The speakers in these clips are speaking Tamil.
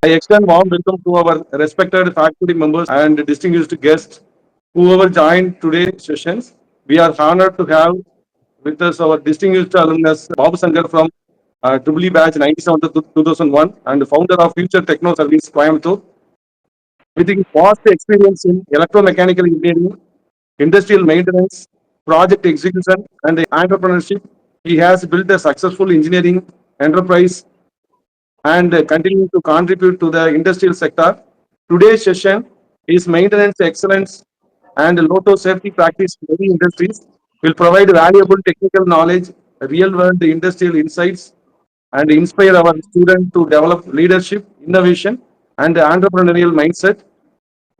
I extend warm welcome to our respected faculty members and distinguished guests, whoever joined today's sessions. We are honored to have with us our distinguished alumnus Babu Sankar from Triple E Batch 97 to 2001 and founder of Future Techno Service Coimbatore. With his vast experience in electromechanical engineering, industrial maintenance, project execution, and entrepreneurship, he has built a successful engineering enterprise and continue to contribute to the industrial sector. Today's session is maintenance excellence and LOTO safety practice in many industries will provide valuable technical knowledge, real-world industrial insights, and inspire our students to develop leadership, innovation, and entrepreneurial mindset.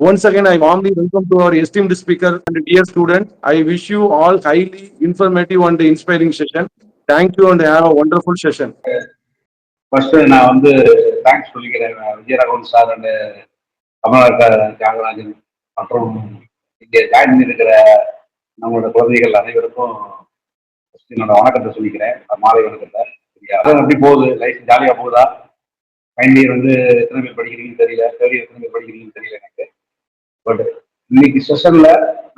Once again, I warmly welcome to our esteemed speaker and dear student. I wish you all highly informative and inspiring session. Thank you and have a wonderful session. First நான் வந்து தேங்க்ஸ் சொல்லிக்கிறேன் விஜயராகவன் சார் அண்ட் கமலாக்கர் தியாகராஜன் மற்றும் இங்கே ஜாயின் பண்ணியிருக்கிற நம்மளோட குழந்தைகள் அனைவருக்கும் என்னோட வணக்கத்தை சொல்லிக்கிறேன், மாலை வணக்கத்தை. சரியா, அது எப்படி போகுது, லைஃப் ஜாலியாக போகுதா? ஃபைனல் இயர் வந்து எத்தனை பேர் படிக்கிறீங்கன்னு தெரியல, தேர்ட் இயர் எத்தனை பேர் படிக்கிறீங்கன்னு தெரியல எனக்கு. பட் இன்னைக்கு செஷன்ல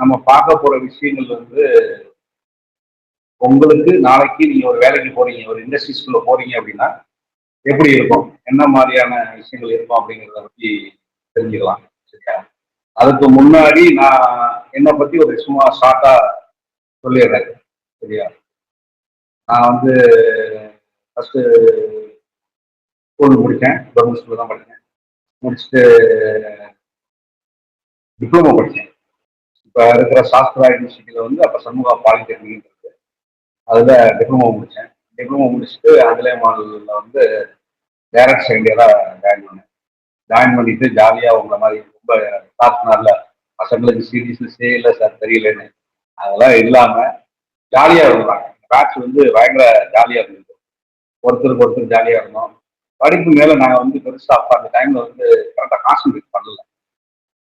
நம்ம பார்க்க போற விஷயங்கள் வந்து உங்களுக்கு நாளைக்கு நீங்க ஒரு வேலைக்கு போறீங்க, ஒரு இண்டஸ்ட்ரீஸ்குள்ள போறீங்க அப்படின்னா எப்படி இருக்கும், என்ன மாதிரியான விஷயங்கள் இருக்கும் அப்படிங்கிறத பத்தி தெரிஞ்சுக்கலாம். சரியா, அதுக்கு முன்னாடி நான் என்னை பத்தி ஒரு சும்மா ஷார்ட்டா சொல்லிடுறேன். சரியா, நான் வந்து ஃபர்ஸ்ட் ஸ்கூல் முடித்தேன், கவர்மெண்ட் ஸ்கூலில் தான் படித்தேன். முடிச்சுட்டு டிப்ளமோ படித்தேன். இப்போ இருக்கிற சாஸ்திரா யூனிவர்சிட்டியில் வந்து அப்போ சண்முகா பாலிடெக்னிக் இருக்கு, அதில் டிப்ளமோ முடித்தேன். டிப்ளமோ முடிச்சுட்டு ஆங்கிலேய மாடலில் வந்து டைரக்ட் செகண்ட் இயராக ஜாயின் பண்ணேன். ஜாயின் பண்ணிட்டு ஜாலியாக உங்களை மாதிரி ரொம்ப காசுனால பசங்களுக்கு சீரியஸ்னஸே இல்லை சார் தெரியலன்னு அதெல்லாம் இல்லாமல் ஜாலியாக இருந்தாங்க. பேட்ச் வந்து பயங்கர ஜாலியாக இருந்தது, ஒருத்தருக்கு ஒருத்தர் ஜாலியாக இருந்தோம். படிப்பு மேலே நாங்கள் வந்து பெருசாக அப்போ அந்த டைமில் வந்து கரெக்டாக கான்சன்ட்ரேட் பண்ணல.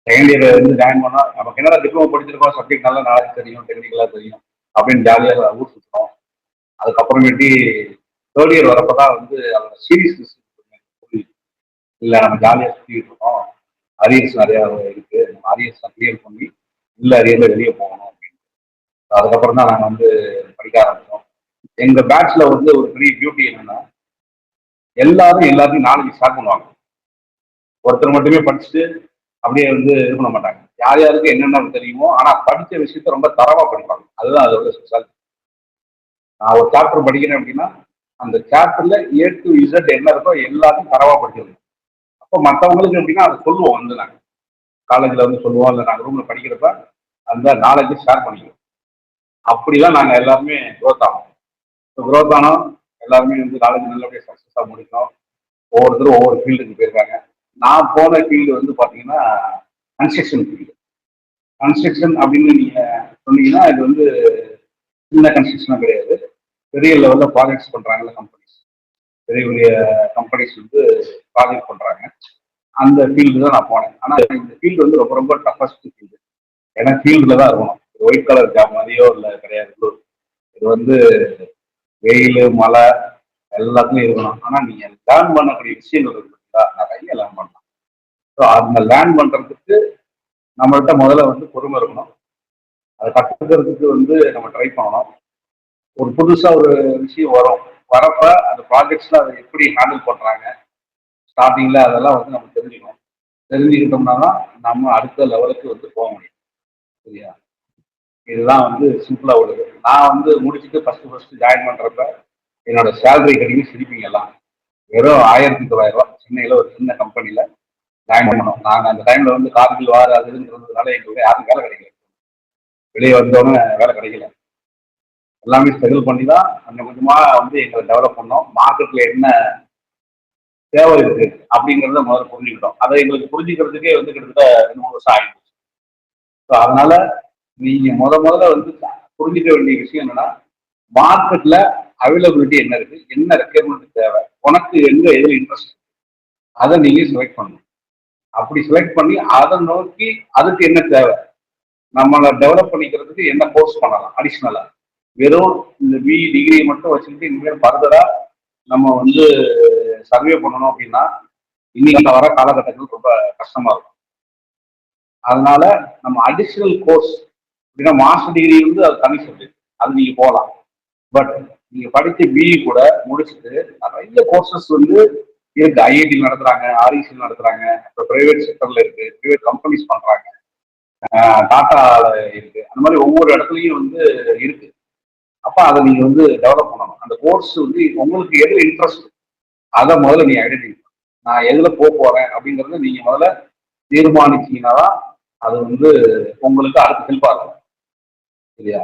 செகண்ட் இயர் வந்து ஜாயின் பண்ணால் நமக்கு என்னடா டிப்ளமோ படிச்சிருக்கோம், சப்ஜெக்ட் நல்லா நாலேஜ் தெரியும், டெக்னிக்கலாக தெரியும் அப்படின்னு ஜாலியாக ஊர் சுற்றோம். அதுக்கப்புறமேட்டி தேர்ட் இயர் வரப்போ தான் வந்து அதோட சீரியஸ்னஸ் இல்லை, நம்ம ஜாலியாக சுற்றிட்டு இருக்கோம், அரியர்ஸ் நிறையா இருக்கு, நம்ம அரியர்ஸ்லாம் கிளியர் பண்ணி இல்லை அரியர்ல வெளியே போகணும் அப்படின்னு. அதுக்கப்புறம் தான் நாங்கள் வந்து படிக்க ஆரம்பித்தோம். எங்கள் பேட்ச்ல வந்து ஒரு பெரிய பியூட்டி என்னன்னா, எல்லாரும் எல்லாத்தையும் நாலேஜ் ஷேர் பண்ணுவாங்க. ஒருத்தர் மட்டுமே படிச்சுட்டு அப்படியே வந்து இது பண்ண மாட்டாங்க. யார் யாருக்கு என்னென்ன தெரியுமோ ஆனால் படித்த விஷயத்த ரொம்ப தரமாக படிப்பாங்க. அதுதான் அதோட ஸ்பெஷாலிட்டி. நான் ஒரு சாப்டர் படிக்கிறேன் அப்படின்னா அந்த சாப்டர்ல A to Z என்ன இருக்கோ எல்லாத்தையும் தரவா படிச்சிருக்கோம். அப்போ மற்றவங்களுக்கு எப்படின்னா அதை சொல்லுவோம், வந்து நாங்கள் காலேஜில் வந்து சொல்லுவோம், இல்லை நாங்கள் ரூமில் படிக்கிறப்ப அந்த நாலேஜை ஷேர் பண்ணிக்குவோம். அப்படிலாம் நாங்கள் எல்லாருமே க்ரோத் ஆனோம். இப்போ க்ரோத் ஆனோம், எல்லாருமே வந்து காலேஜ் நல்லபடியாக சக்ஸஸாக முடிக்கணும். ஒவ்வொருத்தரும் ஒவ்வொரு ஃபீல்டுக்கு போயிருக்காங்க. நான் போன ஃபீல்டு வந்து பார்த்தீங்கன்னா கன்ஸ்ட்ரக்ஷன் ஃபீல்டு. கன்ஸ்ட்ரக்ஷன் அப்படின்னு நீங்கள் சொன்னீங்கன்னா இது வந்து சின்ன கன்ஸ்ட்ரக்ஷனாக கிடையாது, பெரிய லெவலில் ப்ராஜெக்ட்ஸ் பண்ணுறாங்கல்ல கம்பெனிஸ், பெரிய பெரிய கம்பெனிஸ் வந்து ப்ராஜெக்ட் பண்ணுறாங்க. அந்த ஃபீல்டு தான் நான் போனேன். ஆனால் இந்த ஃபீல்டு வந்து ரொம்ப ரொம்ப டஃபஸ்ட் ஃபீல்டு. ஏன்னா ஃபீல்டில் தான் இருக்கணும், ஒயிட் கலர் ஜாப் மாதிரியோ இல்லை கிடையாது. இது வந்து வெயில் மழை எல்லாத்துலையும் இருக்கணும். ஆனால் நீங்கள் லேர்ன் பண்ணக்கூடிய விஷயங்கள் இருக்குங்களா, நிறைய லேர்ன் பண்ணலாம். ஸோ அந்த லேர்ன் பண்ணுறதுக்கு நம்மள்கிட்ட முதல்ல வந்து பொறுமை இருக்கணும். அதை கற்றுக்கிறதுக்கு வந்து நம்ம ட்ரை பண்ணணும். ஒரு புதுசாக ஒரு விஷயம் வரும், வரப்ப அந்த ப்ராஜெக்ட்ஸ்ல அதை எப்படி ஹேண்டில் பண்ணுறாங்க ஸ்டார்டிங்கில் அதெல்லாம் வந்து நம்ம தெரிஞ்சுக்கணும். தெரிஞ்சுக்கிட்டோம்னா தான் நம்ம அடுத்த லெவலுக்கு வந்து போக முடியும். சரியா, இதுதான் வந்து சிம்பிளாக உள்ளது. நான் வந்து முடிச்சுட்டு ஃபஸ்ட்டு ஜாயின் பண்ணுறப்ப என்னோட சேலரி கிடைக்கும் சிரிப்பீங்க எல்லாம். வெறும் 1900 சென்னையில் ஒரு சின்ன கம்பெனியில் ஜாயின் பண்ணோம். நாங்கள் அந்த டைமில் வந்து கார்கில் வார் அதுங்கிறதுனால எங்களுக்கு யாரும் வேலை கிடைக்கல. வெளியே வந்தோடனே வேலை கிடைக்கல. எல்லாமே ஸ்ட்ரகிள் பண்ணி தான் கொஞ்சம் கொஞ்சமாக வந்து எங்களை டெவலப் பண்ணோம். மார்க்கெட்டில் என்ன தேவை இருக்கு அப்படிங்கிறத முதல்ல புரிஞ்சுக்கிட்டோம். அதை எங்களுக்கு புரிஞ்சுக்கிறதுக்கே வந்து கிட்டத்தட்ட 2-3 வருஷம் ஆகிடுச்சு. ஸோ அதனால நீங்கள் முதல்ல வந்து புரிஞ்சுக்க வேண்டிய விஷயம் என்னன்னா, மார்க்கெட்டில் அவைலபிலிட்டி என்ன இருக்கு, என்ன ரெக்யர்மெண்ட் தேவை, உனக்கு எதில் இன்ட்ரெஸ்ட், அதை நீங்கள் செலக்ட் பண்ணணும். அப்படி செலக்ட் பண்ணி அதை நோக்கி அதுக்கு என்ன தேவை, நம்மளை டெவலப் பண்ணிக்கிறதுக்கு என்ன கோர்ஸ் பண்ணலாம் அடிஷ்னலாக. வெறும் இந்த டிகிரி மட்டும் வச்சுக்கிட்டு இனிமேல் ஃபர்தரா நம்ம வந்து சர்வே பண்ணணும் அப்படின்னா இன்னைக்கு வர காலகட்டங்கள் ரொம்ப கஷ்டமா இருக்கும். அதனால நம்ம அடிஷனல் கோர்ஸ் அப்படின்னா மாஸ்டர் டிகிரி வந்து அது தனி சப்ஜெக்ட், அது நீங்க போகலாம். பட் நீங்க படிச்ச பிஇ கூட முடிச்சுட்டு நிறைய கோர்சஸ் வந்து இருக்கு. ஐஐடி நடத்துறாங்க, ஆர்இசி நடத்துறாங்க, இப்போ பிரைவேட் செக்டர்ல இருக்கு, பிரைவேட் கம்பெனிஸ் பண்றாங்க, டாட்டால இருக்கு. அந்த மாதிரி ஒவ்வொரு இடத்துலையும் வந்து இருக்கு. அப்ப அதை நீங்க வந்து டெவலப் பண்ணணும். அந்த கோர்ஸ் வந்து உங்களுக்கு எதுல இன்ட்ரெஸ்ட் அதை முதல்ல நீங்க ஐடென்டிஃபை, நான் எதுல போறேன் அப்படிங்கறத நீங்க முதல்ல தீர்மானிச்சீங்கன்னா தான் அது வந்து உங்களுக்கு அடுத்த ஹெல்ப்பா இருக்கும். சரியா?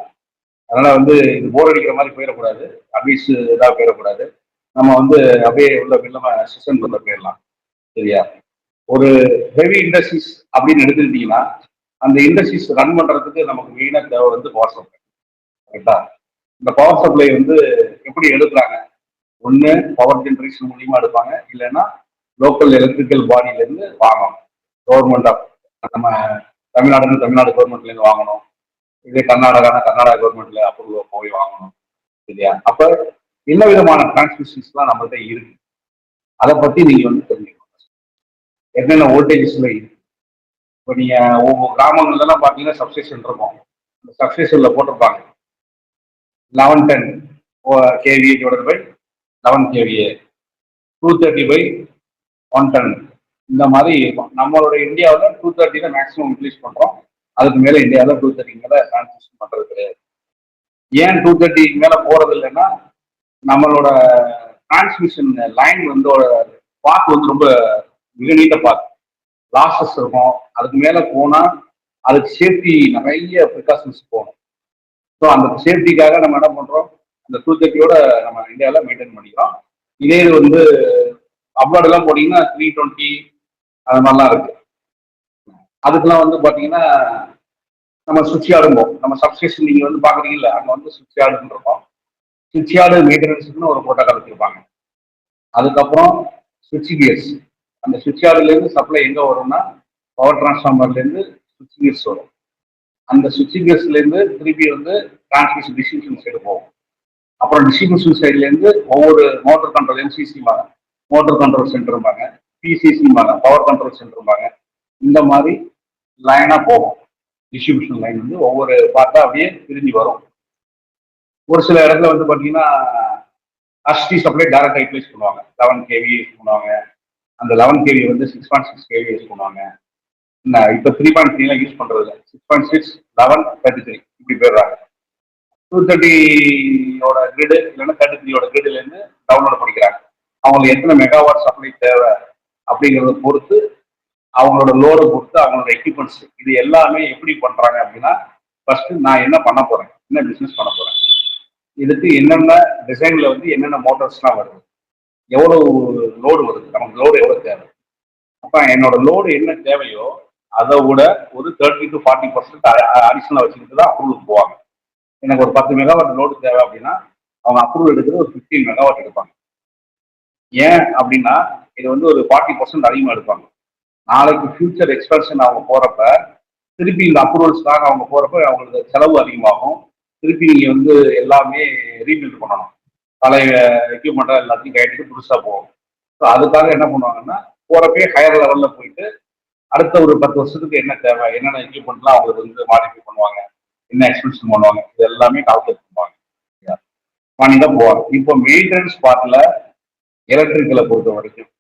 அதனால வந்து இது போர் அடிக்கிற மாதிரி போயிடக்கூடாது, அட்வைஸ் இதாக போயிடக்கூடாது. நம்ம வந்து அப்படியே உள்ள இல்லாம செஷன் உள்ள போயிடலாம். சரியா? ஒரு ஹெவி இண்டஸ்ட்ரீஸ் அப்படின்னு எடுத்துக்கிட்டீங்கன்னா அந்த இண்டஸ்ட்ரீஸ் ரன் பண்றதுக்கு நமக்கு மெயினா தேவை வந்து பவர் சப்ளை. கரெக்டா? இந்த பவர் சப்ளை வந்து எப்படி எடுக்கிறாங்க? ஒன்று பவர் ஜென்ரேஷன் மூலியமா எடுப்பாங்க, இல்லைன்னா லோக்கல் எலக்ட்ரிக்கல் பாடியில இருந்து வாங்கணும். கவர்மெண்ட் ஆஃப் நம்ம தமிழ்நாடு கவர்மெண்ட்ல இருந்து வாங்கணும். இதே கர்நாடகா கவர்மெண்ட்ல அப்ரூவல் போய் வாங்கணும். சரியா? அப்ப என்ன விதமான டிரான்ஸ்மிஷன்ஸ்லாம் நம்மள்ட்ட இருக்கு, அதை பத்தி நீங்க வந்து தெரிஞ்சுக்கணும். என்னென்ன வோல்டேஜஸ்ல இருக்கு. இப்போ நீங்க ஒவ்வொரு கிராமங்கள்லாம் பாத்தீங்கன்னா சப்ஸ்டேஷன் இருக்கும். அந்த சப்ஸ்டேஷன்ல போட்டிருப்பாங்க 1110 kVA divided by 11 kVA, 230 by 110, இந்த மாதிரி இருக்கும். நம்மளோட இந்தியாவில் 230 தான் மேக்ஸிமம் யூட்டிலைஸ் பண்றோம். அதுக்கு மேல இந்தியாவில் 230 மேல டிரான்ஸ்மிஷன் பண்றது கிடையாது. ஏன் 230 மேல போறது இல்லைன்னா நம்மளோட டிரான்ஸ்மிஷன் லைன் வந்து பாத் வந்து ரொம்ப மிக நீட்ட பாத், லாசஸ் இருக்கும். அதுக்கு மேல போனா அதுக்கு சேஃப்டி நிறைய ப்ரிகாஷன்ஸ் போகணும். ஸோ அந்த சேஃப்டிக்காக நம்ம என்ன பண்றோம், அந்த 230யோட நம்ம இந்தியாவில் மெயின்டைன் பண்ணிக்கிறோம். இதே இது வந்து அப்ராட் எல்லாம் போனீங்கன்னா 320 அது மாதிரிலாம் இருக்கு. அதுக்கெல்லாம் வந்து பாத்தீங்கன்னா நம்ம சுவிட்ச் யார்டும்போம். நம்ம சப்ஸ்டேஷன் நீங்க வந்து பாக்குறீங்கல்ல, அங்க வந்து சுவிட்ச் யார்டுன்னு இருக்கும். சுவிட்ச் யார்டு மெயின்டெனன்ஸ்னு ஒரு புரோட்டோகால் வச்சிருப்பாங்க. அதுக்கப்புறம் சுவிட்ச் கியர்ஸ், அந்த சுவிட்ச் யார்டுல இருந்து சப்ளை எங்க வரும்னா பவர் டிரான்ஸ்ஃபார்மர்ல இருந்து சுவிட்ச் கியர்ஸ் வரும். அந்த சுவிட்ச் கியர்ஸ்ல இருந்து திருப்பி வந்து டிரான்ஸ்மிஷன் டிஸ்ட்ரிபியூஷன் சைடு போகும். அப்புறம் டிஸ்ட்ரிபியூஷன் சைட்ல இருந்து ஒவ்வொரு motor control MCC motor control சென்டர்பாங்க, பிசிசி பவர் கண்ட்ரோல் சென்டர்பாங்க. இந்த மாதிரி லைனா போகும். டிஸ்ட்ரிபியூஷன் லைன் வந்து ஒவ்வொரு பார்ட்டா அப்படியே பிரிஞ்சு வரும். ஒரு சில இடத்துல வந்து பாத்தீங்கன்னா ஹச்டி சப்ளை டைரக்டா யூட்டிலைஸ் பண்ணுவாங்க. 11 kV யூஸ் பண்ணுவாங்க. அந்த 11 kV வந்து 6.6 kV யூஸ் பண்ணுவாங்க. இப்ப 3.3 யூஸ் பண்றது 6.6, 11, 33 இப்படி போயிடுறாங்க. 230 கிரிடு இல்லைன்னா 33 கிரிட்ல இருந்து டவுன்லோட் பண்ணிக்கிறாங்க. அவங்களுக்கு எத்தனை மெகாவாட் சப்ளை தேவை அப்படிங்கிறத பொறுத்து, அவங்களோட லோடை பொறுத்து, அவங்களோட எக்யூப்மெண்ட்ஸ், இது எல்லாமே எப்படி பண்றாங்க அப்படின்னா, ஃபர்ஸ்ட் நான் என்ன பண்ண போறேன், என்ன பிசினஸ் பண்ண போறேன், இதுக்கு என்னென்ன டிசைன்ல வந்து என்னென்ன மோட்டார்ஸ்லாம் வருது, எவ்வளவு லோடு வருது, நமக்கு லோடு எவ்வளவு தேவை. அப்ப என்னோட லோடு என்ன தேவையோ அதை விட ஒரு 30 to 40% அடிஷனலா வச்சுக்கிட்டு தான் அப்ரூவலுக்கு போவாங்க. எனக்கு ஒரு 10 மெகாவாட் லோடு தேவை அப்படின்னா அவங்க அப்ரூவல் எடுக்கிறது ஒரு 15 மெகாவாட் எடுப்பாங்க. ஏன் அப்படின்னா இது வந்து ஒரு 40% அதிகமாக எடுப்பாங்க. நாளைக்கு ஃபியூச்சர் எக்ஸ்பென்ஷன் அவங்க போறப்ப திருப்பி இந்த அப்ரூவல்ஸ்க்காக அவங்க போறப்ப அவங்களுக்கு செலவு அதிகமாகும். திருப்பி நீங்க வந்து எல்லாமே ரீபில்ட் பண்ணணும். பழைய எக்யூப்மெண்ட்டாக எல்லாத்தையும் கைட்டு புதுசாக போகும். ஸோ அதுக்காக என்ன பண்ணுவாங்கன்னா போறப்பே ஹையர் லெவல்ல போயிட்டு அடுத்த ஒரு 10 வருஷத்துக்கு என்ன தேவை, என்னென்ன எக்யூப்மெண்ட்லாம் அவங்களுக்கு வந்து மாடிஃபை பண்ணுவாங்க, என்ன எக்ஸ்பென்ஷன் பண்ணுவாங்க, இது எல்லாமே கால்குலேட் பண்ணுவாங்க. பண்ணி தான் போவாங்க. இப்போ மெயின்டெனன்ஸ் பார்ட்ல எலக்ட்ரிக்கலை பொறுத்த வரைக்கும்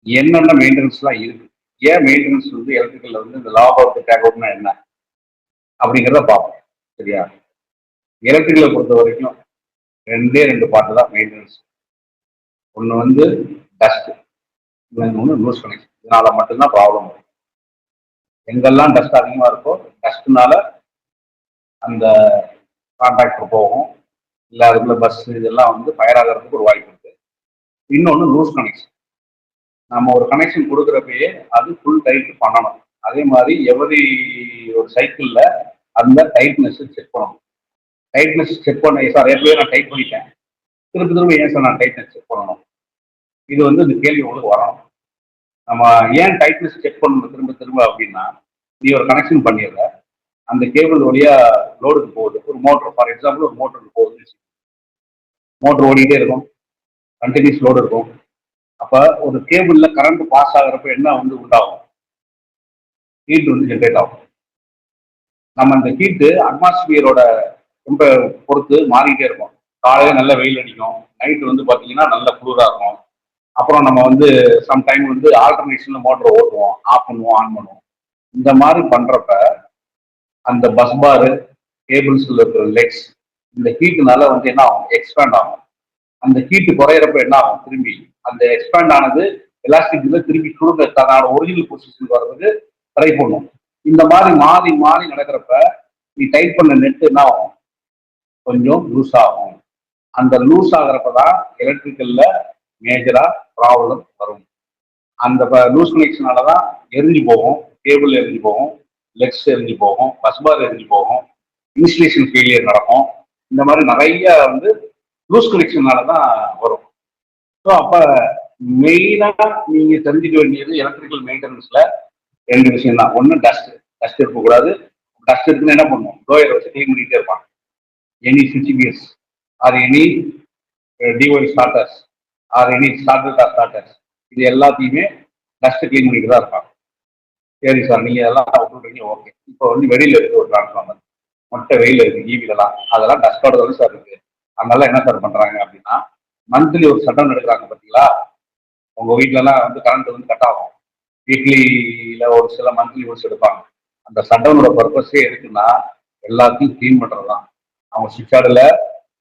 என்னென்ன மெயின்டெனன்ஸ்லாம் இருக்கு, ஏன் மெயின்டெனன்ஸ் வந்து எலக்ட்ரிக்கல்ல வந்து இந்த லாக் அவுட் டேக் அவுட்னா என்ன அப்படிங்கிறத பார்ப்போம். சரியா? எலக்ட்ரிக்கலை பொறுத்த வரைக்கும் 2 பார்ட் தான் மெயின்டெனன்ஸ். ஒன்று வந்து டஸ்ட், இன்னொன்று லூஸ் கனெக்ஷன். இதனால மட்டும்தான் ப்ராப்ளம் வரும். எங்கெல்லாம் டஸ்ட் அதிகமாக இருக்கோ டஸ்ட்னால அந்த கான்ட்ராக்டர் போகும், இல்லை அதுக்குள்ள பஸ் இதெல்லாம் வந்து ஃபயர் ஆகிறதுக்கு ஒரு வாய்ப்பு இருக்கு. இன்னொன்று லூஸ் கனெக்ஷன். நம்ம ஒரு கனெக்ஷன் கொடுக்குறப்பயே அது ஃபுல் டைட் பண்ணணும். அதே மாதிரி எவரி ஒரு சைக்கிள்ல அந்த டைட்னஸ் செக் பண்ணணும். டைட்னஸ் செக் பண்ண சார் ஏற்கனவே நான் டைட் பண்ணிட்டேன், திரும்ப ஏன் சார் நான் டைட்னஸ் செக் பண்ணணும், இது வந்து இந்த கேள்வி உங்களுக்கு வரணும். நம்ம ஏன் டைட்னஸ் செக் பண்ணணும் திரும்ப அப்படின்னா, நீ ஒரு கனெக்ஷன் பண்ணிடுற, அந்த கேபிள் வழியா லோடுக்கு போகுது, ஒரு மோட்டர் ஃபார் எக்ஸாம்பிள் ஒரு மோட்டருக்கு போகுது, மோட்டர் ஓடிக்கிட்டே இருக்கும், கண்டினியூஸ் லோடு இருக்கும். அப்ப அப்ப ஒரு கேபிள்ல கரண்ட் பாஸ் ஆகுறப்ப என்ன வந்து உண்டாகும்? ஹீட் வந்து ஜென்ரேட் ஆகும். நம்ம அந்த ஹீட்டு அட்மாஸ்பியரோட ரொம்ப பொறுத்து மாறிட்டே இருக்கும். காலையில நல்ல வெயில் அடிக்கும், நைட்டு வந்து பார்த்தீங்கன்னா நல்ல குளிராக இருக்கும். அப்புறம் நம்ம வந்து சம்டைம் வந்து ஆல்டர்னேஷன்ல மோட்டர் ஓட்டுவோம், ஆஃப் பண்ணுவோம், ஆன் பண்ணுவோம். இந்த மாதிரி பண்றப்ப அந்த பஸ் பாரு, கேபிள்ஸ்ல இருக்கிற லெக்ஸ், இந்த ஹீட்டுனால வந்து என்ன ஆகும்? எக்ஸ்பேண்ட் ஆகும். அந்த ஹீட்டு குறையிறப்ப என்ன ஆகும்? திரும்பி அந்த எக்ஸ்பேண்ட் ஆனது எலாஸ்டிக்ல திரும்பி சுருங்க தன்னோட ஒரிஜினல் பொசிஷன் வர்றதுக்கு ட்ரை பண்ணும். இந்த மாதிரி மாறி மாறி நடக்கிறப்ப நீ டைட் பண்ண நெட் என்ன ஆகும்? கொஞ்சம் லூஸ் ஆகும். அந்த லூஸ் ஆகிறப்பதான் எலக்ட்ரிக்கல்ல மேஜரா ப்ராப்ளம் வரும். அந்த லூஸ் கனெக்ஷனாலதான் எரிஞ்சு போகும், கேபிள் எரிஞ்சு போகும், லெக்ஸ் எரிஞ்சு போகும், பஸ்பார் எரிஞ்சு போகும், இன்சுலேஷன் ஃபெயிலியர் நடக்கும். இந்த மாதிரி நிறைய வந்து லூஸ் கனெக்ஷனாலதான் வரும். ஸோ அப்ப மெயினா நீங்க தெரிஞ்சுக்க வேண்டியது எலக்ட்ரிக்கல் மெயின்டெனன்ஸ்ல 2 விஷயம் தான். ஒன்று டஸ்ட் இருக்கக்கூடாது. டஸ்ட் இருக்குன்னு என்ன பண்ணுவோம்? டோயரை வச்சு கிளீன் பண்ணிட்டே இருப்பாங்க. எனி சுவிட்ச் gears or any DY starters or any starters, இது எல்லாத்தையுமே டஸ்ட் கிளீன் பண்ணிட்டு தான் இருப்பாங்க. சரி சார், நீங்க அதெல்லாம் விட்டுறீங்க, ஓகே. இப்போ வந்து வெளியில இருக்கு ஒரு டிரான்ஸ்ஃபார்மர், மொட்டை வெயில இருக்கு, ஈவிலலாம் அதெல்லாம் டஸ்டோட தான் சார் இருக்கு. அதனால என்ன சார் பண்றாங்க அப்படின்னா, மந்த்லி ஒரு சட்டம் எடுக்கிறாங்க பார்த்தீங்களா? உங்க வீட்டுலலாம் வந்து கரண்ட் வந்து கட் ஆகும். வீக்லியில ஒரு சில மந்த்லி ஒன்ஸ் எடுப்பாங்க. அந்த சட்டனோட பர்பஸே எதுக்குன்னா எல்லாத்தையும் கிளீன் பண்றது தான். அவங்க ஸ்விட்ச்யார்டில்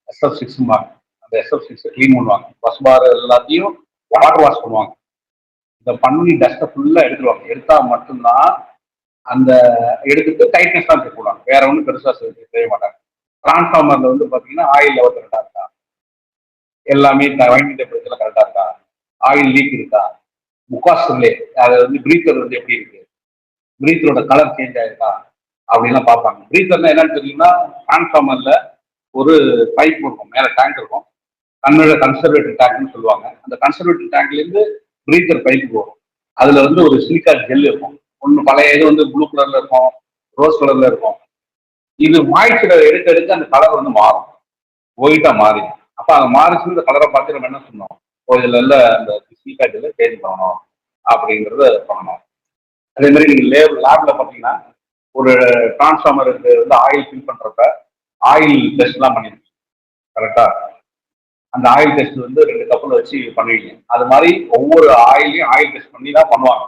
SF6 அந்த SF6 கிளீன் பண்ணுவாங்க. பஸ் பார் எல்லாத்தையும் வாட்டர் வாஷ் பண்ணுவாங்க. இதை பண்ணி டஸ்ட்டை ஃபுல்லா எடுத்துருவாங்க. எடுத்தா மட்டும்தான் அந்த எடுத்துட்டு டைட்னஸ் தான் செக் பண்ணுவாங்க. வேற ஒன்றும் பெருசா செய்ய மாட்டாங்க. டிரான்ஸ்ஃபார்மர்ல வந்து பாத்தீங்கன்னா ஆயில் லெவல் கரெக்டா இருக்கா, எல்லாமே வைண்டிங் டெம்பரேச்சர்ல கரெக்டா இருக்கா, ஆயில் லீக் இருக்கா, முக்காஸ் ரிலே அது வந்து பிரீத்தர் வந்து எப்படி இருக்கு, பிரீத்தரோட கலர் சேஞ்ச் ஆயிருக்கா அப்படின்லாம் பார்ப்பாங்க. பிரீத்தர்னா என்னன்னு தெரியும்னா, டிரான்ஸ்ஃபார்மர்ல ஒரு பைப் இருக்கும், மேல டேங்க் இருக்கும். கன்சர்வேட்டரி டேங்க்னு சொல்லுவாங்க. அந்த கன்சர்வேட்டரி டேங்க்ல இருந்து பிரீத்தர் பைப் வரும். அதுல வந்து ஒரு சிலிக்கா ஜெல் இருக்கும். ஒன்று பழைய இது வந்து ப்ளூ கலர்ல இருக்கும், ரோஸ் கலர்ல இருக்கும். இது மாய்ச்சரை எடுக்க எடுக்க அந்த கலர் வந்து மாறும், ஒயிட்டா மாறி. அப்ப அந்த மாறிச்சு இந்த கலரை பார்த்து நம்ம என்ன சொன்னோம்? இதுல இல்ல அந்த சிலிக்கா ஜெல்லை சேஞ்ச் பண்ணணும் அப்படிங்கறத பண்ணணும். அதே மாதிரி நீங்க லேப்ல பாத்தீங்கன்னா ஒரு டிரான்ஸ்ஃபார்மருக்கு வந்து ஆயில் ஃபில் பண்றப்ப ஆயில் டெஸ்ட் எல்லாம் பண்ணிருக்கீங்க கரெக்டா? அந்த ஆயில் டெஸ்ட் வந்து 2 கப்பல் வச்சு பண்ணுவீங்க. அது மாதிரி ஒவ்வொரு ஆயிலையும் ஆயில் டெஸ்ட் பண்ணி தான் பண்ணுவாங்க.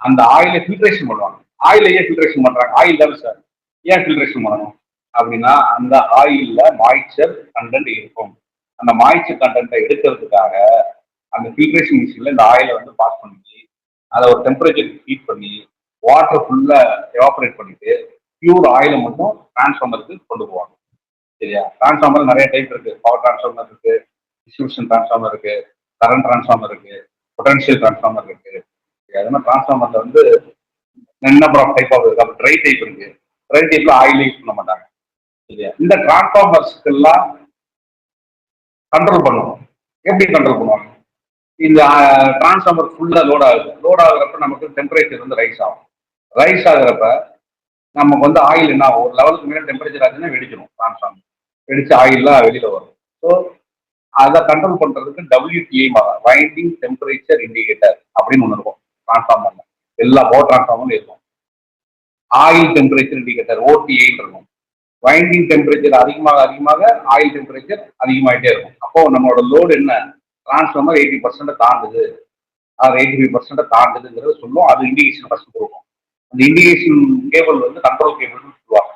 அந்த ஆயிலை ஃபில்ட்ரேஷன் பண்ணுவாங்க. ஆயில ஏன் ஃபில்ட்ரேஷன் பண்றாங்க? ஆயில் தானே சார், ஏன் ஃபில்ட்ரேஷன் பண்ணணும் அப்படின்னா, அந்த ஆயில்ல மாய்ச்சர் கண்டென்ட் இருக்கும். அந்த மாய்ச்சர் கண்டென்ட்டை எடுக்கிறதுக்காக அந்த ஃபில்ட்ரேஷன் மிஷின்ல இந்த ஆயிலை வந்து பாஸ் பண்ணி அதை ஒரு டெம்பரேச்சருக்கு ஹீட் பண்ணி வாட்டர் ஃபுல்லா எவாபரேட் பண்ணிட்டு பியூர் ஆயிலை மட்டும் டிரான்ஸ்ஃபார்மருக்கு கொண்டு போவாங்க. சரியா? டிரான்ஸ்ஃபார்மர் நிறைய டைப் இருக்கு. பவர் டிரான்ஸ்ஃபார்மர் இருக்கு, டிஸ்ட்ரிபியூஷன் டிரான்ஸ்ஃபார்மர் இருக்கு, கரண்ட் டிரான்ஸ்ஃபார்மர் இருக்கு, பொட்டன்ஷியல் டிரான்ஸ்ஃபார்மர் இருக்கு. அது மாதிரி டிரான்ஸ்ஃபார்மர்ல வந்து நம்பர் ஆஃப் டைப் இருக்கு. அப்போ ட்ரை டைப் இருக்கு. ட்ரை டைப்ல ஆயில் யூஸ் பண்ண மாட்டாங்க. சரியா? இந்த டிரான்ஸ்ஃபார்மர்ஸ்க்கு எல்லாம் கண்ட்ரோல் பண்ணுவோம். எப்படி கண்ட்ரோல் பண்ணுவாங்க? இந்த டிரான்ஸ்ஃபார்மர் ஃபுல்லா லோட் ஆகுது. லோட் ஆகுறப்ப நமக்கு டெம்பரேச்சர் வந்து ரைஸ் ஆகும். ரைஸ் ஆகுறப்ப நமக்கு வந்து ஆயில் என்ன ஆகும்? ஒரு லெவலுக்கு மேலே டெம்பரேச்சர் ஆச்சுன்னா வெடிச்சிடும் டிரான்ஸ்ஃபார்மர். வெடிச்சு ஆயில்லாம் வெளியில வரும். ஸோ அதை கண்ட்ரோல் பண்றதுக்கு WTI வைண்டிங் டெம்பரேச்சர் இண்டிகேட்டர் அப்படின்னு ஒன்று இருக்கும் டிரான்ஸ்ஃபார்மர்ல. எல்லா பவர் டிரான்ஸ்ஃபார்மரும் இருக்கும். ஆயில் டெம்பரேச்சர் இண்டிகேட்டர் OTI இருக்கும். வைண்டிங் டெம்பரேச்சர் அதிகமாக அதிகமாக ஆயில் டெம்பரேச்சர் அதிகமாகிட்டே இருக்கும். அப்போ நம்மளோட லோடு என்ன? டிரான்ஸ்ஃபார்மர் 80% தாண்டுது, அது 85% தாண்டுதுங்கிறது சொல்லும். அது இண்டிகேஷன் ஃபர்ஸ்ட் கொடுக்கும். அந்த இண்டிகேஷன் கேபிள் வந்து கண்ட்ரோல் கேபிள்னு சொல்லுவாங்க.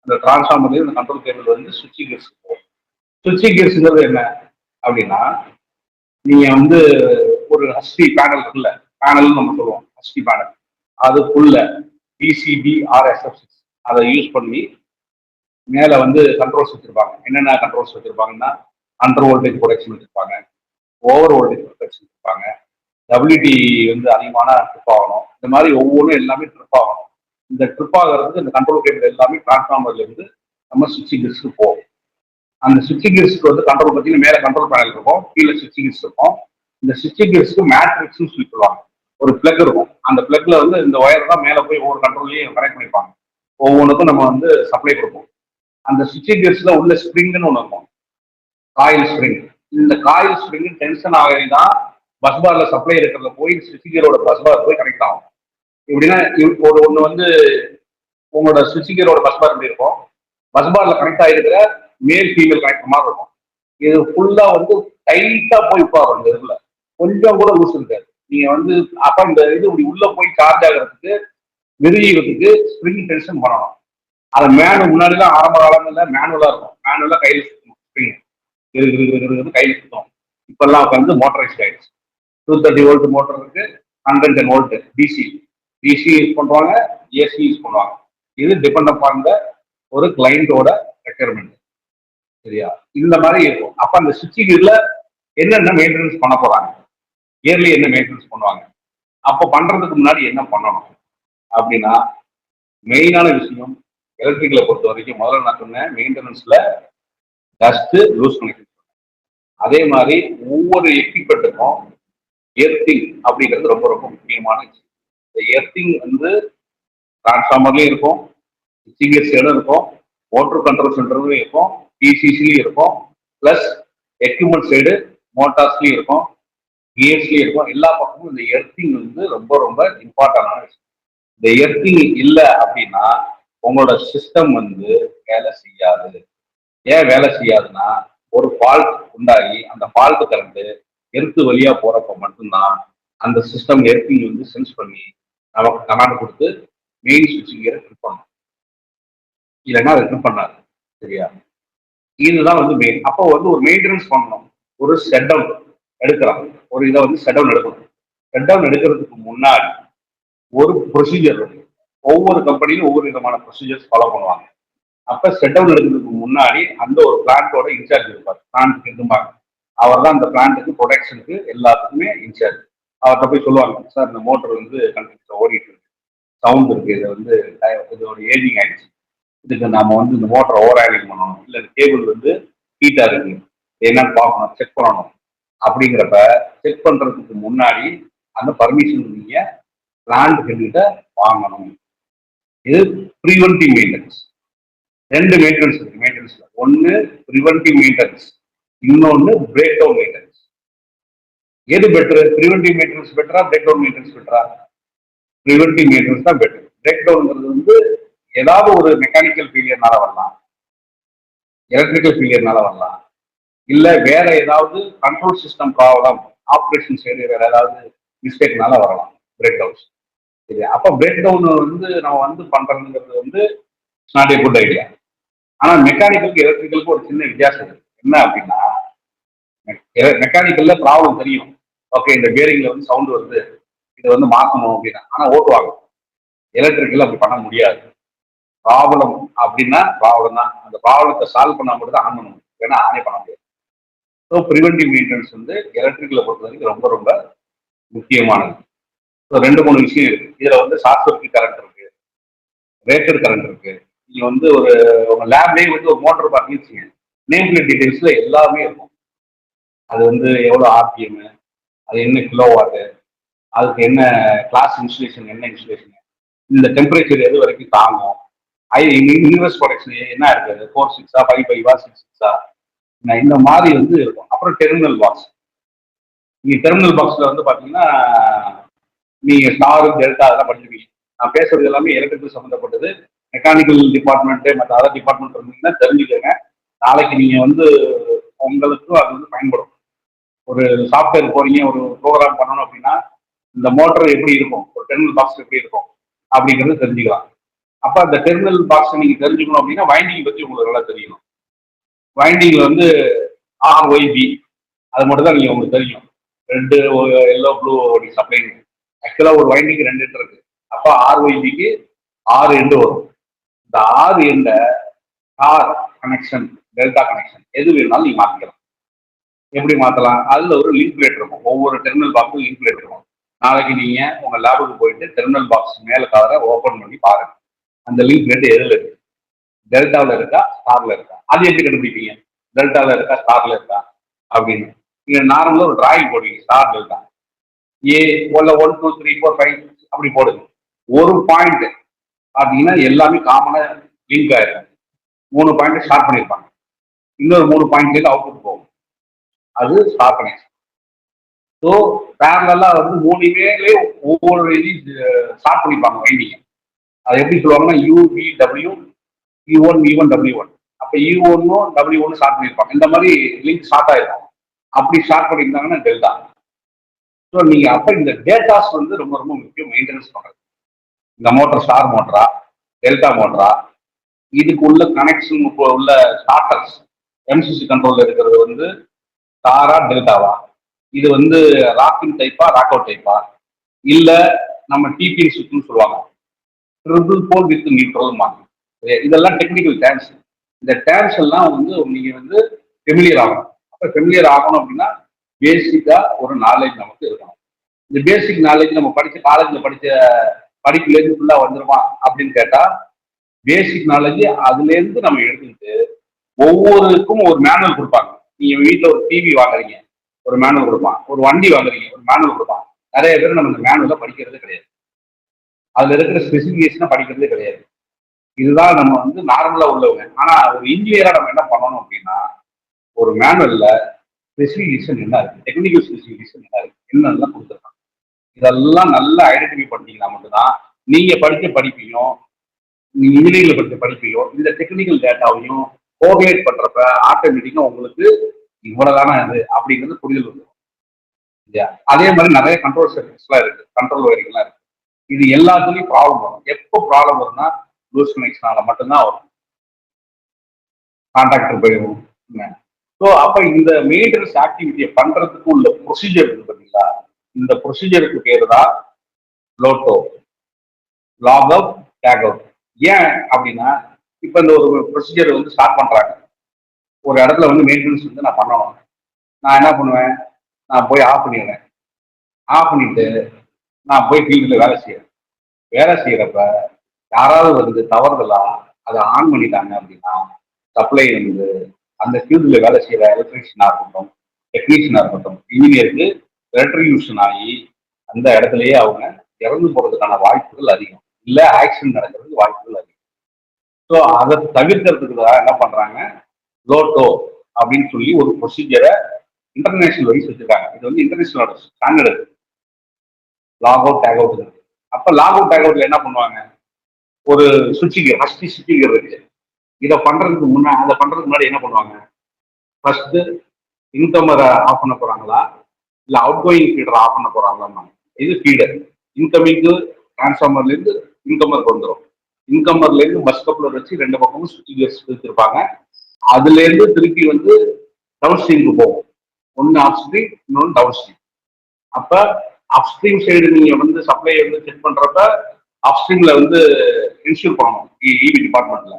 அந்த டிரான்ஸ்ஃபார்மர்ல இந்த கண்ட்ரோல் கேபிள் வந்து சுவிட்சிங் கியர்ஸ் போகும். சுவிட்சிங் கியர்ஸ்ங்கிறது என்ன அப்படின்னா, நீங்க வந்து ஒரு ஹஸ்டி பேனல் இருக்குல்ல, பேனல் நம்ம சொல்லுவோம் ஹஸ்டி பேனல், அதுக்குள்ள PCB RSF6 அதை யூஸ் பண்ணி மேல வந்து கண்ட்ரோல்ஸ் வச்சிருப்பாங்க. என்னென்ன கண்ட்ரோல்ஸ் வச்சிருப்பாங்கன்னா, அண்டர் வோல்டேஜ் ப்ரொடெக்ஷன் வச்சிருப்பாங்க, ஓவர் வோல்டேஜ் ப்ரொடெக்ஷன் வச்சிருப்பாங்க, WT வந்து அதிகமான ட்ரிப் ஆகணும். இந்த மாதிரி ஒவ்வொன்றும் எல்லாமே ட்ரிப் ஆகணும். இந்த ட்ரிப் ஆகிறதுக்கு இந்த கண்ட்ரோல் கேபிள் எல்லாமே டிரான்ஸ்ஃபார்மர்ல இருந்து நம்ம சுவிட்சிங் கியர்ஸ்க்கு போகும். அந்த சுவிட்சிங் கியர்ஸ்க்கு வந்து கண்ட்ரோல் பார்த்தீங்கன்னா மேல கண்ட்ரோல் பேனல் இருக்கும், கீழே சுவிட்சிங் கியர்ஸ் இருக்கும். இந்த சுவிட்சிங் கியர்ஸ்க்கு மேட்ரிக்ஸ்னு சொல்லி சொல்லுவாங்க. ஒரு பிளக் இருக்கும். அந்த பிளக்ல வந்து இந்த ஒயர் தான் மேல போய் ஒவ்வொரு கண்ட்ரோல்லையும் கனெக்ட் பண்ணிப்பாங்க. ஒவ்வொன்றுக்கும் நம்ம வந்து சப்ளை கொடுப்போம். அந்த சுவிட்சிங் கியர்ஸ்ல உள்ள ஸ்ப்ரிங்னு ஒன்று இருக்கும், காயில் ஸ்ப்ரிங். இந்த காயில் ஸ்ப்ரிங் டென்ஷன் ஆகிதான் பஸ் பார்ல சப்ளை இருக்கிறதுல போய் ஸ்விட்ச் கியரோட பஸ் பார் போய் கனெக்ட் ஆகும். எப்படின்னா ஒரு ஒண்ணு வந்து உங்களோட ஸ்விட்ச் கியரோட பஸ் பார் எப்படி இருக்கும், பஸ் பார்ல கனெக்ட் ஆகிருக்கிற மேல் ஃபீமேல் கனெக்டர் மாதிரி இருக்கும். இது ஃபுல்லா வந்து டைட்டா போய் உட்காரும். இந்த இதுல கொஞ்சம் கூட லூஸ் இருக்காது. நீங்க வந்து அப்ப இந்த இது இப்படி உள்ள போய் சார்ஜ் ஆகிறதுக்கு விரிகிறதுக்கு ஸ்ப்ரிங் டென்ஷன் பண்ணணும். அது முன்னாடிலாம் ஆரம்ப காலங்கள்ல மேனுவலா இருக்கும். மேனுவலா கையில சுத்தணும் ஸ்ப்ரிங் கையில சுத்தணும். இப்பெல்லாம் உட்காந்து மோட்டரைஸ்ட் ஆயிடுச்சு. 230 வோல்ட் மோட்டர் இருக்கு, 110 வோல்ட் டிசி யூஸ் பண்ணுவாங்க, ஏசி யூஸ் பண்ணுவாங்க. இது டிபெண்ட் அப்பான் ஒரு கிளைண்டோட ரெக்யர்மெண்ட். சரியா? இந்த மாதிரி இருக்கும். அப்ப அந்த ஸ்விட்சிங் இதுல என்னென்ன மெயின்டெனன்ஸ் பண்ண போறாங்க, இயர்லி என்ன மெயின்டெனன்ஸ் பண்ணுவாங்க, அப்ப பண்றதுக்கு முன்னாடி என்ன பண்ணணும் அப்படின்னா, மெயினான விஷயம் எலக்ட்ரிக்கலை பொறுத்த வரைக்கும் முதல்ல நான் சொன்னேன் மெயின்டெனன்ஸ்ல டஸ்ட் லூஸ் கனெக்ஷன். அதே மாதிரி ஒவ்வொரு எக்யூப்மெண்ட்டுக்கும் எர்த்திங் அப்படிங்கிறது ரொம்ப ரொம்ப முக்கியமான விஷயம். இந்த எர்த்திங் வந்து டிரான்ஸ்ஃபார்மர்லயும் இருக்கும், சிபிஎஸ்சியிலும் இருக்கும், மோட்டர் கண்ட்ரோல் சென்டர்லயும் இருக்கும், பிசிசிலையும் இருக்கும், பிளஸ் எக்யூப்மெண்ட் சைடு மோட்டார்ஸ்லயும் இருக்கும், கியர்ஸ்லயும் இருக்கும். எல்லா பக்கமும் இந்த எர்த்திங் வந்து ரொம்ப ரொம்ப இம்பார்ட்டன்டான விஷயம். இந்த எர்த்திங் இல்லை அப்படின்னா உங்களோட சிஸ்டம் வந்து வேலை செய்யாது. ஏன் வேலை செய்யாதுன்னா, ஒரு ஃபால்ட் உண்டாகி அந்த ஃபால்ட் கரண்ட் எர்த்து வழியா போறப்ப மட்டும்தான் அந்த சிஸ்டம் எர்த்திங் வந்து சென்ஸ் பண்ணி நமக்கு கமாண்ட் கொடுத்து மெயின் ஸ்விட்சிங் கியரை ட்ரிப் பண்ணணும். இல்லைன்னா அதை ட்ரிப் பண்ணாது. சரியா? இதுதான் வந்து மெயின். அப்போ வந்து ஒரு மெயின்டெனன்ஸ் பண்ணணும், ஒரு ஷட் டவுன் எடுக்கலாம். ஒரு இதை வந்து ஷட் டவுன் எடுக்கணும். ஷட் டவுன் எடுக்கிறதுக்கு முன்னாடி ஒரு ப்ரொசீஜர் இருக்கு. ஒவ்வொரு கம்பெனியும் ஒவ்வொரு விதமான ப்ரொசீஜர்ஸ் ஃபாலோ பண்ணுவாங்க. அப்ப ஷட் டவுன் எடுக்கிறதுக்கு முன்னாடி அந்த ஒரு பிளான்ட்டோட இன்சார்ஜ் இருப்பார். பிளான்ட்டுக்கு இருந்தாங்க, அவர் தான் அந்த பிளான்ட்டுக்கு ப்ரொடக்ஷனுக்கு எல்லாத்துக்குமே இன்சார்ஜ். அவர்கிட்ட போய் சொல்லுவாங்க, சார் இந்த மோட்டர் வந்து கண்டிப்பாக ஓடிட்டு இருக்கு, சவுண்ட் இருக்கு, இது வந்து இதோட ஏஜிங் ஆயிடுச்சு, இதுக்கு நாம வந்து இந்த மோட்டரை ஓவர் ஆக்டிங் பண்ணணும், இல்லை இந்த கேபிள் வந்து ஹீட்டா இருக்கு, என்னன்னு பார்க்கணும், செக் பண்ணணும். அப்படிங்கிறப்ப செக் பண்றதுக்கு முன்னாடி அந்த பர்மிஷன் நீங்க பிளான்ட் கிட்ட வாங்கணும். இது ப்ரிவென்டிவ் மெயின்டெனன்ஸ். ரெண்டு மெயின்டெனன்ஸ் இருக்கு மெயின்டெனன்ஸ்ல. ஒன்னு ப்ரிவென்டிவ் மெயின்டெனன்ஸ், இன்னொன்னு பிரேக் டவுன் மெயின்டெனன்ஸ். எது பெட்டர்? ப்ரிவென்டிவ் மெயின்டெனன்ஸ் பெட்டரா, பிரேக் டவுன் மெயின்டெனன்ஸ் பெட்டரா? ப்ரிவென்டிவ் மெயின்டெனன்ஸ் தான் பெட்டர். பிரேக் டவுன்ங்கிறது வந்து ஏதாவது ஒரு மெக்கானிக்கல் ஃபெயிலியர்னால வரலாம், எலக்ட்ரிக்கல் ஃபெயிலியர்னால வரலாம், இல்ல வேற ஏதாவது control system problem, operation side வேற ஏதாவது மிஸ்டேக்னால வரலாம் பிரேக் டவுன்ஸ். சரி, அப்ப பிரேக் டவுன் வந்து நம்ம வந்து பண்றதுங்கிறது வந்து நாட் ஏ குட் ஐடியா. ஆனா மெக்கானிக்கலுக்கு எலக்ட்ரிக்கலுக்கு ஒரு சின்ன வித்தியாசம் இருக்கு. என்ன அப்படின்னா, மெக்கானிக்கல்ல ப்ராப்ளம் தெரியும், ஓகே இந்த பேரிங்ல வந்து சவுண்ட் வருது, இதை வந்து மாற்றணும் அப்படின்னா, ஆனா ஓட்டுவாங்க. எலக்ட்ரிக்கல் அப்படி பண்ண முடியாது. ப்ராப்ளம் அப்படின்னா ப்ராப்ளம் தான், அந்த ப்ராப்ளத்தை சால்வ் பண்ணா மட்டும் தான் ஆன் பண்ண முடியும், ஏன்னா ஆனே பண்ண முடியாது. ஸோ ப்ரிவென்டிவ் மெயின்டெனன்ஸ் வந்து எலக்ட்ரிக்கலை பொறுத்த வரைக்கும் ரொம்ப ரொம்ப முக்கியமானது. ஸோ 2-3 விஷயம் இருக்கு. இதுல வந்து ஷார்ட் சர்க்யூட் கரண்ட் இருக்கு, ரேட்டட் கரண்ட் இருக்கு. நீங்க வந்து ஒரு உங்க லேப்லயே வந்து ஒரு மோட்டர் பார்த்தீங்க, நேம் பிளேட் டீடைல்ஸ்ல எல்லாமே இருக்கும். அது வந்து எவ்வளவு ஆர்பிஎம், அது என்ன கிலோ வாட்டு, அதுக்கு என்ன கிளாஸ் இன்சுலேஷன், என்ன இன்சுலேஷன், இந்த டெம்பரேச்சர் எது வரைக்கும் தாங்கும், யூனிவர்ஸ் ப்ரொடக்ஷன் என்ன இருக்குது, 4.6 5.5 6.6, இந்த மாதிரி வந்து இருக்கும். அப்புறம் டெர்மினல் பாக்ஸ். நீங்க டெர்மினல் பாக்ஸ்ல வந்து பாத்தீங்கன்னா நீங்க ஸ்டார் டெல்டா அதெல்லாம் படிச்சிருக்கீங்க. நான் பேசுறது எல்லாமே எலக்ட்ரிக்கல் சம்மந்தப்பட்டது. மெக்கானிக்கல் டிபார்ட்மெண்ட் மற்ற அதர் டிபார்ட்மெண்ட் இருந்தீங்கன்னா தெரிஞ்சுக்கோங்க. நாளைக்கு நீங்க வந்து உங்களுக்கும் அது வந்து பயன்படும். ஒரு சாஃப்ட்வேர் போறீங்க, ஒரு ப்ரோக்ராம் பண்ணணும் அப்படின்னா இந்த மோட்டர் எப்படி இருக்கும், ஒரு டெர்மினல் பாக்ஸ் எப்படி இருக்கும் அப்படிங்கிறது தெரிஞ்சுக்கலாம். அப்ப அந்த டெர்மினல் பாக்ஸ் நீங்க தெரிஞ்சுக்கணும் அப்படின்னா வைண்டிங் பத்தி உங்களுக்கு நல்லா தெரியணும். வைண்டிங்ல வந்து RYB அது மட்டும் தான் நீங்க உங்களுக்கு தெரியும். ரெட்டு, எல்லோ, ப்ளூ அப்படி சப்ளை. ஆக்சுவலா ஒரு வைண்டிங் 2 எண்ட் இருக்கு. அப்ப RYBக்கு 6 எண்டு வரும். இந்த 6 எண்ட ஸ்டார் கனெக்ஷன், டெல்டா கனெக்ஷன் எது வேணாலும் நீங்க மாத்திக்கலாம். எப்படி மாத்தலாம்? அதுல ஒரு லிங்க் பிளேட் இருக்கும். ஒவ்வொரு டெர்மினல் பாக்ஸும் லிங்க் பிளேட் இருக்கும். நாளைக்கு நீங்க உங்க லேபுக்கு போயிட்டு டெர்மினல் பாக்ஸ் மேல கவரை ஓபன் பண்ணி பாருங்க, அந்த லிங்க் பிளேட் எதுல இருக்கு, டெல்டாவில் இருக்கா, ஸ்டார்ல இருக்கா. அது எப்படி கண்டுபிடிப்பீங்க, டெல்டாவில் இருக்கா ஸ்டார்ல இருக்கா அப்படின்னு? நீங்க நார்மலா ஒரு டிராயிங் போடுவீங்க, ஸ்டார் டெல்டா ஏ 1 2 3 4 5 அப்படி போடுங்க. ஒரு பாயிண்ட் பார்த்தீங்கன்னா எல்லாமே காமனா லிங்க் ஆயிருக்கும். 3 பாயிண்ட் ஸ்டார்ட் பண்ணியிருப்பாங்க, இன்னொரு 3 பாயிண்ட்ல அவுட்புட் போகும், அது ஸ்டார் கனெக்ஷன். ஸோ பேரலா வந்து 3 ஒவ்வொரு இது ஸ்டார்ட் பண்ணிப்பாங்க வைண்டிங். அது எப்படி சொல்லுவாங்கன்னா UVW E1 V1 W1. அப்ப E1 W1 ஸ்டார்ட் பண்ணிருப்பாங்க. இந்த மாதிரி லிங்க் ஸ்டார்ட் ஆயிருக்கும். அப்படி ஸ்டார்ட் பண்ணியிருந்தாங்கன்னா டெல்டா. ஸோ நீங்க அப்ப இந்த டேட்டாஸ் வந்து ரொம்ப ரொம்ப முக்கியம் மெயின்டெனன்ஸ் பண்றது. இந்த மோட்டர் ஸ்டார் மோட்டரா, டெல்டா மோட்டரா, இதுக்கு உள்ள கனெக்ஷன் உள்ள ஸ்டார்டர்ஸ் MCC கண்ட்ரோல்ல இருக்கிறது வந்து ஸ்டாரா டெல்டாவா, இது வந்து ராக்கின் டைப்பா ராக் அவுட் டைப்பா, இல்ல நம்ம டிபிஎன் சுத்துன்னு சொல்லுவாங்க, triple pole with neutral mark. இதெல்லாம் டெக்னிக்கல் டேர்ம்ஸ். இந்த டேர்ம்ஸ் எல்லாம் வந்து நீங்க வந்து ஃபெமிலியர் ஆகணும். அப்ப ஃபெமிலியர் ஆகணும் அப்படின்னா பேசிக்கா ஒரு நாலேஜ் நமக்கு இருக்கணும். இந்த பேசிக் நாலேஜ் நம்ம படிச்ச காலேஜ்ல படிச்ச படிப்புல இருந்து ஃபுல்லா வந்துருமா அப்படின்னு கேட்டா, பேசிக் நாலேஜ் அதுல இருந்து நம்ம எடுத்துக்கிட்டு ஒவ்வொருக்கும் ஒரு மேனுவல் கொடுப்பாங்க. நீங்க வீட்டுல ஒரு டிவி வாங்குறீங்க, ஒரு மேனுவல் கொடுப்பான். ஒரு வண்டி வாங்குறீங்க, ஒரு மேனுவல் கொடுப்பான். நிறைய பேர் நம்ம இந்த மேனுவலை படிக்கிறது கிடையாது. அதுல இருக்கிற ஸ்பெசிபிகேஷனை படிக்கிறதே கிடையாது. இதுதான் நம்ம வந்து நார்மலா உள்ளவங்க. ஆனா ஒரு இன்ஜினியரா நம்ம என்ன பண்ணணும் அப்படின்னா, ஒரு மேனுவல்ல ஸ்பெசிபிகேஷன் என்ன இருக்கு, டெக்னிக்கல் ஸ்பெசிபிகேஷன் என்ன இருக்கு, என்னெல்லாம் கொடுத்துருக்காங்க, இதெல்லாம் நல்லா ஐடென்டிஃபை பண்ணிட்டீங்கன்னா மட்டும்தான் நீங்க படிச்ச படிப்பையும், நீங்க இன்ஜினியரிங்ல படிச்ச படிப்பையும் இந்த டெக்னிக்கல் டேட்டாவையும் கோஆர்டினேட் பண்றப்ப ஆட்டோமேட்டிக்கா உங்களுக்கு இவ்வளவுதானா இது அப்படிங்கிறது புரிதல் வந்துடும். இல்லையா? அதே மாதிரி நிறைய கண்ட்ரோல் சர்வீஸ் எல்லாம் இருக்கு, கண்ட்ரோல் வரிகள்லாம் இருக்கு. இது எல்லாத்துலயும் ப்ராப்ளம் வரும். எப்போ ப்ராப்ளம் வரும்னா லூஸ் கனெக்ஷனால மட்டும்தான் வரும், கான்ட்ராக்டர் போயிடும். ஸோ அப்ப இந்த மெயின்டெனன்ஸ் ஆக்டிவிட்டியை பண்றதுக்கு உள்ள ப்ரொசீஜர் இருக்கு பார்த்தீங்களா, இந்த ப்ரொசீஜருக்கு பேரு தான் LOTO, lock out tag out. ஏன் அப்படின்னா, இப்ப இந்த ஒரு ப்ரொசீஜர் வந்து ஸ்டார்ட் பண்றாங்க, ஒரு இடத்துல வந்து மெயின்டெனன்ஸ் வந்து நான் பண்ணணும். நான் என்ன பண்ணுவேன், நான் போய் ஆஃப் பண்ணிடுறேன். ஆஃப் பண்ணிட்டு நான் போய் ஃபீல்டில் வேலை செய்யறப்ப யாராவது வந்து தவறுதலா அதை ஆன் பண்ணிட்டாங்க அப்படின்னா, சப்ளை வந்து அந்த ஃபீல்டில் வேலை செய்யற எலக்ட்ரீஷியனா இருக்கட்டும், டெக்னீஷியனா இருக்கட்டும், இன்ஜினியருக்கு எலக்ட்ரியூஷன் ஆகி அந்த இடத்துலயே அவங்க இறந்து போறதுக்கான வாய்ப்புகள் அதிகம், இல்ல ஆக்சிடென்ட் நடக்கிறதுக்கு வாய்ப்புகள் அதிகம். ஸோ அதை தவிர்க்கிறதுக்கு தான் என்ன பண்றாங்க, லோட்டோ அப்படின்னு சொல்லி ஒரு ப்ரொசீஜரை இன்டர்நேஷனல் வைஸ் வச்சிருக்காங்க. இது வந்து international standard lock out tag out. அப்ப லாக் அவுட் டேக் அவுட்ல என்ன பண்ணுவாங்க, ஒரு சுவிட்சிகர் ஃபர்ஸ்ட் சுவிட்சிகர் இருக்கு. இதை பண்றதுக்கு முன்னாடி என்ன பண்ணுவாங்க, ஃபர்ஸ்ட் இன்கமரை ஆஃப் பண்ண போறாங்களா, இல்ல அவுட் கோயிங் ஃபீடரை ஆஃப் பண்ண போறாங்களா. இது ஃபீடர். இன்கமிங்கு டிரான்ஸ்ஃபார்மர்ல இருந்து இன்கமருக்கு வந்துடும். இன்கமர்ல இருந்து பஸ் கப்ளர் வச்சு ரெண்டு பக்கமும் சுவிட்சிகர்ஸ் வச்சிருப்பாங்க. அதுல இருந்து திருப்பி வந்து டவுன் ஸ்ட்ரீமுக்கு போகும். ஒன்னு அப் ஸ்ட்ரீம், இன்னொன்று டவுன் ஸ்ட்ரீம். அப்ப அப்ஸ்ட்ரீம் சைடு நீங்க வந்து சப்ளை வந்து செக் பண்றப்ப அப்ஸ்ட்ரீம்ல வந்து இன்ஷூர் பண்ணணும் இபி டிபார்ட்மெண்ட்ல.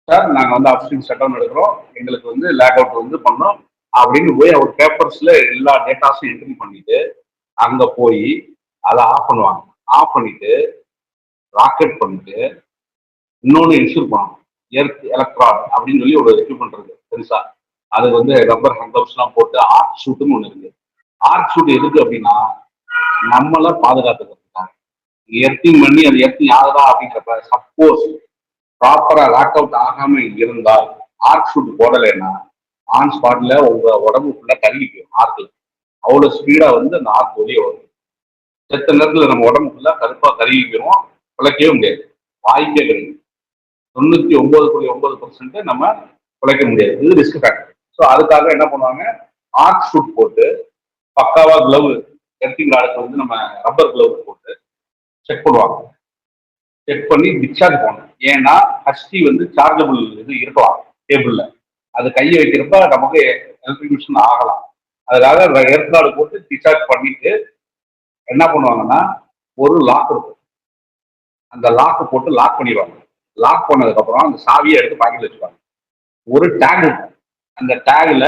சார் நாங்க வந்து அப்ஸ்ட்ரீம் ஷட் டவுன் எடுக்கிறோம், எங்களுக்கு வந்து லேக் அவுட் வந்து பண்ணோம் அப்படின்னு போய் அவர் பேப்பர்ஸ்ல எல்லா டேட்டாஸும் என்ட்ரி பண்ணிட்டு அங்க போய் அதை ஆஃப் பண்ணுவாங்க. ஆஃப் பண்ணிட்டு ராக்கெட் பண்ணிட்டு இன்னொன்னு இன்ஷூர் பண்ணணும், எர்த் எலக்ட்ரான் அப்படின்னு சொல்லி ஒரு எக்யூப்மெண்ட் இருக்கு பெருசா. அதுக்கு வந்து ரப்பர் ஹேண்ட்கப்ஸ் எல்லாம் போட்டு ஆர்க் ஷூட்டுன்னு ஒண்ணு இருக்கு. ஆர்க் ஷூட் எதுக்கு அப்படின்னா நம்மள பாதுகாத்துக்கிறதுக்காக. எர்த்திங் பண்ணி அது எர்த்திங் ஆகுதா அப்படிங்கிறப்ப சப்போஸ் ப்ராப்பரா லாக் அவுட் ஆகாம இருந்தால் ஆர்க் ஷூட் போடலைன்னா ஆன் ஸ்பாட்ல உங்க உடம்பு ஃபுல்லா கருகி போயிடும். ஆர்க்ல அவ்வளவு ஸ்பீடா வந்து அந்த ஆர்க் வெளியே வரும். செத்த நேரத்துல நம்ம உடம்பு ஃபுல்லா கருப்பா கருகி போயிடும், பிழைக்கவே முடியாது, வாய்ப்பே கிடையாது. 99.9% நம்ம பிழைக்க முடியாது. இது ரிஸ்க் ஃபேக்டர். ஸோ அதுக்காக என்ன பண்ணுவாங்க, ஆர்க் ஷூட் போட்டு பக்காவா கிளவு, எர்த்திங் ராடுக்கு வந்து நம்ம ரப்பர் கிளவு போட்டு செக் பண்ணுவாங்க. செக் பண்ணி டிஸ்சார்ஜ் பண்ணணும். ஏன்னா ஹஸ்டி வந்து சார்ஜபிள் இது இருக்கலாம் டேபிள்ல, அது கையை வைக்கிறப்ப நமக்கு எலக்ட்ரிபியூஷன் ஆகலாம். அதுக்காக எர்த்ராடு போட்டு டிஸ்சார்ஜ் பண்ணிட்டு என்ன பண்ணுவாங்கன்னா ஒரு லாக் இருக்கும், அந்த லாக் போட்டு லாக் பண்ணிடுவாங்க. லாக் பண்ணதுக்கு அப்புறம் அந்த சாவியை எடுத்து பாக்கெட்ல வச்சுப்பாங்க. ஒரு டேக் இருக்கும், அந்த டேக்ல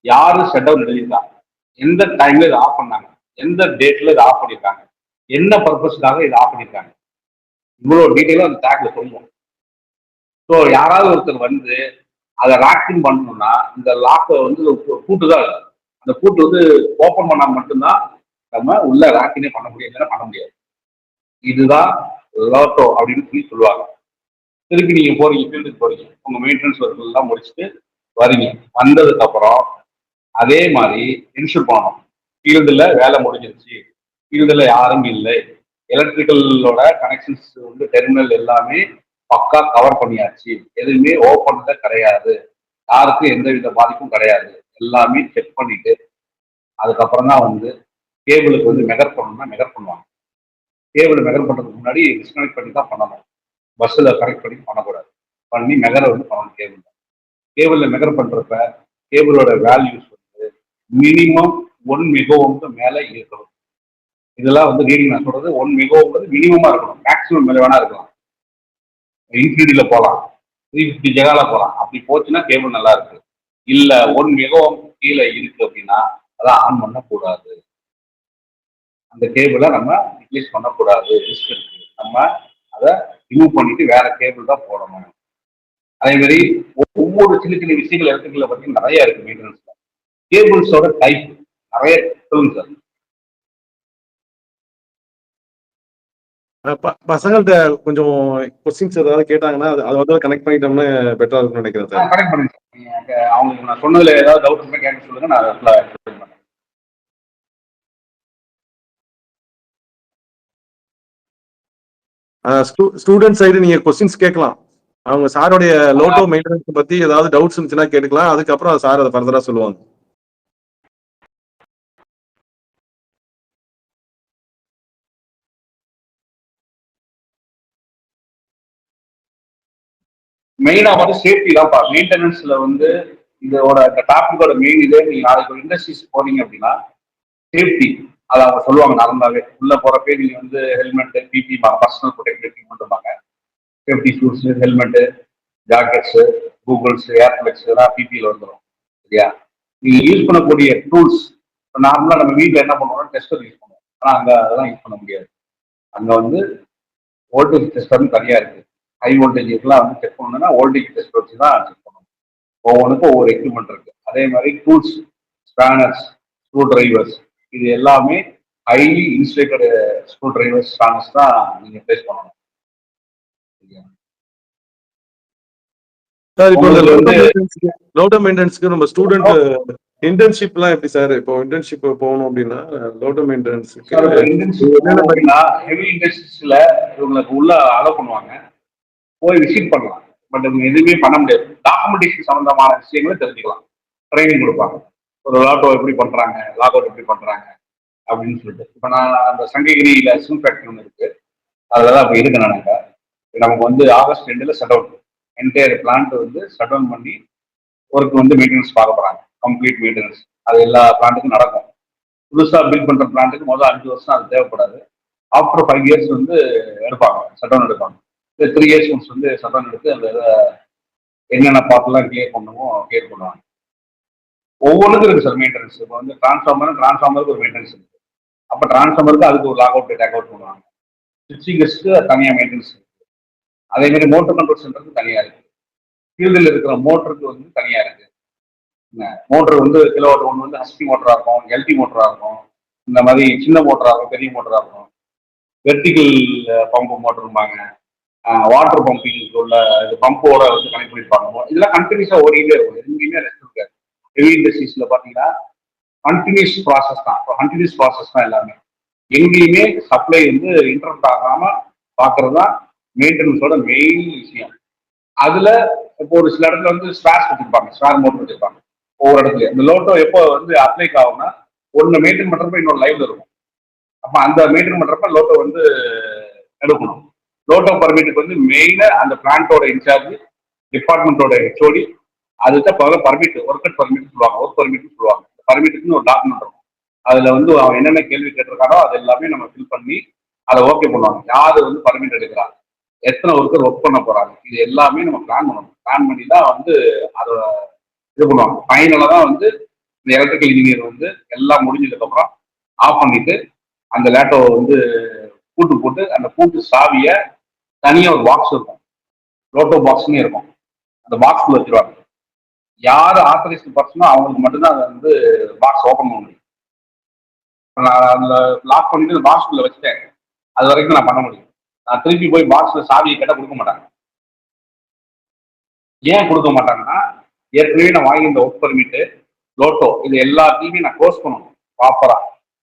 யாரு ஷட் டவுன் எழுதியிருக்காங்க, எந்த டைம்ல இதை ஆஃப் பண்ணாங்க, எந்த டேட்ல இதை ஆஃப் பண்ணியிருக்காங்க, என்ன பர்பஸ்க்காக இதை ஆஃப் பண்ணியிருக்காங்க, இவ்வளவு டீட்டெயிலும் அந்த டேக்ல சொல்லுவோம். ஸோ யாராவது ஒருத்தர் வந்து அதை லாக்கிங் பண்ணணும்னா இந்த லாக்கை வந்து பூட்டு தான், அந்த பூட்டு வந்து ஓப்பன் பண்ணா மட்டும்தான் நம்ம உள்ள லாக்கினே பண்ண முடியும், பண்ண முடியாது. இதுதான் லோட்டோ அப்படின்னு சொல்லி சொல்லுவாங்க. திருப்பி நீங்க போறீங்க, ஃபீல்டுக்கு போறீங்க, உங்க மெயின்டெனன்ஸ் ஒர்க் எல்லாம் முடிச்சுட்டு வரீங்க. வந்ததுக்கு அப்புறம் அதே மாதிரி இன்ஷூர் பண்ணணும். ஃபீல்டுல வேலை முடிஞ்சிருச்சு, ஃபீல்டுல யாரும் இல்லை, எலக்ட்ரிக்கலோட கனெக்ஷன்ஸ் வந்து டெர்மினல் எல்லாமே பக்கா கவர் பண்ணியாச்சு, எதுவுமே ஓப்பன்ல கிடையாது, யாருக்கும் எந்த வித பாதிப்பும் கிடையாது, எல்லாமே செக் பண்ணிட்டு அதுக்கப்புறம் தான் வந்து கேபிளுக்கு வந்து மெகர் பண்ணணும்னா மெகர் பண்ணுவாங்க. கேபிள் மெகர் பண்றதுக்கு முன்னாடி டிஸ்கனெக்ட் பண்ணி தான் பண்ணணும். பஸ்ஸில் கனெக்ட் பண்ணி பண்ணக்கூடாது. பண்ணி மெகரை வந்து பண்ணணும் கேபிள். கேபிளில் மெகர் பண்றப்ப கேபிளோட வேல்யூஸ் வந்து மினிமம் 1 மெகோவுக்கு மேலே இருக்கணும். இதெல்லாம் வந்து ரீடிங் நான் சொல்றது 1 மெகோவுக்கு மினிமமா இருக்கணும். மேக்ஸிமம் மேலே வேணா இருக்கலாம். இன்ஃபினிட்டியில போகலாம், 350 ஜெகால போகலாம். அப்படி போச்சுன்னா கேபிள் நல்லா இருக்கு. இல்ல 1 மெகோவுக்கு கீழே இருக்கு அப்படின்னா அதை ஆன் பண்ணக்கூடாது. அந்த கேபிளை நம்ம ரிப்ளேஸ் பண்ணக்கூடாது, ரிஸ்க் இருக்கு. நம்ம அதை ரிமூவ் பண்ணிட்டு வேற கேபிள் தான் போடணும். அதே மாதிரி ஒவ்வொரு சின்ன சின்ன விஷயங்கள் எலக்ட்ரிக்கல பத்தி நிறைய இருக்கு மெயின்டெனன்ஸ்ல. கேபிள்ஸோட டைப் நிறைய சொல்லுங்க சார். பசங்கள்ட்ட கொஞ்சம் கொஸ்டின்ஸ் ஏதாவது கேட்டாங்கன்னா அதை வந்து கனெக்ட் பண்ணிட்டோம்னா பெட்டரா இருக்கும்னு நினைக்கிறேன் சார். கனெக்ட் பண்ணுங்க. அவங்களுக்கு நான் சொன்னதுல ஏதாவது டவுட் இருந்தா கேட்க சொல்லுங்க, நான் எக்ஸ்பிளைன் பண்றேன். ஸ்டூடெண்ட் சைடு நீங்க கொஸ்டின்ஸ் கேட்கலாம். அவங்க சாரோடைய லோட்டோ மெயின்டெனன்ஸ் பத்தி ஏதாவது டவுட்ஸ் இருந்துச்சுன்னா கேட்டுக்கலாம். அதுக்கப்புறம் சார் அதை ஃபர்தரா சொல்லுவாங்க. மெயினா வந்து சேஃப்டி தான்ப்பா. மெயின்டெனன்ஸ்ல வந்து இதோட இந்த டாபிக்கோட மெயின் இதே, நீங்க நாளைக்கு ஒரு இண்டஸ்ட்ரீஸ் போனீங்க அப்படின்னா சேஃப்டி அதை அவங்க சொல்லுவாங்க. நார்மலாவே உள்ள போறப்பே நீங்க வந்து helmet, PP, personal protective equipment, safety shoes, helmet, jackets, goggles, earplugs இதெல்லாம் பிபியில் வந்துடும். சரியா? நீங்க யூஸ் பண்ணக்கூடிய டூல்ஸ் நார்மலா நம்ம வீட்டில் என்ன பண்ணுவோம்னா டெஸ்டர் யூஸ் பண்ணுவோம். ஆனா அங்க அதெல்லாம் யூஸ் பண்ண முடியாது. அங்க வந்து வோல்டேஜ் டெஸ்டர்னு தனியா இருக்கு. ஹை வோல்டேஜ்லாம் வந்து செக் பண்ணணும்னா வோல்டேஜ் டெஸ்ட் வச்சு தான் செக் பண்ணணும். ஒவ்வொன்றுக்கும் ஒவ்வொரு எக்யூப்மெண்ட் இருக்கு. அதே மாதிரி டூல்ஸ், ஸ்பேனர்ஸ், ஸ்க்ரூ டிரைவர்ஸ், இது எல்லாமே highly insulated screw drivers, spanners தான் நீங்க பிளேஸ் பண்ணணும். சார் இப்போ லோட்டோ மெயின்டெனன்ஸ்க்கு நம்ம ஸ்டூடெண்ட் இன்டர்ன்ஷிப்லாம் எப்படி சார்? இப்போ இன்டர்ன்ஷிப் போகணும் அப்படின்னா லோட்டோ மெயின்டெனன்ஸ் ஹெவி இண்டஸ்ட்ரீஸ்ல இவங்களுக்கு உள்ள அலோவ் பண்ணுவாங்க, போய் விசிட் பண்ணலாம். பட் இவங்க எதுவுமே பண்ண முடியாது. டாக்குமெண்டேஷன் சம்பந்தமான விஷயங்களை தெரிஞ்சுக்கலாம். ட்ரைனிங் கொடுப்பாங்க. ஒரு லாட்டோ எப்படி பண்றாங்க, லாக் அவுட் எப்படி பண்றாங்க அப்படின்னு சொல்லிட்டு. இப்போ நான் அந்த சங்ககிரியில சிம் ஃபேக்டரி ஒன்று இருக்கு, அதுலதான் அப்போ இருக்கு. நமக்கு வந்து August 2 shut out, entire plant வந்து ஷட் டவுன் பண்ணி ஒர்க் வந்து மெயின்டெனன்ஸ் பார்க்க போறாங்க. கம்ப்ளீட் மெயின்டெனன்ஸ் அது எல்லா பிளான்ட்டுக்கும் நடக்கும். புதுசா பில்ட் பண்ற பிளான்ட்டுக்கு முதல்ல 5 வருஷம் அது தேவைப்படாது. ஆஃப்டர் 5 இயர்ஸ் வந்து எடுப்பாங்க, ஷட் டவுன் எடுப்பாங்க. 3 இயர்ஸ் ஒன்ஸ் வந்து ஷட் டவுன் எடுத்து அந்த என்னென்ன பார்ட்லாம் கிளியர் பண்ணுமோ கிளியர் பண்ணுவாங்க. ஒவ்வொன்றுக்கும் இருக்கு சார் மெயின்டெனன்ஸ். இப்போ வந்து டிரான்ஸ்ஃபார்மருக்கு ஒரு மெயின்டெனன்ஸ் இருக்கு. அப்போ டிரான்ஸ்ஃபார்மருக்கு அதுக்கு ஒரு லாக் அவுட் டேக் அவுட் பண்ணுவாங்க. ஸ்விட்சிங்ஸ்க்கு தனியாக மெயின்டெனன்ஸ் இருக்கு. அதே மாதிரி மோட்டர் கண்ட்ரோல் சென்டருக்கு தனியா இருக்கு. ஃபீல்டில் இருக்கிற மோட்டருக்கு வந்து தனியா இருக்கு. மோட்டர் வந்து கிலோவாட் ஒன்று வந்து ஹஸ்கி மோட்டரா இருக்கும், எல்டி மோட்டரா இருக்கும், இந்த மாதிரி சின்ன மோட்டரா இருக்கும், பெரிய மோட்டரா இருக்கும். வெர்டிகல் பம்பு மோட்டரும்பாங்க, வாட்டர் பம்பிங் உள்ள இது பம்போட வந்து கனெக்ட் பண்ணிருப்பாங்க. இதெல்லாம் கண்டினியூஸா ஓடிக்கிட்டே இருக்கும், எங்கேயுமே ரெஸ்ட் இருக்காது. ஹெவி இண்டஸ்ட்ரீஸ்ல பாத்தீங்கன்னா கண்டினியூஸ் ப்ராசஸ் தான் எல்லாமே. எங்கேயுமே சப்ளை வந்து இன்டரப்ட் ஆகாம பாக்குறது தான் மெயின்டெனன்ஸோட மெயின் விஷயம். அதுல இப்போ ஒரு சில இடத்துல வந்து ஸ்பேர் வச்சிருப்பாங்க, ஸ்பேர் மோட்டர் வச்சிருப்பாங்க. ஒவ்வொரு இடத்துலயும் இந்த லோட்டோ எப்போ வந்து அப்ளைக் ஆகும்னா ஒன்னு மெயின்டைன் பண்றப்ப இன்னொரு லைவ்ல இருக்கும். அப்ப அந்த மெயின்டைன் பண்றப்ப லோட்டோ வந்து எடுக்கணும். லோட்டோ பர்மிட்டுக்கு வந்து மெயினா அந்த பிளான்ட்டோட இன்சார்ஜ், டிபார்ட்மெண்ட்டோட ஹெச்ஓடி, அதுதான் பர்மிட், ஒர்க்கர் பர்மிட் சொல்லுவாங்க, ஒர்க் பர்மிட் சொல்லுவாங்க. பர்மிட்டுக்குன்னு ஒரு டாக்குமெண்ட் இருக்கும். அதுல வந்து அவன் என்னென்ன கேள்வி கேட்டிருக்கானோ அது எல்லாமே நம்ம ஃபில் பண்ணி அதை ஓகே பண்ணுவாங்க. யாரு வந்து பர்மிட் எடுக்கிறாங்க, எத்தனை ஒர்க்கர் ஒர்க் பண்ண போறாங்க, இது எல்லாமே நம்ம பிளான் பண்ணணும். பிளான் பண்ணி தான் வந்து அதை இது பண்ணுவாங்க. ஃபைனலாக தான் வந்து இந்த எலக்ட்ரிக்கல் இன்ஜினியர் வந்து எல்லாம் முடிஞ்சதுக்கு அப்புறம் ஆஃப் பண்ணிட்டு அந்த லேட்டோவை வந்து பூட்டு போட்டு அந்த பூட்டு சாவியை தனியாக ஒரு பாக்ஸ் இருக்கும், லோட்டோ பாக்ஸ்னே இருக்கும், அந்த பாக்ஸ்ல வச்சிருவாங்க. யாரு ஆத்தரைஸ்ட் பர்சனோ அவங்களுக்கு மட்டும்தான் அதை வந்து பாக்ஸ் ஓப்பன் பண்ண முடியும். நான் அதில் லாக் பண்ணிட்டு அந்த பாக்ஸ்குள்ள வச்சுட்டேன், அது வரைக்கும் நான் பண்ண முடியும். நான் திருப்பி போய் பாக்ஸ்ல சாவியை கேட்டால் கொடுக்க மாட்டாங்க. ஏன் கொடுக்க மாட்டாங்கன்னா, ஏற்கனவே நான் வாங்கி இந்த ஒர்க் பர்மிட்டு, லோட்டோ இது எல்லாத்தையுமே நான் க்ளோஸ் பண்ணணும் ப்ராப்பரா.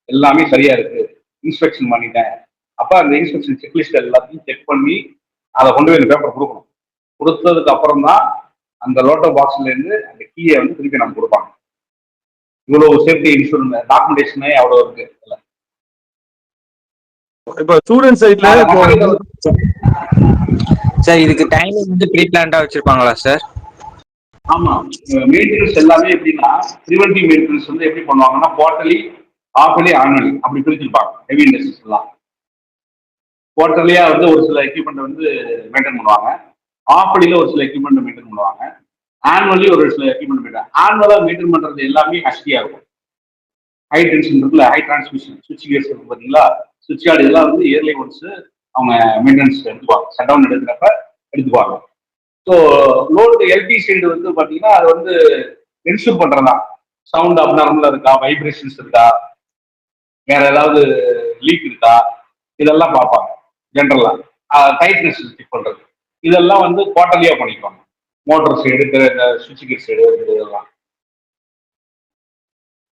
எல்லாமே சரியா இருக்கு, இன்ஸ்பெக்ஷன் பண்ணிட்டேன். அப்ப அந்த இன்ஸ்பெக்ஷன் செக்லிஸ்ட் எல்லாத்தையும் செக் பண்ணி அதை கொண்டு போய் பேப்பர் கொடுக்கணும். கொடுத்ததுக்கு அப்புறம் தான் அந்த லோட்டோ பாக்ஸ்ல இருந்து அந்த கீயை வந்து திருப்பி நம்ம கொடுப்பாங்க. இவ்வளவு சேஃப்டி இன்சூரன்ஸ் டாக்குமெண்டேஷனே அவ்வளவு இருக்கு. இப்ப ஸ்டூடெண்ட் சைட்ல சார் இதுக்கு டைமிங் வந்து ப்ரீ பிளான்டா வச்சிருப்பாங்களா சார்? ஆமா, மெயின்டெனன்ஸ் எல்லாமே எப்படின்னா ப்ரிவென்டிவ் மெயின்டெனன்ஸ் வந்து எப்படி பண்ணுவாங்கன்னா குவார்டர்லி, ஹாஃபலி, ஆனுவலி அப்படி பிரிச்சிருப்பாங்க. ஹெவி இண்டஸ்ட்ரீஸ் எல்லாம் குவார்டர்லியா வந்து ஒரு சில எக்யூப்மெண்ட் வந்து மெயின்டைன் பண்ணுவாங்க, ஹாஃபலில ஒரு சில எக்யூப்மெண்ட் மெயின்டைன் பண்ணுவாங்க, ஆனுவலி ஒரு சில எக்யூப்மெண்ட் மெயின்டைன். ஆனுவலா மெயின்டைன் பண்றது எல்லாமே ஹஸ்டியா இருக்கும். ஹை டென்ஷன் இருக்குல்ல, ஹை டிரான்ஸ்மிஷன் சுவிட்ச் கேர்ஸ் இருக்கு பாத்தீங்களா, சுவிட்ச் யார்டு இதெல்லாம் வந்து இயர்லி ஒன்ஸ் அவங்க மெயின்டெனன்ஸ் எடுத்துப்பாங்க, ஷட் டவுன் எடுக்கிறப்ப எடுத்துப்பாங்க. ஸோ லோடு எல்டி சைடு வந்து பாத்தீங்கன்னா அது வந்து என்ஷூர் பண்றதா, சவுண்ட் அப்நார்மலா இருக்கா, வைப்ரேஷன்ஸ் இருக்கா, வேற ஏதாவது லீக் இருக்கா, இதெல்லாம் பார்ப்பாங்க. ஜென்ரலா டைட்னஸ் செக் பண்றது இதெல்லாம் வந்து குவார்டர்லியா பண்ணிக்குவாங்க. மோட்டர் சைடு, சுவிட்ச் கேர் சைடு இதெல்லாம்.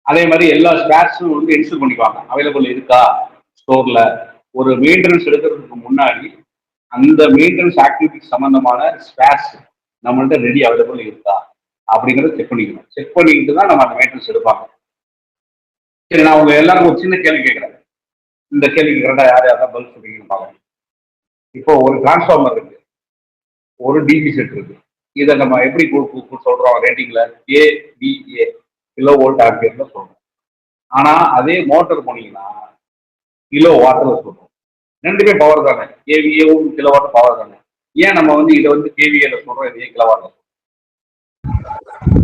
அதே மாதிரி எல்லா ஸ்பேர்ஸும் வந்து என்ஷூர் பண்ணிக்குவாங்க, அவைலபிள் இருக்கா ஸ்டோர்ல. ஒரு மெயின்டெனன்ஸ் எடுக்கிறதுக்கு முன்னாடி அந்த மெயின்டெனன்ஸ் ஆக்டிவிட்டி சம்பந்தமான ஸ்பேர்ஸ் நம்மள்ட்ட ரெடி அவைலபிள் இருக்கா அப்படிங்கிறத செக் பண்ணிக்கணும். செக் பண்ணிக்கிட்டு தான் நம்ம அந்த மெயின்டெனன்ஸ் எடுப்பாங்க. சரி, நான் உங்க எல்லாருக்கும் ஒரு சின்ன கேள்வி கேட்கிறேன். இந்த கேள்விக்கு கரெக்டாக யார் யாரெல்லாம் பதில் சொல்றீங்கன்னு பார்க்கலாம். இப்போ ஒரு டிரான்ஸ்ஃபார்மர் இருக்கு, ஒரு டிபி செட் இருக்கு. இதை நம்ம எப்படி சொல்றோம் ரேட்டிங்ல? KVA, கிலோ வோல்ட் ஆம்பியர்ல சொல்றோம். ஆனா அதே மோட்டர் போனீங்கன்னா கிலோ வாட்டர்ல சொல்றோம். ரெண்டுமே பவர் தானே, KVAவும் கிலோ வாட்டர் பவர் தானே. ஏன் நம்ம வந்து இதை வந்து KVAல சொல்றோம், இதே கிலோ வாட்டர்?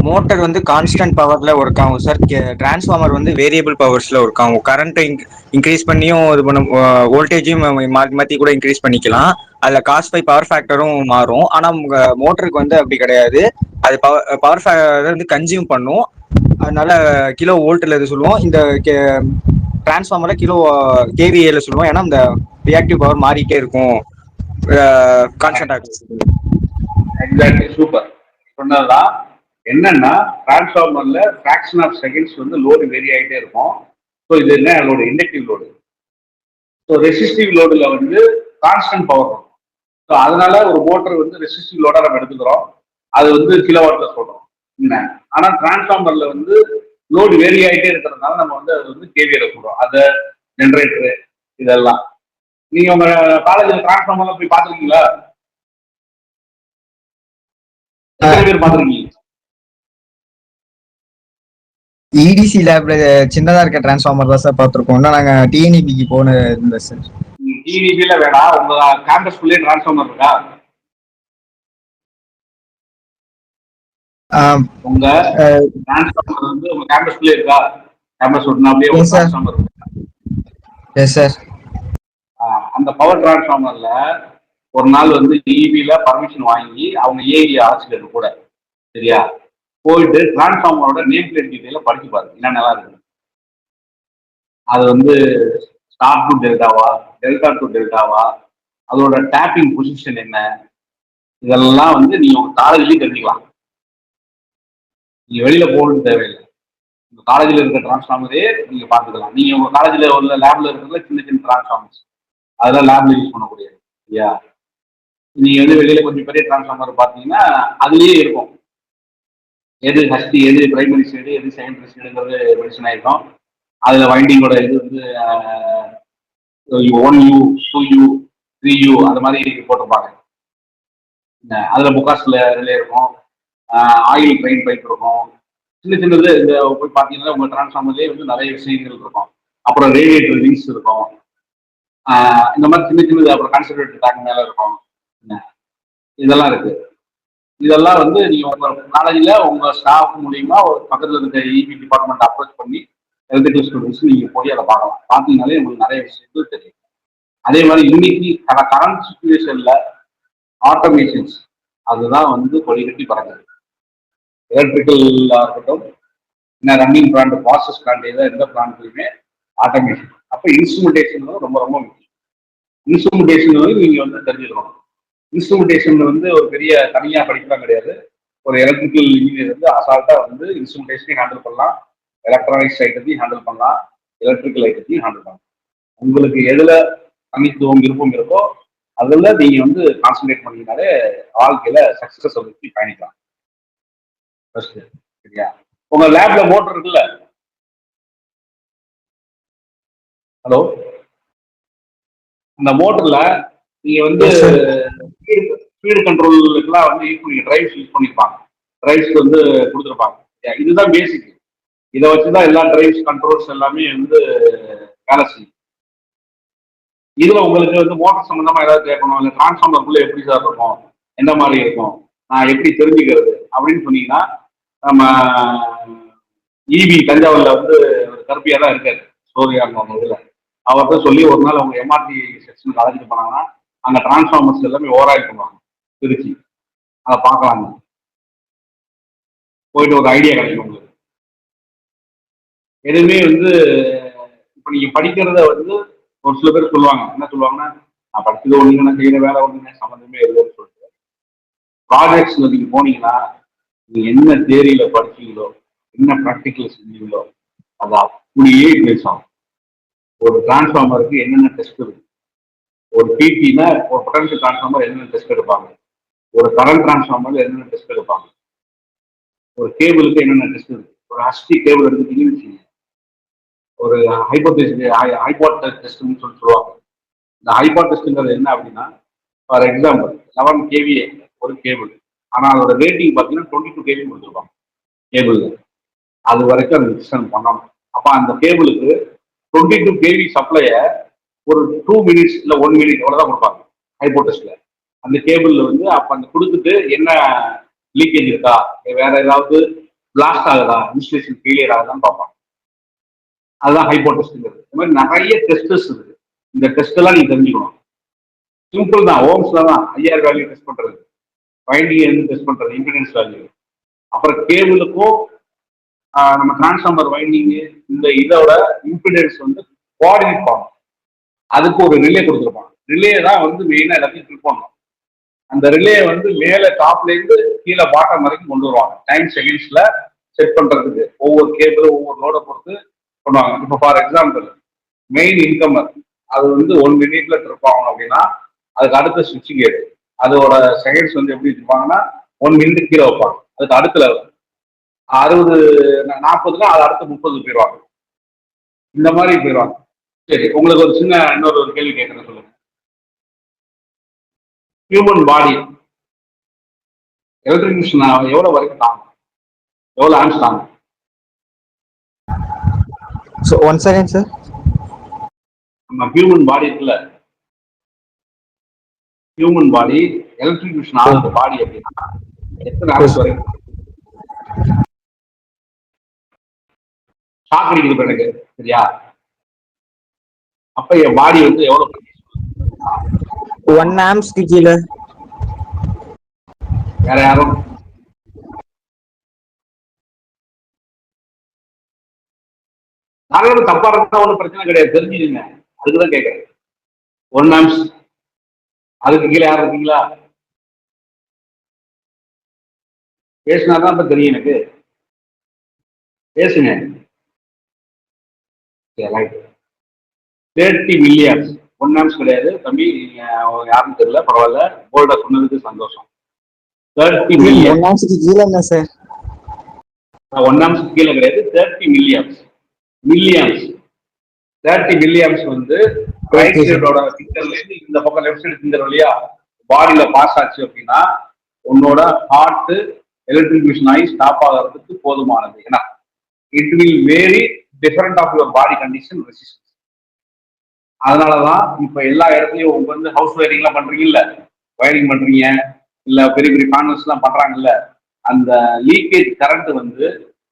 மோட்டர் வந்து கான்ஸ்டன்ட் பவர்ல ஒர்க் ஆகும் சார். டிரான்ஸ்ஃபார்மர் வந்து வேரியபிள் பவர்ஸ்ல ஒர்க் ஆகும். கரண்ட் இன்க்ரீஸ் பண்ணியும் இது பண்ண, வோல்டேஜையும் மாற்றி மாற்றி கூட இன்க்ரீஸ் பண்ணிக்கலாம். அதில் காஸ் பை பவர் ஃபேக்டரும் மாறும். ஆனால் மோட்டருக்கு வந்து அப்படி கிடையாது. அது பவர் வந்து கன்சியூம் பண்ணும். அதனால கிலோ வோல்ட்ல இது சொல்லுவோம். இந்த டிரான்ஸ்ஃபார்மர்ல கிலோ KVAல சொல்லுவோம். ஏன்னா இந்த ரியாக்டிவ் பவர் மாறிட்டே இருக்கும், கான்ஸ்டன்டா. எக்ஸாக்ட்லி, சூப்பர் சொன்னதுதான். என்னன்னா டிரான்ஸ்ஃபார்மர்ல ஃபிராக்ஷன் ஆஃப் செகண்ட்ஸ் வந்து லோடு வேரி ஆகிட்டே இருக்கும். ஸோ இது என்ன load? Inductive load. So resistive லோடுல வந்து கான்ஸ்டன்ட் பவர் இருக்கும். ஸோ அதனால ஒரு மோட்டர் வந்து ரெசிஸ்டிவ் லோடா நம்ம எடுத்துக்கிறோம், அது வந்து கிலோ வாட்ல சொல்றோம். என்ன ஆனா டிரான்ஸ்ஃபார்மர்ல வந்து லோடு வேரி ஆகிட்டே இருக்கிறதுனால நம்ம வந்து அது வந்து KVAல சொல்றோம். அதை ஜென்ரேட்டரு இதெல்லாம். நீங்க உங்க காலேஜில் டிரான்ஸ்ஃபார்மர்லாம் போய் பார்த்துருக்கீங்களா? பேர் பார்த்துருக்கீங்க? EDC லேப்ல சின்னதா இருக்க டிரான்ஸ்ஃபார்மர் தான் சார் பார்த்துருக்கோம். இன்னும் நாங்க TNEBக்கு போன இல்லை சார். TNEBல வேணாம், உங்க கேம்பஸ்குள்ளே டிரான்ஸ்ஃபார்மர் இருக்கா? உங்க டிரான்ஸ்ஃபார்மர் வந்து உங்க கேம்பஸ்குள்ளே இருக்கா? கேம்பஸ் ஒட்டினாப்லயே ஒரு டிரான்ஸ்ஃபார்மர் இருக்கு. Yes sir. அந்த பவர் டிரான்ஸ்ஃபார்மர்ல ஒரு நாள் வந்து EBல பர்மிஷன் வாங்கி அவங்க ஏரியா ஆசிரியர் கூட சரியா போயிட்டு டிரான்ஸ்ஃபார்மரோட நேம் பிளேட் டீடைல படிச்சு பாருங்க, என்ன நல்லா இருக்கு. அது வந்து ஸ்டார் டு டெல்டாவா, டெல்டா டு டெல்டாவா, அதோட டேப்பிங் பொசிஷன் என்ன, இதெல்லாம் வந்து நீங்க உங்க காலேஜ்லயும் தெரிஞ்சுக்கலாம். நீங்க வெளியில போகணும்னு தேவையில்லை, உங்க காலேஜில் இருக்கிற டிரான்ஸ்ஃபார்மரே நீங்க பார்த்துக்கலாம். நீங்க உங்க காலேஜில் உள்ள லேப்ல இருக்கிறதுல சின்ன சின்ன டிரான்ஸ்ஃபார்மர்ஸ் அதெல்லாம் லேப்ல யூஸ் பண்ணக்கூடியது இல்லையா. நீங்க வந்து வெளியில கொஞ்சம் பெரிய டிரான்ஸ்ஃபார்மர் பார்த்தீங்கன்னா அதுலயே இருக்கும் எது ஹஸ்டி, எது பிரைமரி சைடு, எது செகண்டரி சைடுங்கிறது மென்ஷன் ஆயிருக்கும். அதுல வைண்டிங்கோட இது வந்து 1U 2U 3U அது மாதிரி போட்டிருப்பாங்க. அதுல புக்காஸ்ல ரிலே இருக்கும், ஆயில் ட்ரெயின் பைப் இருக்கும், சின்ன சின்னது. இந்த போய் பார்த்தீங்கன்னா உங்க டிரான்ஸ்ஃபார்மர்லேயே வந்து நிறைய விஷயங்கள் இருக்கும். அப்புறம் ரேடியேட்டர் லிங்க்ஸ் இருக்கும், இந்த மாதிரி சின்ன சின்னது. அப்புறம் கான்சன்ட்ரேட்டர் டேங்க் மேல இருக்கும், இதெல்லாம் இருக்கு. இதெல்லாம் வந்து நீங்க உங்க காலேஜில் உங்க ஸ்டாஃப் மூலியமா ஒரு பக்கத்தில் இருக்க EB டிபார்ட்மெண்ட் அப்ரோச் பண்ணி எலக்ட்ரிக்கல் ஸ்டூடெண்ட்ஸ் நீங்க போய் அதை பார்க்கலாம். பார்த்தீங்கன்னாலே உங்களுக்கு நிறைய விஷயங்கள் தெரியும். அதே மாதிரி இன்னைக்கு கரண்ட் சுச்சுவேஷன்ல ஆட்டோமேஷன்ஸ் அதுதான் வந்து கொடிகட்டி பறக்குது. எலக்ட்ரிக்கல்லா இருக்கட்டும், என்ன ரன்னிங் பிளான்ட், ப்ராசஸ் பிளான்ட், எந்த பிளான்ட்லையுமே ஆட்டோமேஷன். அப்போ இன்ஸ்ட்ருமெண்டேஷன் ரொம்ப ரொம்ப முக்கியம். இன்ஸ்ட்ருமெண்டேஷன் வந்து நீங்க வந்து தெரிஞ்சுக்கணும். இன்ஸ்ட்ருமெண்டேஷன் வந்து ஒரு பெரிய தனியாக படிக்கலாம் கிடையாது. ஒரு எலக்ட்ரிக்கல் இன்ஜினியர் வந்து அசால்ட்டா வந்து இன்ஸ்ட்ருமெண்டேஷனையும் ஹேண்டில் பண்ணலாம், எலக்ட்ரானிக்ஸ் ஐட்டத்தையும் ஹேண்டில் பண்ணலாம், எலக்ட்ரிக்கல் ஐட்டத்தையும் ஹேண்டில் பண்ணணும். உங்களுக்கு எதுல தனித்துவம் விருப்பம் இருக்கோ அதுல நீங்க வந்து கான்சென்ட்ரேட் பண்ணீங்கனாலே வாழ்க்கையில சக்சஸ் நோக்கி பயணிக்கலாம். ஃபர்ஸ்ட் சரியா? உங்க லேப்ல மோட்டர் இருக்குல்ல, ஹலோ, அந்த மோட்டர்ல நீங்க வந்து ஸ்பீடு கண்ட்ரோலுக்குலாம் வந்து டிரைவ்ஸ் யூஸ் பண்ணிருப்பாங்க, டிரைவ்ஸ் வந்து கொடுத்துருப்பாங்க. இதுதான் பேசிக். இதை வச்சுதான் எல்லா டிரைவ்ஸ் கண்ட்ரோல்ஸ் எல்லாமே வந்து வேலை செய்யும். இதுல உங்களுக்கு வந்து மோட்டர் சம்பந்தமா ஏதாவது கேட்கணும், இல்லை டிரான்ஸ்ஃபார்மருக்குள்ள எப்படி சார் இருக்கும், எந்த மாதிரி இருக்கும், நான் எப்படி தெரிஞ்சுக்கிறது அப்படின்னு சொன்னீங்கன்னா, நம்ம இபி தஞ்சாவூர்ல வந்து ஒரு கருப்பியா தான் இருக்காரு, சோரியா அவங்க இதுல அவர்கிட்ட சொல்லி ஒரு நாள் அவங்க எம்ஆர்டி செக்ஷனுக்கு அழைச்சிட்டு போனாங்கன்னா அங்க டிரான்ஸ்ஃபார்மர்ஸ் எல்லாமே ஓவராயில் பண்ணுவாங்க திருச்சி. அதை பார்க்கலாங்க, போயிட்டு ஒரு ஐடியா கிடைக்கும் உங்களுக்கு. எதுவுமே வந்து இப்ப நீங்க படிக்கிறத வந்து ஒரு சில பேர் சொல்லுவாங்க, என்ன சொல்லுவாங்கன்னா, நான் படிச்சது ஒண்ணுங்க, நான் செய்யற வேலை ஒண்ணுங்க, சம்மந்தமே இல்லைன்னு சொல்லிட்டு. ப்ராஜெக்ட்ஸ்ல நீங்க போனீங்கன்னா நீங்க என்ன தேரியில படிச்சீங்களோ, என்ன ப்ராக்டிக்கல் செஞ்சீங்களோ அது அப்படியே பேஸ் ஆகும். ஒரு டிரான்ஸ்ஃபார்மருக்கு என்னென்ன டெஸ்ட் இருக்கு, ஒரு பிடினா ஒரு பொட்டன்ஷியல் டிரான்ஸ்ஃபார்மர் என்னென்ன டெஸ்ட் எடுப்பாங்க, ஒரு கரண்ட் டிரான்ஸ்ஃபார்மர்ல என்னென்ன டெஸ்ட் எடுப்பாங்க, ஒரு கேபிளுக்கு என்னென்ன டெஸ்ட் இருக்கு. ஒரு ஹஸ்டி கேபிள் எடுத்துட்டீங்கன்னு வச்சுக்கோங்க, ஒரு ஹைபாட் டெஸ்ட்னு சொல்லுவாங்க. இந்த ஹைபாட் டெஸ்ட்ங்கிறது என்ன அப்படின்னா, ஃபார் எக்ஸாம்பிள் 11 கேவிஏ ஒரு கேபிள், ஆனால் அதோட ரேட்டிங் பார்த்தீங்கன்னா 22 கேவி கொடுத்துருப்பாங்க கேபிள். அது வரைக்கும் அந்த எக்ஸ்டெண்ட் பண்ணணும். அப்போ அந்த கேபிளுக்கு 22 கேவி சப்ளைய ஒரு 2 மினிட்ஸ் இல்லை 1 மினிட் அவ்வளோதான் கொடுப்பாங்க ஹைபோ டெஸ்ட்ல. அந்த கேபிள்ல வந்து அப்போ அந்த கொடுத்துட்டு என்ன லீக்கேஜ் இருக்கா, வேற ஏதாவது பிளாஸ்ட் ஆகுதா, இன்ஸ்டலேஷன் ஃபெயிலியர் ஆகுதான்னு பார்ப்பாங்க. அதுதான் ஹைபோ டெஸ்ட்ங்கிறது. இந்த மாதிரி நிறைய டெஸ்டஸ் இருக்கு. இந்த டெஸ்ட் எல்லாம் நீங்க தெரிஞ்சுக்கணும். சிம்பிள் தான், ஓம்ஸ்ல தான் ஐஆர் வேல்யூ டெஸ்ட் பண்றது, வைண்டிங் வந்து டெஸ்ட் பண்றது, இம்பிடன்ஸ் வேல்யூ. அப்புறம் கேபிளுக்கும் நம்ம டிரான்ஸ்ஃபார்மர் வைண்டிங் இந்த இதோட இம்பிடன்ஸ் வந்து கோஆர்டினேட் பண்ணணும். அதுக்கு ஒரு ரிலே கொடுத்துருப்பாங்க. ரிலே தான் வந்து மெயினா எல்லாத்தையும் ஃபில் பண்ணணும். அந்த ரிலே வந்து மேல டாப்ல இருந்து கீழே பாட்டம் வரைக்கும் கொண்டு வருவாங்க. டைம் செகண்ட்ஸ்ல செட் பண்றதுக்கு ஒவ்வொரு கேபிள் ஒவ்வொரு லோட பொறுத்து பண்ணுவாங்க. இப்போ ஃபார் எக்ஸாம்பிள் மெயின் இன்கமர் அது வந்து 1 மினிட்ல ட்ரிப் ஆகணும் அப்படின்னா அதுக்கு அடுத்த சுவிட்ச் கேட் அதோட செகண்ட்ஸ் வந்து எப்படி வச்சுப்பாங்கன்னா 1 மினிட் கீழே வைப்பாங்க. அதுக்கு அடுத்த லெவல் 60 40னா அது அடுத்த 30 போயிடுவாங்க. இந்த மாதிரி போயிடுவாங்க. சரி, உங்களுக்கு ஒரு சின்ன இன்னொரு கேள்வி கேட்கறேன், சொல்லுங்க. ஹியூமன் பாடி எலக்ட்ரிகேஷன் எவ்வளவு வரைக்கும் தாங்கும், எவ்வளவு ஆம்ஸ் தாங்கும்? So, once again, sir. நம்ம ஹியூமன் பாடி இருக்குல்ல, ஹியூமன் பாடி எலக்ட்ரிகேஷன் ஆகுது பாடி அப்படின்னா எத்தனை ஆம்ஸ் வரைக்கும்? ஷாக் அடிக்குது எனக்கு, சரியா? அப்ப என் பாடி வந்து எவ்வளவு 1 amps கீழே. வேற யாரும் நாங்களும் தப்பா இருந்தா ஒன்றும் பிரச்சனை கிடையாது, தெரிஞ்சுதுங்க. அதுக்குதான் கேட்கறேன். 1 amps அதுக்கு கீழே யாரும் இருக்கீங்களா? பேசினாதான் இப்ப தெரியும் எனக்கு. பேசுங்க. 30 மில்லியன்ஸ் 1 amps கிடையாது தம்பி, நீங்க யாருன்னு தெரியல, பரவாயில்ல, போல்டா சொன்னதுக்கு சந்தோஷம். 30 மில்லியன் 1 amps கீழே என்ன சார்? 1 amps கீழே கிடையாது, 30 மில்லியன்ஸ். மில்லியன்ஸ் 30 மில்லியன்ஸ் வந்து ரைட் சைடோட ஃபிங்கர்ல இருந்து இந்த பக்கம் லெஃப்ட் சைடு ஃபிங்கர் வழியா பாடியில பாஸ் ஆச்சு அப்படின்னா உன்னோட ஹார்ட் எலக்ட்ரிகேஷன் ஆகி ஸ்டாப் ஆகிறதுக்கு போதுமானது. ஏன்னா it will vary different of your body condition resistance. அதனாலதான் இப்ப எல்லா இடத்துலயும் உங்க வந்து ஹவுஸ் வயரிங் எல்லாம் பண்றீங்கல்ல, வயரிங் பண்றீங்க இல்ல பெரிய பெரிய கான்வென்ஸ் எல்லாம் பண்றாங்கல்ல, அந்த லீக்கேஜ் கரண்ட் வந்து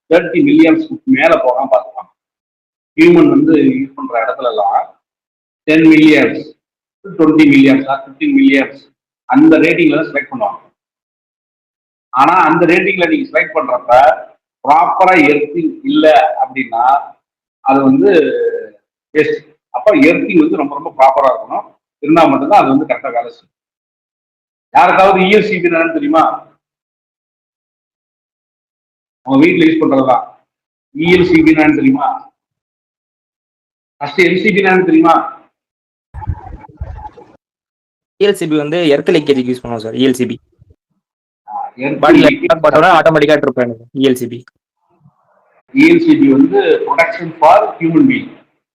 30 மில்லியன்ஸ்க்கு மேல போகாம பார்த்துப்பாங்க. ஹியூமன் வந்து யூஸ் பண்ற இடத்துல எல்லாம் 10 மில்லியன்ஸ் 20 மில்லியன்ஸ் 15 மில்லியன்ஸ் அந்த ரேட்டிங்ல செலக்ட் பண்ணுவாங்க. ஆனா அந்த ரேட்டிங்ல நீங்க செலக்ட் பண்றப்ப ப்ராப்பரா எர்த்திங் இல்ல அப்படின்னா அது வந்து வேஸ்ட். அப்ப எர்த்திங் வந்து ரொம்ப ரொம்ப ப்ராப்பரா இருக்கணும், இருந்தா மட்டும்தான் அது வந்து கரெக்டா வேலை செய்யும். யாருக்காவது இஎல்சிபி என்னன்னு தெரியுமா? அவங்க வீட்டுல யூஸ் பண்றதுதான். இஎல்சிபி என்னன்னு தெரியுமா? ஃபர்ஸ்ட் எம்சிபி தெரியுமா? இஎல்சிபி வந்து எர்த் லீக்கேஜ் யூஸ் பண்ணுவோம் சார். இஎல்சிபி எர்த் பாடியில் லீக்கேஜ் பார்த்தோன்னா ஆட்டோமேட்டிக்காக ட்ரிப் ஆயிடும் இஎல்சிபி. இஎல்சிபி வந்து ப்ரொடெக்ஷன் ஃபார் ஹியூமன் பீயிங்,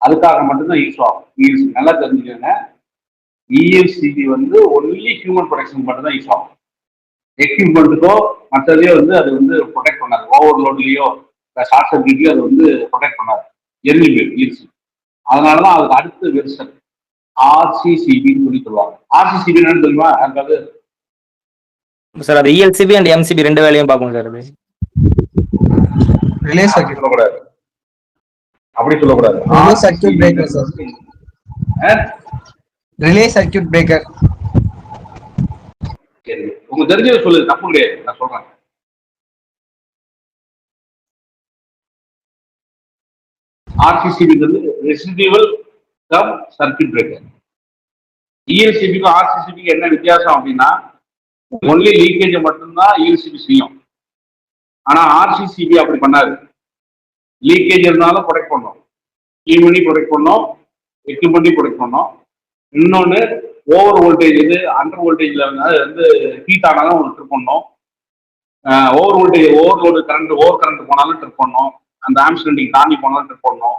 அதுக்காக மட்டும்தான் யூஸ் ஆகும். இஎல்சிபி நல்லா தெரிஞ்சுக்கோங்க. இஎல்சிபி வந்து ஒன்லி ஹியூமன் ப்ரொடெக்ஷன் மட்டும் தான் யூஸ் ஆகும். எக்யூப்மெண்ட்டுக்கோ மற்றதையோ வந்து அது வந்து ப்ரொடெக்ட் பண்ணாது. ஓவர்லோட்லயோ ஷார்ட் சர்க்யூட்லயோ அது வந்து ப்ரொடெக்ட் பண்ணாது. Early ELCP. அதனாலதான் அதுக்கு அடுத்த வெர்ஷன் ஆர்சிசிபின்னு சொல்லி சொல்லுவாங்க. ஆர்சிசிபி என்னன்னு தெரியுமா யாருக்காவது? சார் அது இஎல்சிபி அண்ட் எம்சிபி ரெண்டு வேலையும் பார்க்கும் சார். அது ரிலே சர்க்யூட் சொல்லக்கூடாது, அப்படி சொல்லக்கூடாது. Relay circuit breaker sir. Relay circuit breaker. சரி, உங்களுக்கு தெரிஞ்சதை சொல்லுது, தப்பு கிடையாது, நான் சொல்றேன். ஆர்சிசிபி வந்து ரெசிடியூவல் கம் சர்க்யூட் பிரேக்கர். இஎல்சிபிக்கும் ஆர்சிசிபிக்கும் என்ன வித்தியாசம் அப்படின்னா, ஒன்லி லீக்கேஜை மட்டும்தான் இஎல்சிபி செய்யும். ஆனா ஆர்சிசிபி அப்படி பண்ணாது. லீக்கேஜ் இருந்தாலும் ப்ரொடெக்ட் பண்ணும், ஈவனி ப்ரொடெக்ட் பண்ணும், எக்யூப்மெண்ட்டையும் ப்ரொடெக்ட் பண்ணும். இன்னொன்று ஓவர் வோல்டேஜ், இது அண்டர் வோல்டேஜ்ல வந்து ஹீட் ஆனாலும் ஒரு ட்ரிப் பண்ணும். ஓவர் வோல்டேஜ், ஓவர் கரண்ட் போனாலும் ட்ரிப் பண்ணும். அந்த ஆம்ஸ்டண்டிங் தாண்டி போனாலும் ட்ரிப் பண்ணும்.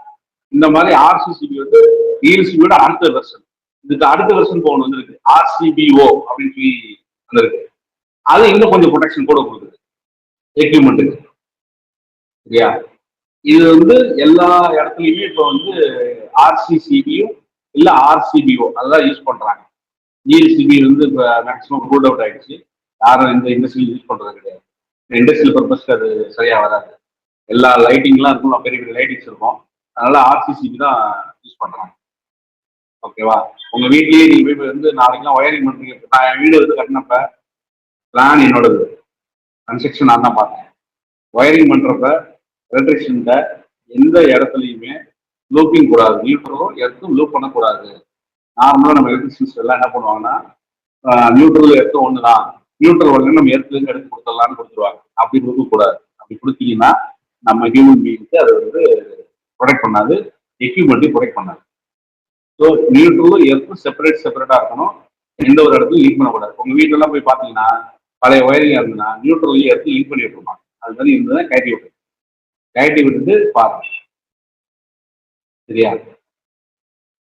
இந்த மாதிரி ஆர்சிசிபி வந்து இஎல்சிபியோட அடுத்த வெர்ஷன். இதுக்கு அடுத்த வெர்ஷன் போகணும் வந்து இருக்கு, ஆர்சிபிஓ அப்படின்னு சொல்லி வந்துருக்கு. அது இன்னும் கொஞ்சம் ப்ரொடெக்ஷன் கூட கொடுக்குது எக்யூப்மெண்ட்டுக்கு. சரியா? இது வந்து எல்லா இடத்துலையுமே இப்போ வந்து ஆர்சிசிபியும் இல்லை ஆர்சிபிஓ அதெல்லாம் யூஸ் பண்றாங்க. இஎல்சிபி வந்து இப்போ மேக்ஸிமம் ரூல் அவுட் ஆயிடுச்சு. யாரும் இந்த இண்டஸ்ட்ரியில் யூஸ் பண்றது கிடையாது. இண்டஸ்ட்ரியல் பர்பஸ்க்கு அது சரியா வராது. எல்லா லைட்டிங்லாம் இருக்கும், பெரிய பெரிய லைட்டிங்ஸ் இருக்கும். அதனால ஆர்சிசிபி தான் யூஸ் பண்றாங்க. ஓகேவா? உங்க வீட்லயே நீங்க போய் வந்து நாளைக்கெல்லாம் ஒயரிங் பண்றீங்க. நான் என் வீடு வந்து கட்டினப்ப பிளான் என்னோடது, கன்ஸ்ட்ரக்ஷன் நான் தான் பார்த்தேன். ஒயரிங் பண்றப்ப எலக்ட்ரிஷியன்ல எந்த இடத்துலையுமே லூப்பிங் கூடாது, நியூட்ரலும் எர்த்தும் லூப் பண்ணக்கூடாது. நார்மலாக நம்ம எலக்ட்ரிஷியன்ஸ் எல்லாம் என்ன பண்ணுவாங்கன்னா, நியூட்ரல் எர்த்தும் ஒன்று தான், நியூட்ரல் வந்து நம்ம எர்த்துலேருந்து எடுத்து கொடுத்துடலான்னு கொடுத்துருவாங்க. அப்படி கொடுக்கக்கூடாது. அப்படி கொடுத்தீங்கன்னா நம்ம ஹியூமன் பீயிங்க்கு அது வந்து ப்ரொடெக்ட் பண்ணாது, எக்யூப்மெண்ட்டையும் ப்ரொடெக்ட் பண்ணாது. ஸோ நியூட்ரலும் எர்த்தும் செப்பரேட்டாக இருக்கணும். எந்த ஒரு இடத்துலையும் லீக் பண்ணக்கூடாது. உங்கள் வீட்டிலலாம் போய் பார்த்தீங்கன்னா பழைய ஒயரிங்காக இருந்ததுன்னா நியூட்ரலையும் எர்த்து லீக் பண்ணி விட்டுருப்பாங்க. அது மாதிரி இருந்ததுன்னா கயட்டி விட்டுட்டு பாருங்க. சரியா?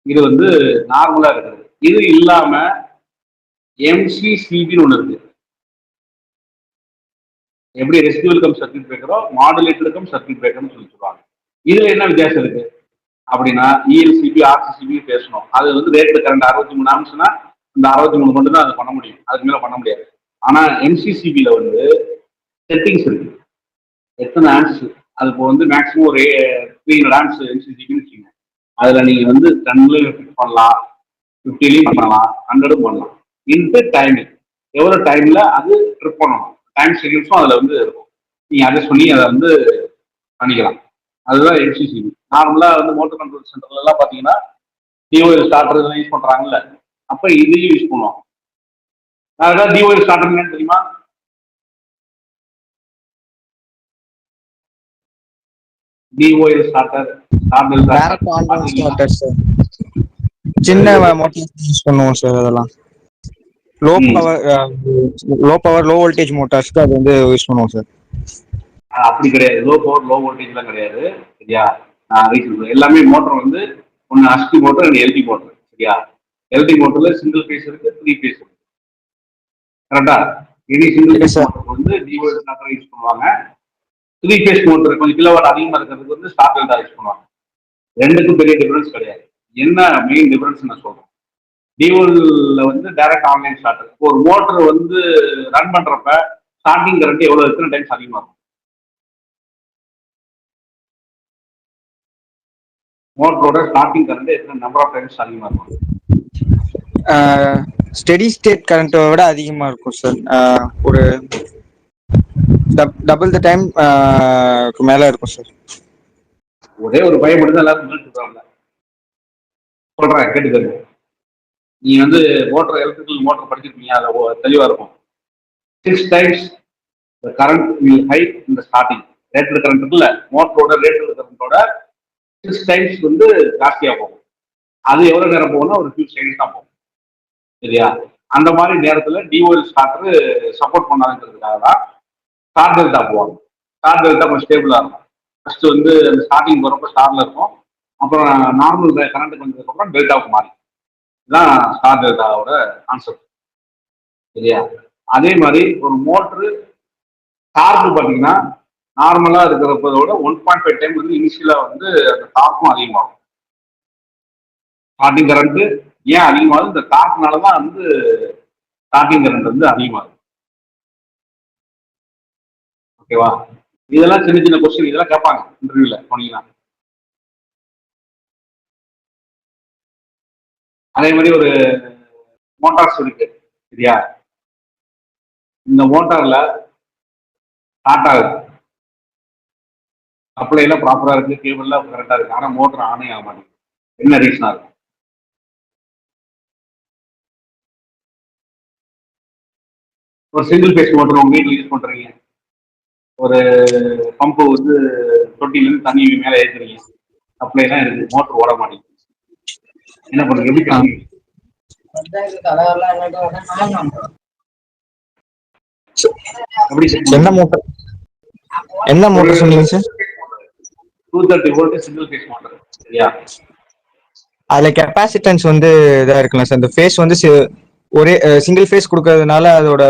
இது வந்து நார்மலா இருக்குது. இது இல்லாம எம்சிசிபின்னு ஒண்ணு இருக்கு. எப்படி ரெசிடியூவல் கம் சர்க்யூட் பிரேக்கரோ மாடுலேட்டட் கம் சர்க்யூட் பிரேக்கர்னு சொல்லி சொல்லுவாங்க. இதுல என்ன வித்தியாசம் இருக்கு அப்படின்னா, இஎல்சிபி ஆர்சிசிபி பேசணும். அது வந்து ரேட் கரண்ட் 63 ஆம்ஸ்னா இந்த 63 மட்டும் தான் அது பண்ண முடியும், அதுக்கு மேல பண்ண முடியாது. ஆனா எம்சிசிபில வந்து செட்டிங்ஸ் இருக்கு. எத்தனை ஆம்ஸ், அது இப்போ வந்து மேக்ஸிமம் ஒரு 300 ஆம்ஸ் எம்சிசிபின்னு வச்சுக்கோங்க. அதுல நீங்க வந்து 10 ஃபிக்ஸ் பண்ணலாம், 50 பண்ணலாம், 100 பண்ணலாம். இந்த டைமிங் எவ்வளவு டைம்ல அது ட்ரிப் பண்ணணும், டைம் ஷெட்யூல்ஸும் அதுல வந்து இருக்கும். நீங்க அட்ஜஸ்ட் பண்ணி அதை வந்து பண்ணிக்கலாம். அதுதான் எம்சிசிபி. நார்மலா வந்து மோட்டர் கண்ட்ரோல் சென்டர்ல எல்லாம் பாத்தீங்கன்னா டிஓஎல் ஸ்டார்டர் யூஸ் பண்றாங்கல்ல, அப்ப இதையும் யூஸ் பண்ணுவோம். அதான் டிஓஎல் ஸ்டார்டர் தெரியுமா? TOL starter direct on starter sir. சின்ன மோட்டார்ஸ் யூஸ் பண்ணுவோம் சார். அதெல்லாம் லோ பவர் லோ வோல்டேஜ் மோட்டார்ஸ்க்கு அது வந்து யூஸ் பண்ணுவோம் சார். அப்படி கிடையாது, லோ பவர் லோ வோல்டேஜ்லாம் கிடையாது. சரியா? எல்லாமே மோட்டர் வந்து ஒன்று ஹஸ்கி மோட்டர், ரெண்டு எல்டி மோட்டர். சரியா? எல்டி மோட்டர்ல சிங்கிள் பேஸ் இருக்கு, 3 பேஸ் இருக்கு. கரெக்டா? இனி சிங்கிள் பேஸ் மோட்டருக்கு வந்து டிஓஎல் ஸ்டார்டர் யூஸ் பண்ணுவாங்க. 3 பேஸ் மோட்டர் கொஞ்சம் கிலோவாட் அதிகமா இருக்கிறதுக்கு வந்து ஸ்டார்டர் தான் யூஸ் பண்ணுவாங்க. ரெண்டுக்கும் பெரிய டிஃபரன்ஸ் கிடையாது. என்ன மெயின் டிஃபரன்ஸ் நான் சொல்றேன். டிஓஎல்ல வந்து டைரக்ட் ஆன்லைன் ஸ்டார்டர். ஒரு மோட்டர் வந்து ரன் பண்றப்ப ஸ்டார்டிங் கரண்ட் எவ்வளவு, எத்தனை டைம்ஸ் அதிகமா இருக்கும்? மோட்டரோட ஸ்டார்டிங் கரண்ட் எத்தனை நம்பர் ஆஃப் டைம்ஸ் அதிகமா இருக்கும்? ஸ்டெடி ஸ்டேட் கரண்ட்டை விட அதிகமா இருக்கும் சார். ஒரு டபுள் த டைம் மேல இருக்கும் சார். ஒரே ஒரு பையன் மட்டும் தான் எல்லாரும் சொல்றாங்க. சொல்றேன் கேட்டுக்கோங்க. நீ வந்து மோட்டர், எலக்ட்ரிக்கல் மோட்டர் படிச்சிருப்பீங்க, அதில் தெளிவா இருக்கும். 6 டைம்ஸ் கரண்ட் வில் ஹை இந்த ஸ்டார்டிங். ரேட்டட் கரண்ட் இருக்குல்ல, மோட்டரோட ரேட்டட் கரண்டோட 6 டைம்ஸ் வந்து ஜாஸ்தியாக போகும். அது எவ்வளவு நேரம் போகும்னா ஒரு ஃபியூ செகண்ட்ஸ் தான் போகும். சரியா? அந்த மாதிரி நேரத்துல டிஓஎல் ஸ்டார்டர் சப்போர்ட் பண்ணாதுங்கிறதுக்காக தான் ஸ்டார் டெல்டா போவாங்க. ஸ்டார் டெல்டா கொஞ்சம் ஸ்டேபிளா இருக்கும். ஃபர்ஸ்ட் வந்து ஸ்டார்டிங் போறப்ப ஸ்டார்ல இருக்கும், அப்புறம் நார்மல் கரண்ட் வந்ததுக்கு அப்புறம் டெல்டாவுக்கு மாறி. இதுதான் ஸ்டார் டெல்டாவோட கான்செப்ட். சரியா? அதே மாதிரி ஒரு மோட்ரு டார்க்கு பார்த்தீங்கன்னா நார்மலா இருக்கிறப்பதோட 1.5 டைம் வந்து இனிஷியலா வந்து அந்த டார்க்கும் அதிகமாகும். ஸ்டார்டிங் கரண்ட் ஏன் அதிகமாகுது? இந்த டார்க்னால தான் வந்து ஸ்டார்டிங் கரண்ட் வந்து அதிகமாகுது. ஓகேவா? இதெல்லாம் சின்ன சின்ன கொஸ்டின், இதெல்லாம் கேட்பாங்க இன்டர்வியூல போனீங்கன்னா. அதே மாதிரி ஒரு மோட்டார்ஸ் இருக்கு. சரியா? இந்த மோட்டார்ல ஸ்டார்ட் ஆகுது, சப்ளை எல்லாம் ப்ராப்பரா இருக்கு, கேபிள் எல்லாம் கரெக்டா இருக்கு, ஆனா மோட்டர் ஆனே ஆக மாட்டேங்குது. என்ன ரீசனா இருக்கும்? ஒரு சிங்கிள் பேஸ் மோட்டர் உங்க வீட்டில் யூஸ் பண்றீங்க, ஒரு பம்பு வந்து தொட்டிலேருந்து தண்ணி மேலே ஏற்றுறீங்க, சப்ளை எல்லாம் இருக்கு, மோட்டர் ஓட மாட்டேங்குது. என்ன பண்ணுங்க? எப்படி பண்ணுங்க? என்ன மோட்டர் என்ன மோட்டர் சொன்னீங்க sir? 230 volt single phase motor. சரியா? அதுல கெப்பாசிட்டன்ஸ் வந்து இதா இருக்கலாம் சார். இந்த ஃபேஸ் வந்து ஒரே சிங்கிள் ஃபேஸ் கொடுக்கறதுனால அதோட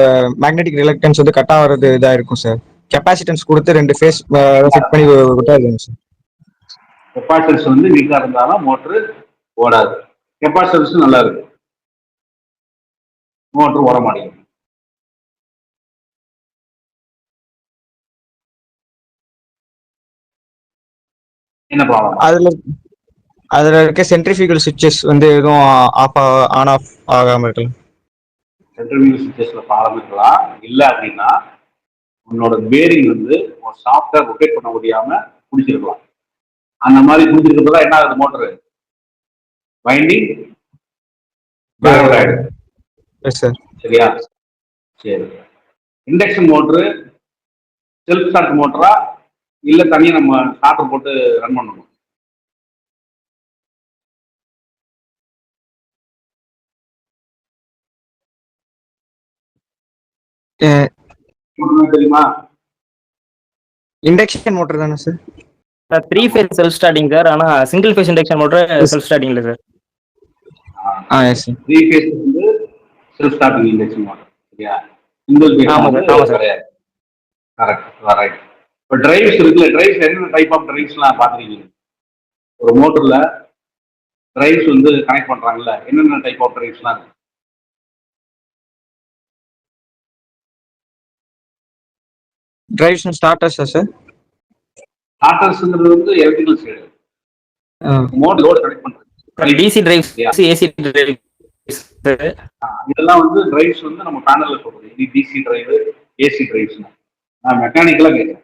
மேக்னெட்டிக் ரிலக்டன்ஸ் வந்து கட் ஆகிறது இதா இருக்கும் சார். கெப்பாசிட்டன்ஸ் கொடுத்து 2 ஃபேஸ் ஃபிட் பண்ணி விட்டா சார். கெப்பாசிட்டன்ஸ் வந்து வீக்கா இருந்தாலும் மோட்டர் ஓடாது. கெப்பாசிட்டன்ஸ் நல்லா இருக்கு, மோட்டர் ஓட மாட்டேங்குது. என்ன ப்ராப்ளம்? அதுல இருக்க சென்ட்ரிஃபியூகல் சுவிட்சஸ் வந்து எதுவும் ஆன் ஆஃப் ஆகாம இருக்கலாம். சென்ட்ரிஃபியூகல் சுவிட்சஸ்ல ப்ராப்ளம் இருக்கலாம். இல்ல அப்படின்னா உன்னோட பேரிங் வந்து ஒரு சாஃப்டா ரொட்டேட் பண்ண முடியாம பிடிச்சிருக்கலாம். அந்த மாதிரி பிடிச்சிருக்கிறதா என்ன ஆகுது? மோட்டரு வைண்டிங் பேக்வர்ட் ஆயிடுது. சரியா? சரி. இண்டக்ஷன் மோட்டரு செல்ஃப் ஸ்டார்ட் மோட்டரா இல்ல தனியா நம்ம ஸ்டார்டர் போட்டு ரன் பண்ணணும்? தெரியுமா? இண்டக்ஷன் மோட்டர் தானே sir? Sir 3 phase self starting sir, ஆனா single phase induction motor self starting இல்ல சார். Yes sir. 3 ஃபேஸ் வந்து செல்ஃப் ஸ்டார்டிங் இண்டக்ஷன் மோட்டர். சரியா? சிங்கிள் ஃபேஸ் வந்து கிடையாது. Correct, right. இப்போ டிரைவ்ஸ் இருக்குல்ல, டிரைவ்ஸ் என்னென்ன டைப் ஆஃப் டிரைவ்ஸ்லாம் பார்த்துருக்கீங்க? ஒரு மோட்டர்ல டிரைவ்ஸ் வந்து கனெக்ட் பண்றாங்கல்ல, என்னென்ன டைப் ஆஃப் டிரைவ்ஸ்லாம் இருக்கு? டிரைவ்ஸ் அண்ட் ஸ்டார்டர்ஸா சார்? ஸ்டார்டர்ஸ்ங்கிறது வந்து electrical side, motor load connect பண்றது. டிசி டிரைவ்ஸ், ஏசி டிரைவ்ஸ், இதெல்லாம் வந்து டிரைவ்ஸ் வந்து நம்ம பேனல்ல சொல்றது. இது டிசி டிரைவ், ஏசி டிரைவ்ஸ். நான் மெக்கானிக்கலா கேட்குறேன்.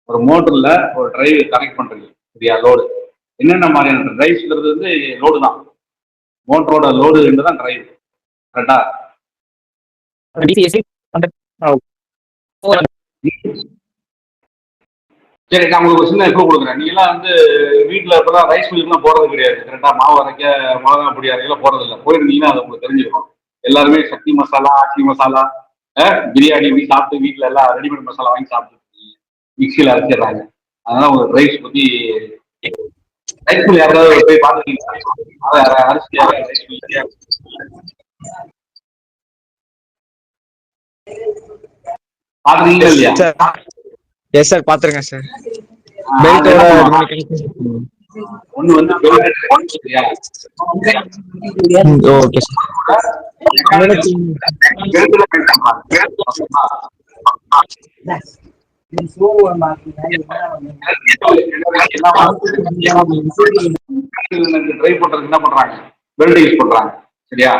ஒரு மோட்டர்ல ஒரு டிரைவ் கனெக்ட் பண்றீங்க, சரியா? லோடு என்னென்ன மாதிரியான டிரைவ்ஸ்ங்கிறது வந்து லோடு தான். மோட்டரோட லோடு தான் டிரைவ். கரெக்டா? DC AC. சரி, நான் உங்களுக்கு ஒரு சின்ன எக்ஸாம்பிள் கொடுக்குறேன். நீங்களாம் வந்து வீட்டில் இப்போதான் ரைஸ் மில்லுக்குலாம் போறது கிடையாது. கரெக்டா? மாவு அரைக்க, மிளகா பொடி அரைக்கலாம் போறது இல்லை. போயிருந்தீங்கன்னா அது உங்களுக்கு தெரிஞ்சிருக்கும். எல்லாருமே சக்தி மசாலா, ஆச்சி மசாலா, பிரியாணி போய் சாப்பிட்டு வீட்டில் எல்லாம் ரெடிமேட் மசாலா வாங்கி சாப்பிட்டு மிக்சியில் அரைச்சிடுறாங்க. அதனால உங்களுக்கு ரைஸ் பத்தி ரைஸ் மில் யாராவது போய் பார்த்துருக்கீங்களா? அரிசி ரைஸ் மில் பாத்துறீங்களா இல்லையா? எஸ் சார், பாத்துருக்கேன் சார். ஒண்ணு வந்து ஓகே ட்ரைவ் பண்றதுக்கு என்ன பண்றாங்க? பெல்ட் யூஸ் பண்றாங்க. சரியா?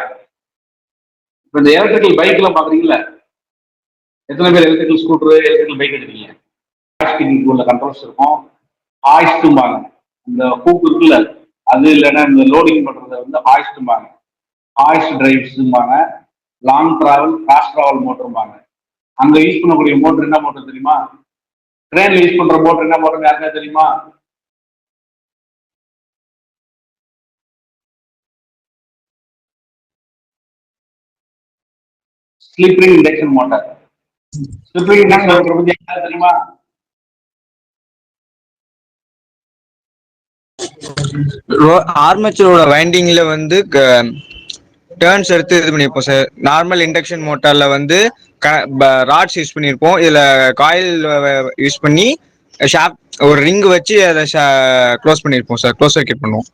இப்ப இந்த எலக்ட்ரிக்கல் பைக் எல்லாம் பாக்குறீங்களா? எத்தனை பேர் எலக்ட்ரிக்கல் ஸ்கூட்டர், எலக்ட்ரிக்கல் பைக் எடுத்தீங்க? உள்ள கண்ட்ரோல்ஸ் இருக்கும். ஹாய்ஸ்டும்பாங்க, இந்த ஹூக் இருக்குல்ல, அது இல்லைன்னா இந்த லோடிங் பண்றதை வந்து ஹாய்ஸ்டும்பாங்க. ஹாய்ஸ்ட் டிரைவ்ஸ்பாங்க. லாங் டிராவல், ஃபாஸ்ட் டிராவல் மோட்டரும்பாங்க. அங்க யூஸ் பண்ணக்கூடிய மோட்டர் என்ன மோட்டர் தெரியுமா? ட்ரெயின்ல யூஸ் பண்ற மோட்டர் என்ன மோட்டர் யாருக்கா தெரியுமா? Slip ring induction motor. Slip ring induction motor பத்தி யாராவது தெரியுமா? ஆர்மேச்சரோட வைண்டிங்ல வந்து டேர்ன்ஸ் எடுத்து இது பண்ணியிருப்போம் சார். நார்மல் இண்டக்ஷன் மோட்டார்ல வந்து ராட்ஸ் யூஸ் பண்ணியிருப்போம். இதுல காயில் யூஸ் பண்ணி ஷாப் ஒரு ரிங் வச்சு அதை க்ளோஸ் பண்ணியிருப்போம் சார். க்ளோஸ் சர்க்யூட் பண்ணுவோம்.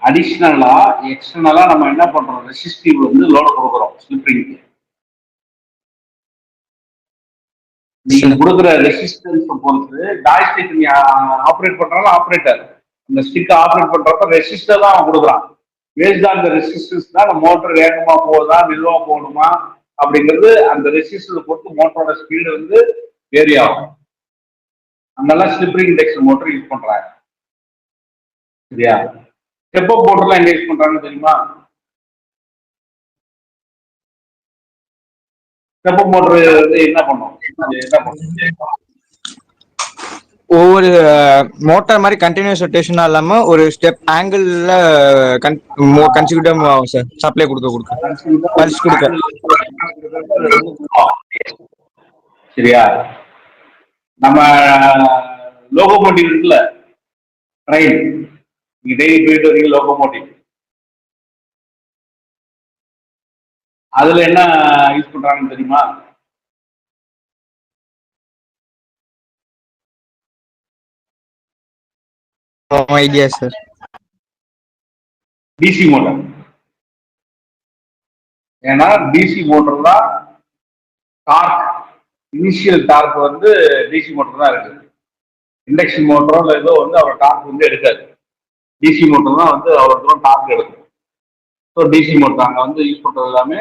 அடிஷ்னலா எக்ஸ்டர்னலா நம்ம என்ன பண்றோம், ரெசிஸ்டிவ் வந்து லோட கொடுக்குறோம் ஸ்லிப் ரிங்க்கு. நீங்க கொடுக்குற ரெசிஸ்டன்ஸ் பொறுத்து ஜாய்ஸ்டிக் நீ ஆப்ரேட் பண்றாலும் ஆப்ரேட்டர் இந்த ஸ்டிக் ஆப்ரேட் பண்றப்ப ரெசிஸ்டர் தான் அவன் கொடுக்குறான். பேஸ்ட் ஆன் த ரெசிஸ்டன்ஸ் தான் அந்த மோட்டர் வேகமா போகுதா மெதுவா போகணுமா அப்படிங்கிறது அந்த ரெசிஸ்டர் பொறுத்து மோட்டரோட ஸ்பீடு வந்து வேரி ஆகும். அதனால slip ring induction motor use பண்றாங்க. சரியா? ஸ்டெப் அப் மோட்டர்லாம் எங்க யூஸ் பண்றாங்கன்னு தெரியுமா? ஸ்டெப் அப் மோட்டர் வந்து என்ன பண்ணும்? ஒவ்வொரு மோட்டார் மாதிரி கண்டினியூஸ் ரொட்டேஷனா இல்லாம ஒரு ஸ்டெப் ஆங்கிள் கன்சிக்யூட்டிவா மூவ் ஆகும் சார். சப்ளை கொடுக்க பல்ஸ் கொடுக்க. சரியா? நம்ம லோகோமோட்டிவ் இருக்குல்ல, ட்ரெயின், நீங்க டெய்லி போயிட்டு வரீங்க லோகோமோட்டிவ், அதுல என்ன யூஸ் பண்றாங்கன்னு தெரியுமா? Idea sir. DC motor. ஏன்னா டிசி மோட்டர் தான் டார்க், இனிஷியல் டார்க் வந்து டிசி மோட்டர் தான் இருக்கு. இண்டக்ஷன் மோட்டரோ இல்லை ஏதோ வந்து அவர் டார்க் வந்து எடுக்காது. டிசி மோட்டர் தான் வந்து அவ்வளோ தூரம் டார்க் எடுக்கும். ஸோ டிசி மோட்டர் அங்கே வந்து யூஸ் பண்ணுறது எல்லாமே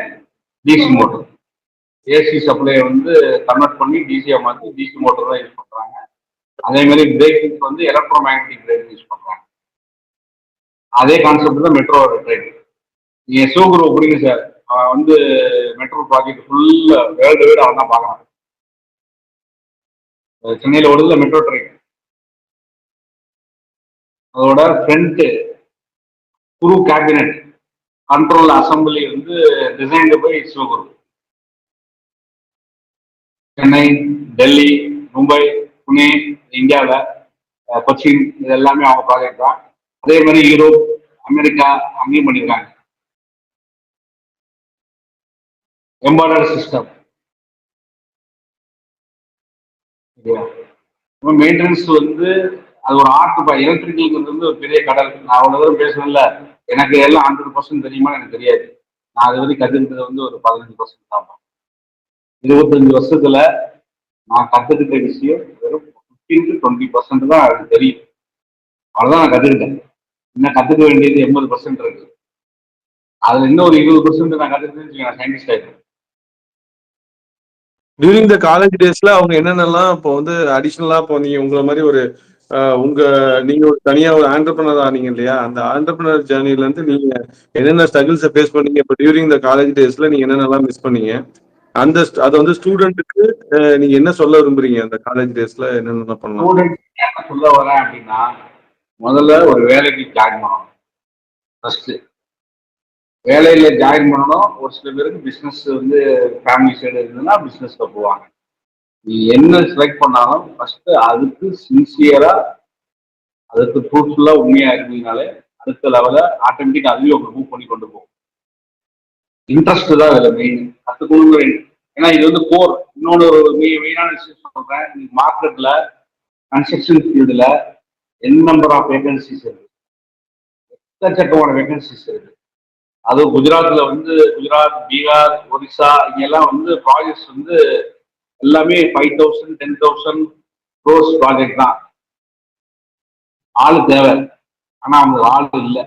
டிசி மோட்டர். ஏசி சப்ளையை வந்து கன்வெர்ட் பண்ணி டிசியை மாற்றி டிசி மோட்டர் தான் யூஸ் பண்ணுறாங்க. அதே மாதிரி பிரேக்கிங்ஸ் வந்து எலக்ட்ரோ மேக்னட்டிக் பிரேக் யூஸ் பண்ணுறாங்க. அதே கான்செப்ட் தான் மெட்ரோ ட்ரெயின். நீங்க சிவகுரு பிடிங்க சார், அவன் வந்து மெட்ரோ ப்ராஜெக்ட் ஃபுல்லா வேர்ல்டு வைடு அவன் தான் பார்க்கலாம். சென்னையில் ஓடுதுல மெட்ரோ ட்ரெயின், அதோட ஃப்ரண்ட் குரு கேபினட் கண்ட்ரோல் அசம்பிளி வந்து டிசைன்டு பை சிவகுரு. சென்னை, டெல்லி, மும்பை, புனே, இந்தியாவில் கொச்சின், இது எல்லாமே அவங்க ப்ராஜெக்ட் தான். அதே மாதிரி யூரோப், அமெரிக்கா அங்கேயும் பண்ணியிருக்காங்க. எம்பாய்டர்ட் சிஸ்டம். மெயின்டெனன்ஸ் வந்து அது ஒரு ஆர்ட். எலக்ட்ரிக்கல் வந்து ஒரு பெரிய கடல். நான் அவ்வளோ தூரம் பேசணும்ல, எனக்கு எல்லாம் 100% தெரியுமா எனக்கு தெரியாது. நான் அது வரைக்கும் கற்றுக்கிட்டது வந்து ஒரு 15% தான். 25 வருஷத்துல நான் கற்றுக்கிட்ட விஷயம் வெறும் 15 to 20% தான் எனக்கு தெரியும். அவ்வளோதான் நான் கற்றுக்கிட்டேன். இன்னும் கற்றுக்க வேண்டியது 80% இருக்கு. அதுல இன்னும் ஒரு 20% நான் கற்றுக்கிட்டேன்னு நான் சயின்டிஸ்ட் ஆயிட்டேன். டியூரிங் த காலேஜ் டேஸ்ல அவங்க என்னென்னலாம் இப்போ வந்து அடிஷ்னலா இப்போ நீங்க உங்களை மாதிரி ஒரு நீங்க ஒரு தனியா ஒரு ஆண்டர்பிரினர் ஆனீங்க இல்லையா, அந்த ஆண்டர்பிரினர் ஜேர்னில இருந்து நீங்க என்னென்ன ஸ்ட்ரகிள்ஸை ஃபேஸ் பண்ணீங்க, இப்போ டியூரிங் த காலேஜ் டேஸ்ல நீங்க என்னென்னலாம் மிஸ் பண்ணீங்க, அதை வந்து ஸ்டூடெண்ட்டுக்கு நீங்க என்ன சொல்ல விரும்புறீங்க? அந்த காலேஜ் டேஸ்ல என்னென்ன பண்ணலாம்? ஸ்டூடெண்ட் என்ன சொல்ல வரேன் அப்படின்னா, முதல்ல ஒரு வேலைக்கு ஜாயின் பண்ணணும். ஃபர்ஸ்ட் வேலையில ஜாயின் பண்ணணும். ஒரு சில பேருக்கு பிஸ்னஸ் வந்து ஃபேமிலி சைடு இருந்ததுன்னா பிஸ்னஸ்ல போவாங்க. நீ என்ன செலக்ட் பண்ணாலும் ஃபர்ஸ்ட் அதுக்கு சின்சியரா, அதுக்கு ப்ரூஃப்ஃபுல்லா உண்மையா இருந்தீங்கனாலே அடுத்த லெவல ஆட்டோமேட்டிக் அதுவே உங்களுக்கு மூவ் பண்ணி கொண்டு போகும். இன்ட்ரெஸ்ட் தான் இதுல மெயின். கற்றுக்கணும். ஏன்னா இது வந்து கோர். இன்னொன்று ஒரு மெயினான விஷயம் சொல்றேன். மார்க்கெட்ல கன்ஸ்ட்ரக்ஷன் ஃபீல்டுல நம்பர் ஆஃப் வேகன்சிஸ் இருக்கு, எக்கச்சக்கமான வேகன்சிஸ் இருக்கு. அதுவும் குஜராத்ல வந்து குஜராத், பீகார், ஒரிசா இங்கெல்லாம் வந்து ப்ராஜெக்ட்ஸ் வந்து எல்லாமே 5,000 10,000 க்ரோஸ் ப்ராஜெக்ட் தான். ஆளு தேவை, ஆனா அவங்களுக்கு ஆளு இல்லை.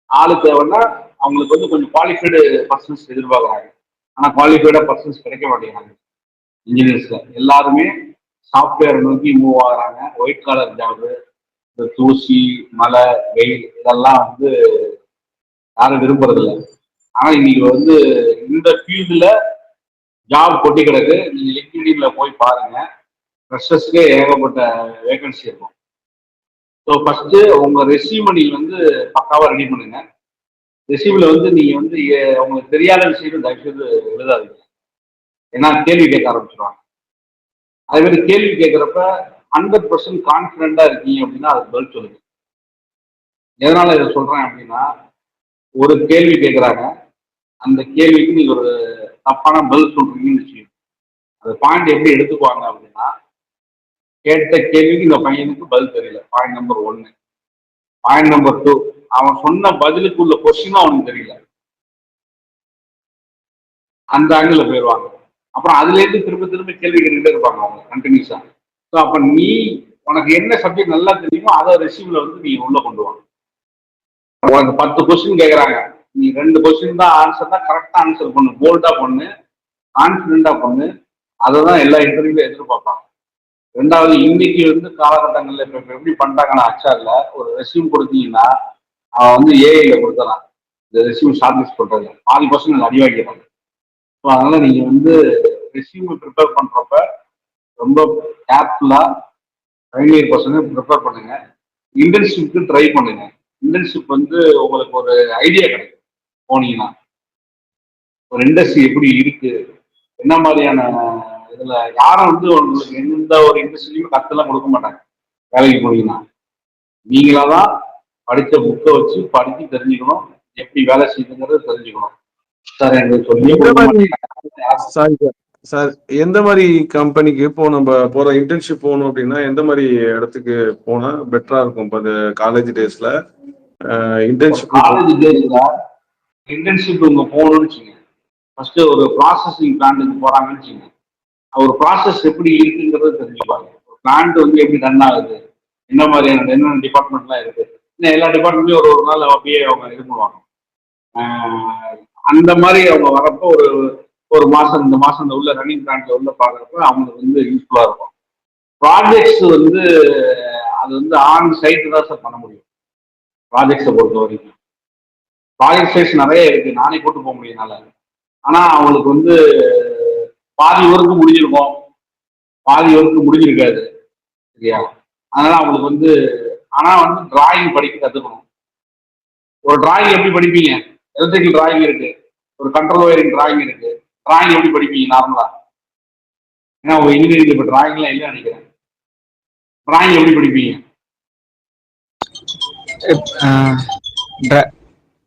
ஆளு தேவைன்னா அவங்களுக்கு வந்து கொஞ்சம் குவாலிஃபைடு பர்சன்ஸ் எதிர்பார்க்குறாங்க. ஆனா குவாலிஃபைடா பர்சன்ஸ் கிடைக்க மாட்டேங்கிறாங்க. இன்ஜினியர்ஸ்ல எல்லாருமே சாஃப்ட்வேர் நோக்கி மூவ் ஆகுறாங்க. ஒயிட் காலர் ஜாபு, இந்த தூசி, மழை, வெயில் இதெல்லாம் வந்து யாரும் விரும்புறது இல்லை. ஆனா இன்னைக்கு வந்து இந்த ஃபீல்டுல ஜாப் கொட்டி கிடக்கு. நீங்க லிங்க்டின்ல போய் பாருங்க, ஃப்ரெஷர்ஸ்க்கே ஏகப்பட்ட வேகன்சி இருக்கும். ஸோ ஃபர்ஸ்ட் உங்க ரெஸ்யூமை நீங்க வந்து பக்காவா ரெடி பண்ணுங்க. ரெசியூம்ல வந்து நீங்க வந்து உங்களுக்கு தெரியாத விஷயம் தயவு செய்து எழுதாதீங்க. ஏன்னா கேள்வி கேட்க ஆரம்பிச்சிருவாங்க. அதே மாதிரி கேள்வி கேட்கிறப்ப 100% கான்பிடண்டா இருக்கீங்க அப்படின்னா அதுக்கு பதில் சொல்லுங்க. எதனால இதை சொல்றேன் அப்படின்னா, ஒரு கேள்வி கேட்கிறாங்க, அந்த கேள்விக்கு நீங்க ஒரு தப்பான பதில் சொல்றீங்கன்னு வச்சுக்கோங்க. அந்த பாயிண்ட் எப்படி எடுத்துக்குவாங்க அப்படின்னா, கேட்ட கேள்விக்கு இந்த பையனுக்கு பதில் தெரியல, பாயிண்ட் நம்பர் 1. பாயிண்ட் நம்பர் 2, அவன் சொன்ன பதிலுக்கு உள்ள கொஸ்டினும் அவனுக்கு தெரியல, அந்த ஆங்கிள் போயிடுவாங்க. அப்புறம் அதுல இருந்து திரும்ப திரும்ப கேள்வி கேட்டுக்கிட்டே இருப்பாங்க அவங்க கண்டினியூஸா. ஸோ அப்ப நீ உனக்கு என்ன சப்ஜெக்ட் நல்லா தெரியுமோ அதை ரெசியூம்ல வந்து நீ உள்ள கொண்டு வாங்க. உனக்கு 10 கொஸ்டின் கேட்கறாங்க, நீ 2 கொஸ்டின் தான் ஆன்சர் தான் கரெக்டா ஆன்சர் பண்ணு, போல்டா பண்ணு, கான்பிடண்டா பண்ணு. அதை தான் எல்லா இன்டர்வியூல எதிர்பார்ப்பாங்க. ரெண்டாவது, இன்னைக்கு வந்து காலகட்டங்கள்ல இப்ப எப்படி பண்றாங்கன்னா, அச்சார்ல ஒரு ரெசியூம் கொடுத்தீங்கன்னா அவன் வந்து ஏஐல கொடுத்துறான் இந்த ரெசியூம் ஷார்ட் லிஸ்ட் பண்றது, பாதி பர்சன்ட் அடி வாங்கிடுறாங்க. ஸோ அதனால நீங்க வந்து ரெசியூம் ப்ரிப்பேர் பண்றப்ப ரொம்ப கேர்ஃபுல்லா 95% ப்ரிப்பேர் பண்ணுங்க. இன்டர்ன்ஷிப்க்கு ட்ரை பண்ணுங்க. இன்டர்ன்ஷிப் வந்து உங்களுக்கு ஒரு ஐடியா கிடைக்கும். போனீங்கன்னா ஒரு இண்டஸ்ட்ரி எப்படி இருக்கு, என்ன மாதிரியான இதுல யாரும் வந்து உங்களுக்கு எந்த ஒரு இண்டஸ்ட்ரியும் கத்தெல்லாம் கொடுக்க மாட்டாங்க. வேலைக்கு போனீங்கன்னா நீங்களாதான் படித்த புக்கை வச்சு படிச்சு தெரிஞ்சுக்கணும், எப்படி வேலை செய்யுங்கிறது தெரிஞ்சுக்கணும். சார் எனக்கு சொல்லியே எந்த கொடுக்க மாதிரி மாட்டேங்க. சாரி சார், எந்த மாதிரி கம்பெனிக்கு இப்போ நம்ம போற இன்டர்ன்ஷிப் போகணும் அப்படின்னா எந்த மாதிரி இடத்துக்கு போனா பெட்டரா இருக்கும்? இப்போ இந்த காலேஜ் டேஸ்ல இன்டர்ன்ஷிப் காலேஜ் டேஸ்ல இன்டர்ன்ஷிப் உங்க போகணும்னு வச்சுங்க, ஃபர்ஸ்ட் ஒரு ப்ராசஸிங் பிளான்ட்டுக்கு போறாங்கன்னு வச்சுங்க, ஒரு ப்ராசஸ் எப்படி இருக்குங்கிறத தெரிஞ்சுப்பாங்க. ஒரு பிளான்ட் வந்து எப்படி ரன் ஆகுது, என்ன மாதிரியான என்னென்ன டிபார்ட்மெண்ட்லாம் இருக்கு, இன்னும் எல்லா டிபார்ட்மெண்ட்லயும் ஒரு ஒரு நாள் அப்படியே அவங்க இது பண்ணுவாங்க. அந்த மாதிரி அவங்க வரப்போ ஒரு ஒரு மாசம், இந்த மாசம் இந்த உள்ள ரன்னிங் பிளான்ட்ல உள்ள பாக்குறப்ப அவங்களுக்கு வந்து யூஸ்ஃபுல்லா இருக்கும். ப்ராஜெக்ட்ஸ் வந்து அது வந்து ஆன் சைட் தான் சார் பண்ண முடியும். ப்ராஜெக்ட்ஸை பொறுத்த வரைக்கும் ப்ராஜெக்ட் சைஸ் நிறைய இருக்கு, நானே கூட்டு போக முடியும்னால. ஆனா அவங்களுக்கு வந்து பாதி ஒர்க்கு முடிஞ்சிருக்கும், பாதி ஒர்க்கு முடிஞ்சிருக்காது, சரியா? அதனால அவங்களுக்கு வந்து ஆனா வந்து டிராயிங் படிக்க கத்துக்கணும். ஒரு டிராயிங் எப்படி படிப்பீங்க? எலக்ட்ரிக்கல் டிராயிங் இருக்கு, ஒரு கண்ட்ரோல் ஒயரிங் டிராயிங் இருக்கு. டிராயிங் எப்படி படிப்பீங்க நார்மலா? ஏன்னா உங்க இன்ஜினியரிங் இப்ப டிராயிங்லாம் இல்லை நினைக்கிறேன். டிராயிங் எப்படி படிப்பீங்க?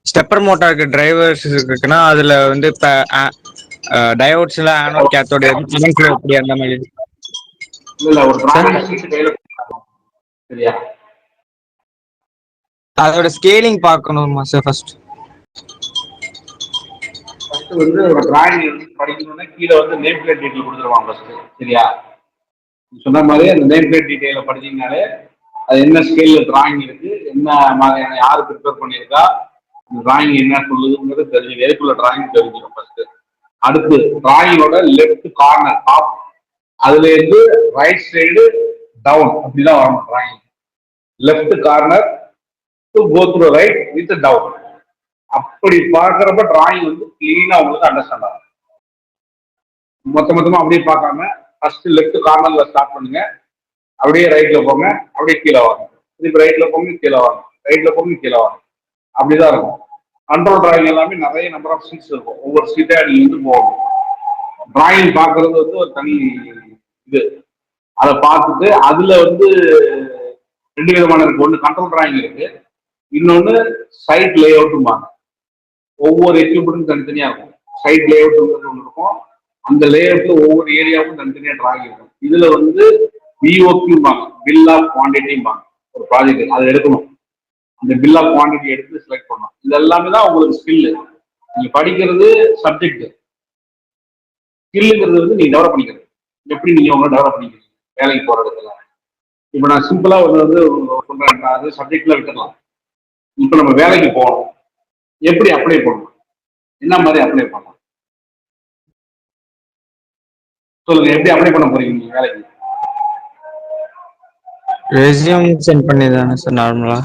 ஸ்டெப்பர் மோட்டாருக்கு டிரைவர்ஸ் இருக்குன்னா அதுல வந்து இப்போ டயோட்ஸ்ல ஆனோட் கேத்தோட எப்படி அந்த மாதிரி. இல்ல இல்ல, ஒரு டிராயிங் ஷீட் கையில கொடுத்தாங்க, சரியா? அதோட ஸ்கேலிங் பார்க்கணுமா சார் ஃபர்ஸ்ட்? ஃபர்ஸ்ட் வந்து ஒரு டிராயிங் வந்து படிக்கணும்னா கீழே வந்து நேம் பிளேட் டீட்டெயில் கொடுத்துருவாங்க ஃபர்ஸ்ட், சரியா? சொன்ன மாதிரி அந்த நேம் பிளேட் டீட்டெயில படிச்சீங்கனாலே அது என்ன ஸ்கேல்ல டிராயிங் இருக்கு, என்ன மாதிரியான யாரு ப்ரிப்பேர் பண்ணியிருக்கா, இந்த டிராயிங் என்ன சொல்லுதுங்கிறது தெரிஞ்சு எதுக்குள்ள டிராயிங் தெரிஞ்சிடும் ஃபர்ஸ்ட். அடுத்து டிராயிங்கோட லெஃப்ட் கார்னர் டாப், அதுல இருந்து ரைட் சைடு டவுன் அப்படிதான் வரணும் drawing. Left corner to go through right with down. அப்படி பார்க்கறப்ப டிராயிங் வந்து கிளீனா உங்களுக்கு அண்டர்ஸ்டாண்ட் ஆகும். மொத்தமா அப்படியே பார்க்காம ஃபர்ஸ்ட் லெஃப்ட் கார்னர்ல ஸ்டார்ட் பண்ணுங்க, அப்படியே ரைட்ல போங்க, அப்படியே கீழே வாங்க, திருப்பி ரைட்ல போங்க கீழே வாங்க, ரைட்ல போங்க கீழே வாங்க. அப்படிதான் இருக்கும். கண்ட்ரோல் டிராயிங் எல்லாமே நிறைய நம்பர் ஆஃப் சீட்ஸ் இருக்கும், ஒவ்வொரு சீட்டா நீங்க வந்து போகணும். டிராயிங் பார்க்கறது வந்து ஒரு தனி இது. அதை பார்த்துட்டு அதுல வந்து 2 விதமான இருக்கு. ஒன்று கண்ட்ரோல் டிராயிங் இருக்கு, இன்னொன்னு சைட் லே அவுட்டும்பாங்க. ஒவ்வொரு எக்யூப்மெண்ட்டும் தனித்தனியா இருக்கும். சைட் லே அவுட் ஒன்று இருக்கும், அந்த லே அவுட்ல ஒவ்வொரு ஏரியாவுக்கும் தனித்தனியா டிராயிங் இருக்கும். இதுல வந்து பிஓக்யூம்பாங்க, பில் ஆஃப் குவான்டிட்டிம்பாங்க. ஒரு ப்ராஜெக்ட் அதை எடுக்கணும், அந்த பில் ஆஃப் குவான்டிட்டி எடுத்து செலக்ட் பண்ணணும். இது எல்லாமே தான் உங்களுக்கு ஸ்கில். நீங்க படிக்கிறது சப்ஜெக்ட், ஸ்கில்லுங்கிறது வந்து நீங்க டெவலப் பண்ணிக்கிறது. எப்படி நீங்க உங்களை டெவலப் பண்ணிக்கிறீங்க வேலைக்கு போற இடத்துல. இப்ப நான் சிம்பிளா ஒன்று வந்து சொல்றேன், அது சப்ஜெக்ட்ல விட்டுடலாம். இப்ப நம்ம வேலைக்கு போகணும், எப்படி அப்ளை பண்ணணும், என்ன மாதிரி அப்ளை பண்ணலாம் சொல்லுங்க. எப்படி அப்ளை பண்ண போறீங்க நீங்க வேலைக்கு? ரெஸ்யூம் சென்ட் பண்ணி தானே சார் நார்மலா?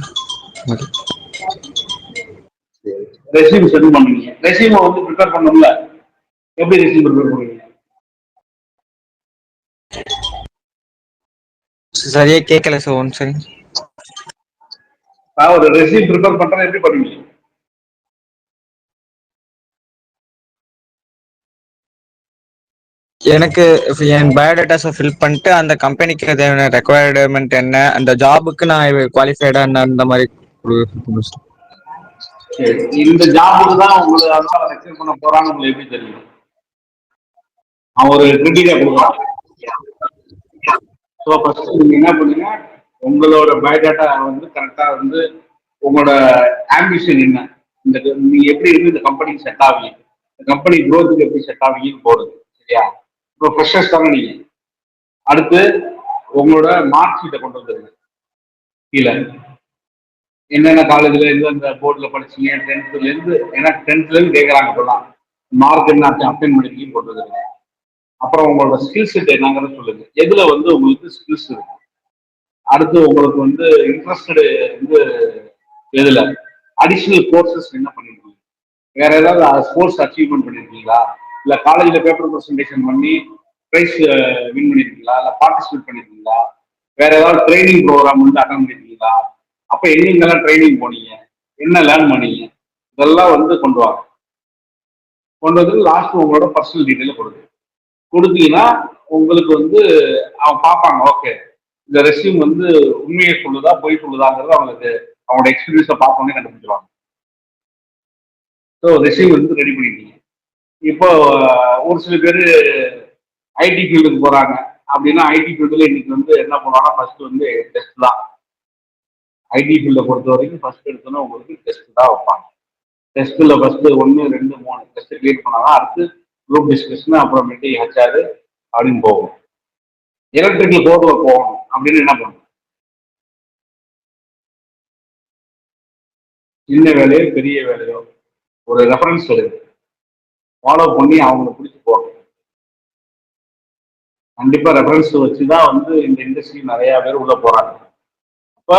ரெஸ்யூம் சென்ட் பண்ணுவீங்க, ரெஸ்யூமை வந்து ப்ரிப்பேர் பண்ணணும்ல, எப்படி ரெஸ்யூம் ப்ரிப்பேர் பண்ணுவீங்க? சரியா கேட்கல சார், ஒன் செகண்ட். நான் ஒரு ரெஸ்யூம் ப்ரிப்பேர் பண்றேன், எப்படி பண்ணுவீங்க? எனக்கு என் பயோடேட்டாஸை ஃபில் பண்ணிட்டு அந்த கம்பெனிக்கு தேவையான ரெக்குவயர்மெண்ட் என்ன, அந்த ஜாபுக்கு நான் குவாலிஃபைடா என்ன, அந்த மாதிரி சரி, இந்த ஜாபுக்கு தான் உங்களை அதனால ரெக்ரூட் பண்ண போறான்னு உங்களுக்கு எப்படி தெரியும்? அவன் ஒரு கிரிட்டீரியா கொடுக்குறான். ஸோ ஃபர்ஸ்ட் நீங்க என்ன பண்ணுங்க, உங்களோட பயோடேட்டா வந்து கரெக்டா வந்து உங்களோட ஆம்பிஷன் என்ன, இந்த நீங்க எப்படி இருந்து இந்த கம்பெனிக்கு செட் ஆவீங்க, இந்த கம்பெனி க்ரோத்துக்கு எப்படி செட் ஆவீங்கன்னு போடுது. சரியா? இப்போ ஃப்ரெஷர்ஸ் தானே நீங்க. அடுத்து உங்களோட மார்க் ஷீட்டை கொண்டு வந்துருங்க. கீழே என்னென்ன காலேஜ்ல இருந்து அந்த போர்டில் படிச்சீங்க, 10th இருந்து, ஏன்னா 10th இருந்து கேட்கறாங்க இப்பெல்லாம் மார்க் என்ன அப்ளைன் பண்ணிருக்கீங்கன்னு கொண்டு வந்துருங்க. அப்புறம் உங்களோட ஸ்கில் செட் என்னங்கிறத சொல்லுங்க, எதுல வந்து உங்களுக்கு ஸ்கில்ஸ் இருக்கு. அடுத்து உங்களுக்கு வந்து இன்ட்ரெஸ்டடு வந்து எதுல, அடிஷனல் கோர்சஸ் என்ன பண்ணிருக்கீங்க, வேற ஏதாவது ஸ்போர்ட்ஸ் அச்சீவ்மெண்ட் பண்ணிருக்கீங்களா, இல்ல காலேஜ்ல பேப்பர் ப்ரெசன்டேஷன் பண்ணி பிரைஸ் வின் பண்ணிருக்கீங்களா, இல்ல பார்ட்டிசிபேட் பண்ணிருக்கீங்களா, வேற ஏதாவது ட்ரைனிங் ப்ரோக்ராம் வந்து அட்டன் பண்ணிருக்கீங்களா, அப்ப எங்கெங்கெல்லாம் ட்ரைனிங் போனீங்க, என்ன லேர்ன் பண்ணீங்க, இதெல்லாம் வந்து கொண்டு வாங்க. கொண்டு வந்து லாஸ்ட் உங்களோட பர்சனல் டீட்டெயில கொடுத்தீங்கன்னா உங்களுக்கு வந்து அவன் பார்ப்பாங்க. ஓகே, இந்த ரெஸ்யூம் வந்து உண்மையை சொல்லுதா பொய் சொல்லுதாங்கிறது அவங்களுக்கு அவங்களோட எக்ஸ்பீரியன்ஸை பார்த்தோன்னே கண்டுபிடிச்சிருவாங்க. ஸோ ரெஸ்யூம் வந்து ரெடி பண்ணிட்டீங்க. இப்போ ஒரு சில பேர் ஐடி ஃபீல்டுக்கு போறாங்க அப்படின்னா, ஐடி ஃபீல்டுல இன்னைக்கு வந்து என்ன பண்ணுவாங்கன்னா ஃபர்ஸ்ட் வந்து டெஸ்ட் தான். ஐடி ஃபீல்டை பொறுத்த வரைக்கும் ஃபர்ஸ்ட் எடுத்தோன்னா உங்களுக்கு டெஸ்ட் தான் வைப்பாங்க. டெஸ்ட்ல ஃபர்ஸ்ட் 1, 2, 3 டெஸ்ட் கிளியர் பண்ணாதான் அடுத்து குரூப் டிஸ்கஷன், அப்புறமேட்டு ஹெச்ஆர் அப்படின்னு போகும். எலக்ட்ரிக்கல் போர்டில் போகணும் அப்படின்னு என்ன பண்ணணும், சின்ன வேலையோ பெரிய வேலையோ ஒரு ரெஃபரன்ஸ் எடுத்து ஃபாலோ பண்ணி அவங்களை பிடிச்சி போகணும். கண்டிப்பா ரெஃபரன்ஸ் வச்சுதான் வந்து இந்த இண்டஸ்ட்ரி நிறைய பேர் உள்ள போறாங்க. அப்ப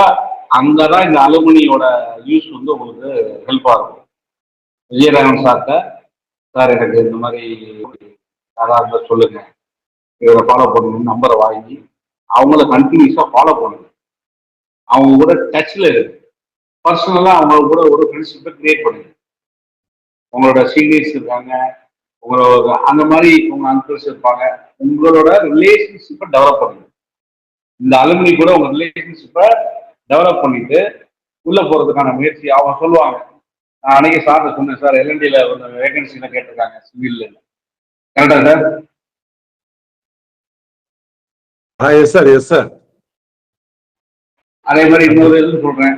அங்கதான் இந்த அலுமினியோட யூஸ் வந்து உங்களுக்கு ஹெல்ப்பா இருக்கும். விஜயராகவன் சார்கிட்ட, சார் எனக்கு இந்த மாதிரி யாராவது சொல்லுங்க, இவரை ஃபாலோ பண்ணணும்னு நம்பரை வாங்கி அவங்கள கண்டினியூஸா ஃபாலோ பண்ணுங்க. அவங்க கூட டச்ல இருக்கு, பர்சனலா அவங்க கூட ஒரு ஃப்ரெண்ட்ஷிப்பை கிரியேட் பண்ணுங்க. உங்களோட சீனியர்ஸ் இருக்காங்க, உங்களோட அந்த மாதிரி உங்க அங்கிள்ஸ் இருப்பாங்க, உங்களோட ரிலேஷன்ஷிப்பை டெவலப் பண்ணுங்க. இந்த அலுமினி கூட உங்க ரிலேஷன்ஷிப்பை டெவலப் பண்ணிட்டு உள்ள போறதுக்கான முயற்சி அவங்க சொல்லுவாங்க. நான் அன்னைக்கு சார் சொன்னேன், சார் எல்என்டில ஒரு வேகன்சில கேட்டிருக்காங்க சிவில்ல. கரெக்டா sir? Yes sir, yes sir. அதே மாதிரி இன்னொரு இது சொல்றேன்,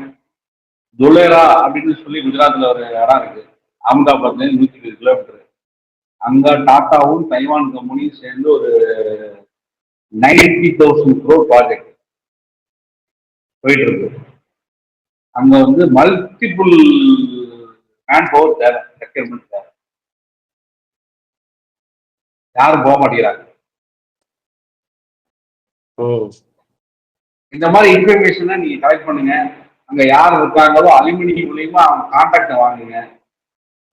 துலேரா அப்படின்னு சொல்லி குஜராத்ல ஒரு இடம் இருக்கு, அகமதாபாத்ல 120 கிலோமீட்டர். அங்க டாட்டாவும் தைவான் கம்பெனியும் சேர்ந்து ஒரு 90,000 crore ப்ராஜெக்ட் போயிட்டு இருக்கு. அங்க வந்து மல்டிபிள் மேன் பவர் தேவை, ரெக்யர்மெண்ட் தேவை. யாரும் போக மாட்டேங்கிறாங்க. இந்த மாதிரி இன்ஃபர்மேஷனை நீங்க கலெக்ட் பண்ணுங்க. அங்க யார் இருக்காங்களோ அலுமினி மூலியமா அவங்க கான்டாக்டை வாங்குங்க.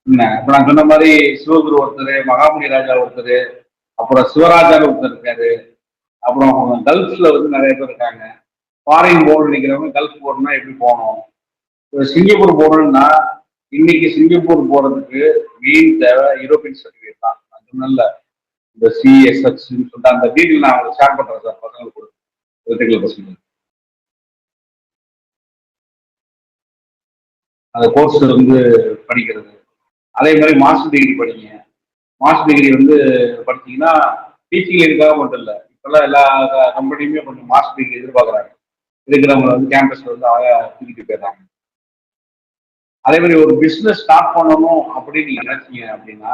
என்ன இப்ப நான் சொன்ன மாதிரி சிவகுரு ஒருத்தர், மகாமுனி ராஜா ஒருத்தர், அப்புறம் சிவராஜான்னு ஒருத்தர் இருக்காரு, அப்புறம் கல்ஃப்ல வந்து நிறைய பேர் இருக்காங்க. ஃபாரின் போர்டு நினைக்கிறவங்க கல்ஃப் போர்டுனா எப்படி போகணும், சிங்கப்பூர் போகணும்னா இன்னைக்கு சிங்கப்பூர் போறதுக்கு மெயின் தேவை யூரோப்பியன் சர்டிஃபிகேட் தான். அது நல்ல இந்த சிஎஸ்ஹெச் சொல்லிட்டு அந்த டீட்டெயில் நான் உங்களுக்கு ஷேர் பண்றேன் சார், பசங்களுக்கு பசங்க அந்த கோர்ஸ் வந்து படிக்கிறது. அதே மாதிரி மாஸ்டர் டிகிரி படிங்க. மாஸ்டர் டிகிரி வந்து படிச்சீங்கன்னா டீச்சிங் இருக்காக மட்டும் இல்லை, இப்பெல்லாம் எல்லா கம்பெனியுமே கொஞ்சம் மாஸ்டர் டிகிரி எதிர்பார்க்குறாங்க. இருக்கிறவங்க வந்து கேம்பஸ்ல வந்து தூக்கிட்டு போயிடுறாங்க. அதே மாதிரி ஒரு பிஸ்னஸ் ஸ்டார்ட் பண்ணணும் அப்படின்னு நீங்க நினைச்சீங்க அப்படின்னா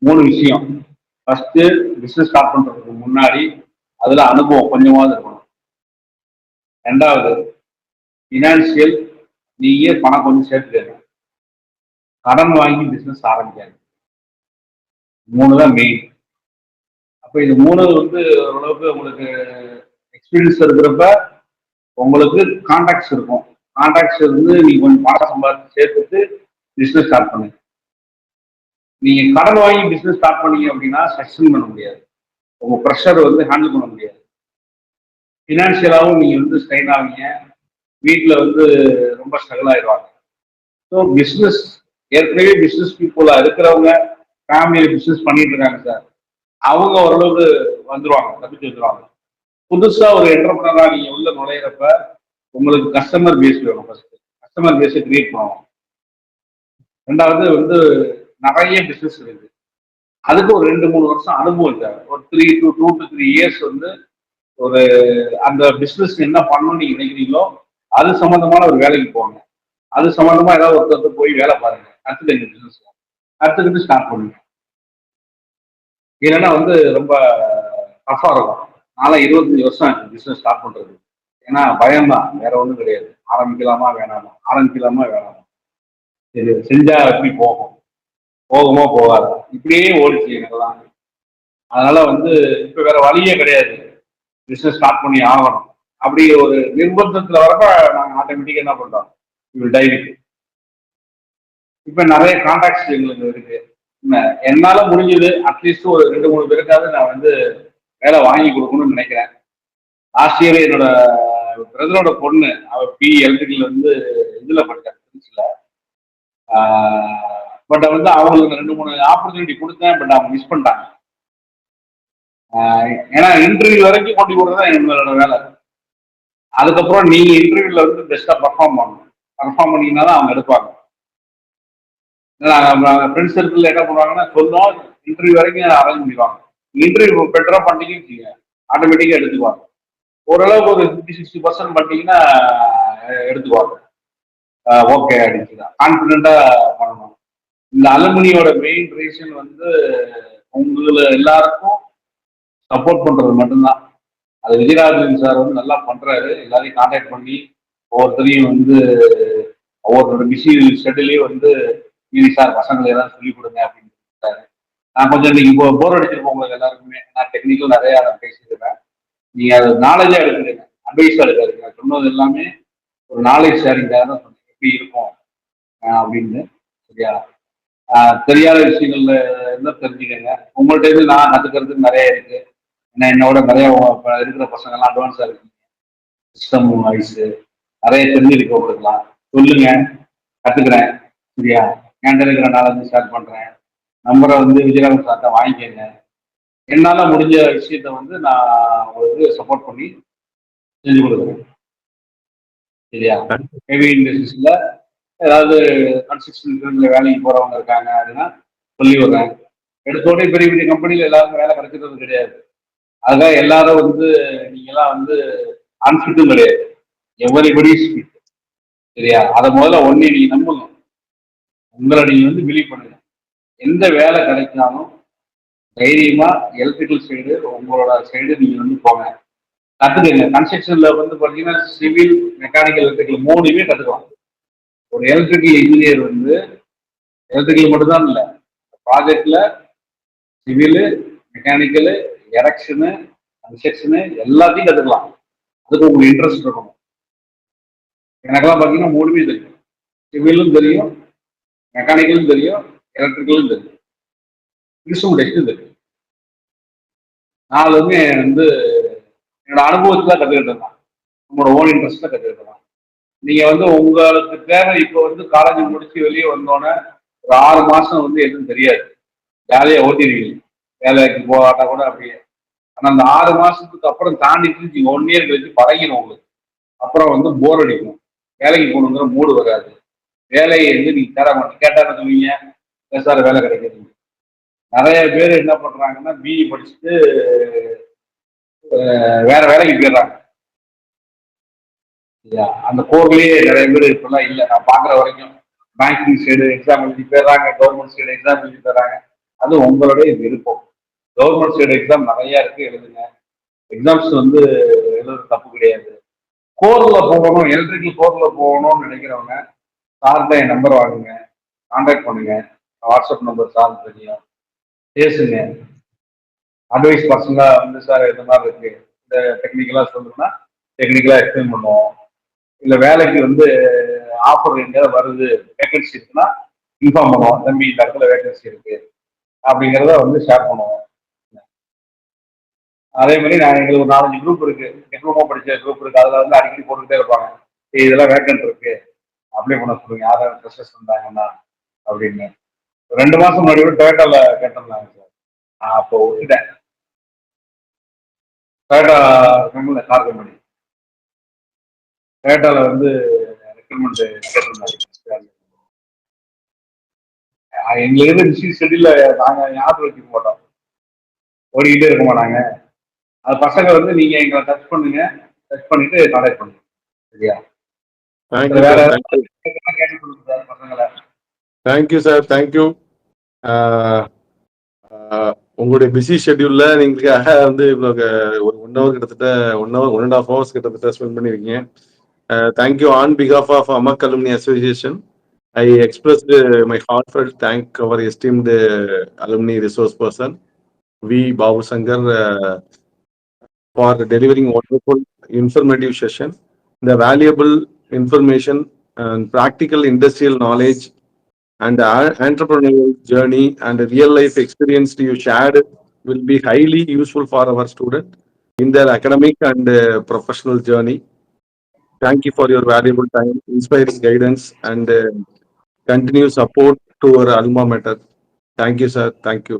3 விஷயம். ஃபர்ஸ்ட், பிஸ்னஸ் ஸ்டார்ட் பண்றதுக்கு முன்னாடி அதுல அனுபவம் கொஞ்சமாவது இருக்கணும். 2வது, ஃபினான்சியல், நீங்க பணம் கொஞ்சம் சேர்த்துக்கங்க, கடன் வாங்கி பிசினஸ் ஆரம்பிக்காது. 3 தான் மெயின். அப்ப இது 3 வந்து ஓரளவுக்கு உங்களுக்கு எக்ஸ்பீரியன்ஸ் இருக்கிறப்ப உங்களுக்கு கான்டாக்ட்ஸ் இருக்கும். கான்டாக்ட்ஸ் இருந்து நீங்க கொஞ்சம் பணம் சம்பாதிச்சு சேர்த்துட்டு பிசினஸ் ஸ்டார்ட் பண்ணுங்க. நீங்க கடன் வாங்கி பிசினஸ் ஸ்டார்ட் பண்ணீங்க அப்படின்னா சக்சஸ் பண்ண முடியாது, உங்க ப்ரெஷர் வந்து ஹேண்டில் பண்ண முடியாது. ஃபினான்ஷியலாகவும் நீங்க வந்து ஸ்ட்ரெயின் ஆவீங்க, வீட்டில் வந்து ரொம்ப ஸ்ட்ரகிள் ஆயிடுவாங்க. ஸோ பிஸ்னஸ், ஏற்கனவே பிஸ்னஸ் பீப்புளாக இருக்கிறவங்க ஃபேமிலியில் பிஸ்னஸ் பண்ணிட்டு இருக்காங்க சார், அவங்க ஓரளவுக்கு வந்துருவாங்க, தப்பிச்சு வந்துருவாங்க. புதுசா ஒரு என்டர்பிரனரா நீங்க உள்ள நுழையிறப்ப உங்களுக்கு கஸ்டமர் பேஸ் வேணும். ஃபர்ஸ்ட் கஸ்டமர் பேஸை கிரியேட் பண்ணுவோம். ரெண்டாவது வந்து நிறைய பிசினஸ் இருக்கு, அதுக்கு ஒரு 2-3 வருஷம் அனுபவம் தேவை. ஒரு 2 to 3 years வந்து ஒரு அந்த பிசினஸ் என்ன பண்ணணும்னு நீங்க நினைக்கிறீங்களோ அது சம்பந்தமான ஒரு வேலைக்கு போங்க. அது சம்பந்தமா ஏதாவது ஒருத்தர் போய் வேலை பாருங்க, கத்துக்கங்க பிசினஸ், கத்துக்கிட்டு ஸ்டார்ட் பண்ணுங்க. இல்லைன்னா வந்து ரொம்ப டஃபா இருக்கும். நான்லாம் 25 வருஷம் ஆச்சு பிசினஸ் ஸ்டார்ட் பண்றது. ஏன்னா பயம்தான், வேற ஒன்றும் கிடையாது. ஆரம்பிக்கலாமா வேணாமா, ஆரம்பிக்கலாமா வேணாமா, சரி செஞ்சா எப்படி போகும், போகுமோ போகாது, இப்படியே ஓடிச்சு எனக்கெல்லாம். அதனால வந்து இப்ப வேற வழியே கிடையாது, பிசினஸ் ஸ்டார்ட் பண்ணி ஆகணும். அப்படி ஒரு நிர்பந்தத்துல வரப்ப நாங்கள் ஆட்டோமேட்டிக்கா என்ன பண்றோம், டைரிக்கு இப்ப நிறைய கான்டாக்ட்ஸ் எங்களுக்கு இருக்கு. என்னால முடிஞ்சது அட்லீஸ்ட் ஒரு 2-3 பேருக்காவது நான் வந்து வேலை வாங்கி கொடுக்கணும்னு நினைக்கிறேன். லாஸ்ட் இயர் என்னோட பிரதரோட பொண்ணு, அவர் எலக்ட்ரிக்கல் வந்து இதுல படித்தார், திருச்சியில. பட் வந்து அவங்களுக்கு 2-3 ஆப்பர்ச்சுனிட்டி கொடுத்தேன், பட் அவங்க மிஸ் பண்ணிட்டாங்க. ஏன்னா இன்டர்வியூ வரைக்கும் கொண்டு போடுறதா என்னோட வேலை. அதுக்கப்புறம் நீங்க இன்டர்வியூல வந்து பெஸ்டா பர்ஃபார்ம் பண்ணணும். பர்ஃபார்ம் பண்ணீங்கன்னா தான் அவங்க எடுப்பாங்க. ஃப்ரெண்ட்ஸ் சர்க்கிள் என்ன பண்ணுவாங்கன்னா சொல்லும், இன்டர்வியூ வரைக்கும் அரேஞ்ச் பண்ணிடுவாங்க. இன்டர்வியூ பெட்டரா பண்ணீங்கன்னு வச்சுங்க, ஆட்டோமேட்டிக்கா எடுத்துக்குவாங்க. ஓரளவுக்கு ஒரு 50-60% பண்ணிட்டீங்கன்னா எடுத்துக்குவாங்க. ஓகே அப்படின்னு கான்ஃபிடென்ட்டா பண்ணணும். இந்த அலுமினியோட மெயின் ரீசன் வந்து உங்களை எல்லாருக்கும் சப்போர்ட் பண்றது மட்டும்தான். அது விஜயராஜன் சார் வந்து நல்லா பண்றாரு. எல்லாரையும் கான்டாக்ட் பண்ணி ஒவ்வொருத்தரையும் வந்து ஒவ்வொருத்தரோட பிஸி ஷெட்யூலையும் வந்து மீறி சார் பசங்களை ஏதாவது சொல்லிக் கொடுங்க அப்படின்னு சொல்லிட்டாரு. நான் கொஞ்சம் இன்னைக்கு போர் அடிச்சிருப்போம் உங்களுக்கு எல்லாருக்குமே. நான் டெக்னிக்கல் நிறைய பேசியிருக்கேன். நீங்க அது நாலேஜா எடுத்துருங்க, அட்வைஸா எடுக்காதுங்க. சொன்னது எல்லாமே ஒரு நாலேஜ் ஷேரிங்காக தான் சொன்னேன், எப்படி இருக்கும் அப்படின்னு. சரியா? தெரியாத விஷயங்கள்ல இருந்தால் தெரிஞ்சுக்கங்க. உங்கள்ட்ட இருந்து நான் கத்துக்கிறதுக்கு நிறைய இருக்கு. ஏன்னா என்னோட நிறைய இருக்கிற பசங்கள்லாம் அட்வான்ஸா இருக்கு, சிஸ்டம் வைஸ் நிறைய தெரிஞ்சிருக்கு. உங்களுக்குலாம் சொல்லுங்க, கத்துக்கிறேன். சரியா? என்கிட்ட இருக்கிற நாலேஜ் ஷேர் பண்றேன். நம்பரை வந்து விஜயகாந்த் சார்ட்ட வாங்கிக்கங்க. என்னால முடிஞ்ச விஷயத்த வந்து நான் உங்களுக்கு சப்போர்ட் பண்ணி செஞ்சு கொடுக்குறேன். சரியா? ஹெவி இண்டஸ்ட்ரீஸ்ல ஏதாவது கன்ஸ்ட்ரக்ஷன் வேலைக்கு போறவங்க இருக்காங்க அப்படின்னா சொல்லி விடுறேன். எடுத்தோடனே பெரிய பெரிய கம்பெனில எல்லாருக்கும் வேலை கிடைக்கிறது கிடையாது. அதுக்காக எல்லாரும் வந்து நீங்கெல்லாம் வந்து அன்ஃபிட்டும் கிடையாது. Everybody fit. சரியா? அதை முதல்ல ஒன்னே நீங்க நம்புங்க, உங்களை நீங்க வந்து பிலீவ் பண்ணுங்க. எந்த வேலை கிடைச்சாலும் தைரியமா எலக்ட்ரிக்கல் சைடு உங்களோட சைடு நீங்க வந்து போங்க, கத்துக்கங்க. கன்ஸ்ட்ரக்ஷன்ல வந்து பாத்தீங்கன்னா சிவில், மெக்கானிக்கல், எலக்ட்ரிக்கல் 3மே கத்துக்கலாம். ஒரு எலக்ட்ரிக்கல் இன்ஜினியர் வந்து எலக்ட்ரிக்கல் மட்டும்தான் இல்லை, ப்ராஜெக்ட்ல சிவிலு, மெக்கானிக்கலு, எரெக்ஷனு, கன்ஸ்ட்ரக்ஷனு எல்லாத்தையும் கத்துக்கலாம். அதுக்கு உங்களுக்கு இன்ட்ரெஸ்ட் இருக்கணும். எனக்கெல்லாம் பார்த்தீங்கன்னா 3மே தெரியும். சிவிலும் தெரியும், மெக்கானிக்கலும் தெரியும், எலக்ட்ரிக்கலும் தெரியும், இன்ஸ்ட்ருமெண்டேஷனும் தெரியும். 4மே வந்து என்னோட அனுபவத்துல கற்றுக்கிட்டு தான், உங்களோட ஓன் இன்ட்ரெஸ்ட்ல கற்றுக்கிட்டு தான். நீங்க வந்து உங்களுக்கு தேவை இப்போ வந்து காலேஜ் முடிச்சு வெளியே வந்தோன்னே ஒரு 6 மாசம் வந்து எதுவும் தெரியாது, ஜாலியா ஓட்டிடுவீங்க. வேலைக்கு போகாட்டா கூட அப்படியே. ஆனா அந்த 6 மாசத்துக்கு அப்புறம் தாண்டிட்டு நீங்க 1 இயர் கழிச்சு பழகிடும் உங்களுக்கு. அப்புறம் வந்து போர் அடிக்கும், வேலைக்கு போகணுங்கிற மூடு வராது. வேலையை வந்து நீங்க தேட மாட்டீங்க. கேட்டா என்ன சொல்லுவீங்க, சார் வேலை கிடைக்கிறது. நிறைய பேர் என்ன பண்றாங்கன்னா பிஇ படிச்சுட்டு வேற வேலைக்கு போயிடுறாங்க. அந்த கோர்லயே நிறைய பேர் இப்பெல்லாம் இல்லை, நான் பாக்குற வரைக்கும். பேங்கிங் சைடு எக்ஸாம் எழுதி போயிடுறாங்க, கவர்மெண்ட் சைடு எக்ஸாம் எழுதி போயிடுறாங்க. அது உங்களுடைய விருப்பம். கவர்மெண்ட் சைடு எக்ஸாம் நிறைய இருக்கு, எழுதுங்க. எக்ஸாம்ஸ் வந்து எழுதுறது தப்பு கிடையாது. கோர்ல போகணும், எலக்ட்ரிக்கல் கோர்ல போகணும்னு நினைக்கிறவங்க சார்கிட்ட என் நம்பர் வாங்குங்க, கான்டாக்ட் பண்ணுங்க. வாட்ஸ்அப் நம்பர் சார் தெரியும், பேசுங்க. அட்வைஸ் பர்சனலா வந்து சார் இந்த மாதிரி இருக்கு, இந்த டெக்னிக்கலா சொல்லணும்னா டெக்னிக்கலா எக்ஸ்பிளைன் பண்ணுவோம். இல்லை வேலைக்கு வந்து ஆஃபர் எங்கேயாவது வருது, வேகன்சி இருக்குன்னா இன்ஃபார்ம் பண்ணுவோம், தம்பி இந்த இடத்துல வேகன்சி இருக்கு அப்படிங்கிறத வந்து ஷேர் பண்ணுவோம். அதே மாதிரி நான் எங்களுக்கு ஒரு 4-5 குரூப் இருக்கு, டிப்ளமோ படிச்ச குரூப் இருக்கு. அதில் வந்து அடிக்கடி போட்டுக்கிட்டே இருப்பாங்க, இதெல்லாம் வேக்கன்ட் இருக்கு, அப்ளை பண்ண சொல்லுங்க, யாராவது ப்ரெஷர்ஸ் இருந்தாங்கன்னா அப்படின்னு. 2 மாசம் முன்னாடி கூட டொயோட்டால கேட்டிருந்தாங்க சார். நான் அப்போ விட்டுட்டேன். Toyota company, car company. டொயோட்டால வந்து ரெக்ரூட்மெண்ட் கேட்டிருந்தாங்க. எங்களுக்கு டிஸ்ட்ரிக்ட் ஷெட்யூல்ல நாங்க ஞாபகம் வச்சுக்க மாட்டோம், ஓடிக்கிட்டே இருக்க மாட்டாங்க. அது பசங்க வந்து நீங்க எங்களை டச் பண்ணுங்க, டச் பண்ணிட்டு கான்டாக்ட் பண்ணுங்க, சரியா? தேங்க்யூ வேற சார், தேங்க்யூ, கேட்டு சொல்லுங்க சார் பசங்களை. Thank you sir, thank you. உங்களுடைய பிஸி ஷெட்யூல்ல நீங்களுக்காக வந்து இவ்வளவு ஒரு 1 hour கிட்டத்தட்ட 1 hour 1.5 hours கிட்டத்தட்ட ஸ்பெண்ட் பண்ணிருக்கீங்க. தேங்க்யூ ஆன் பிகாஃப் ஆஃப் அமக் alumni association. I expressed my heartfelt thank our esteemed alumni resource person, V. Babu Sankar, for delivering wonderful informative session. The valuable information and practical industrial knowledge and entrepreneurial journey and real life experience you shared will be highly useful for our student in their academic and professional journey. Thank you for your valuable time, inspiring guidance, and continued support to our alma mater. Thank you, sir. Thank you.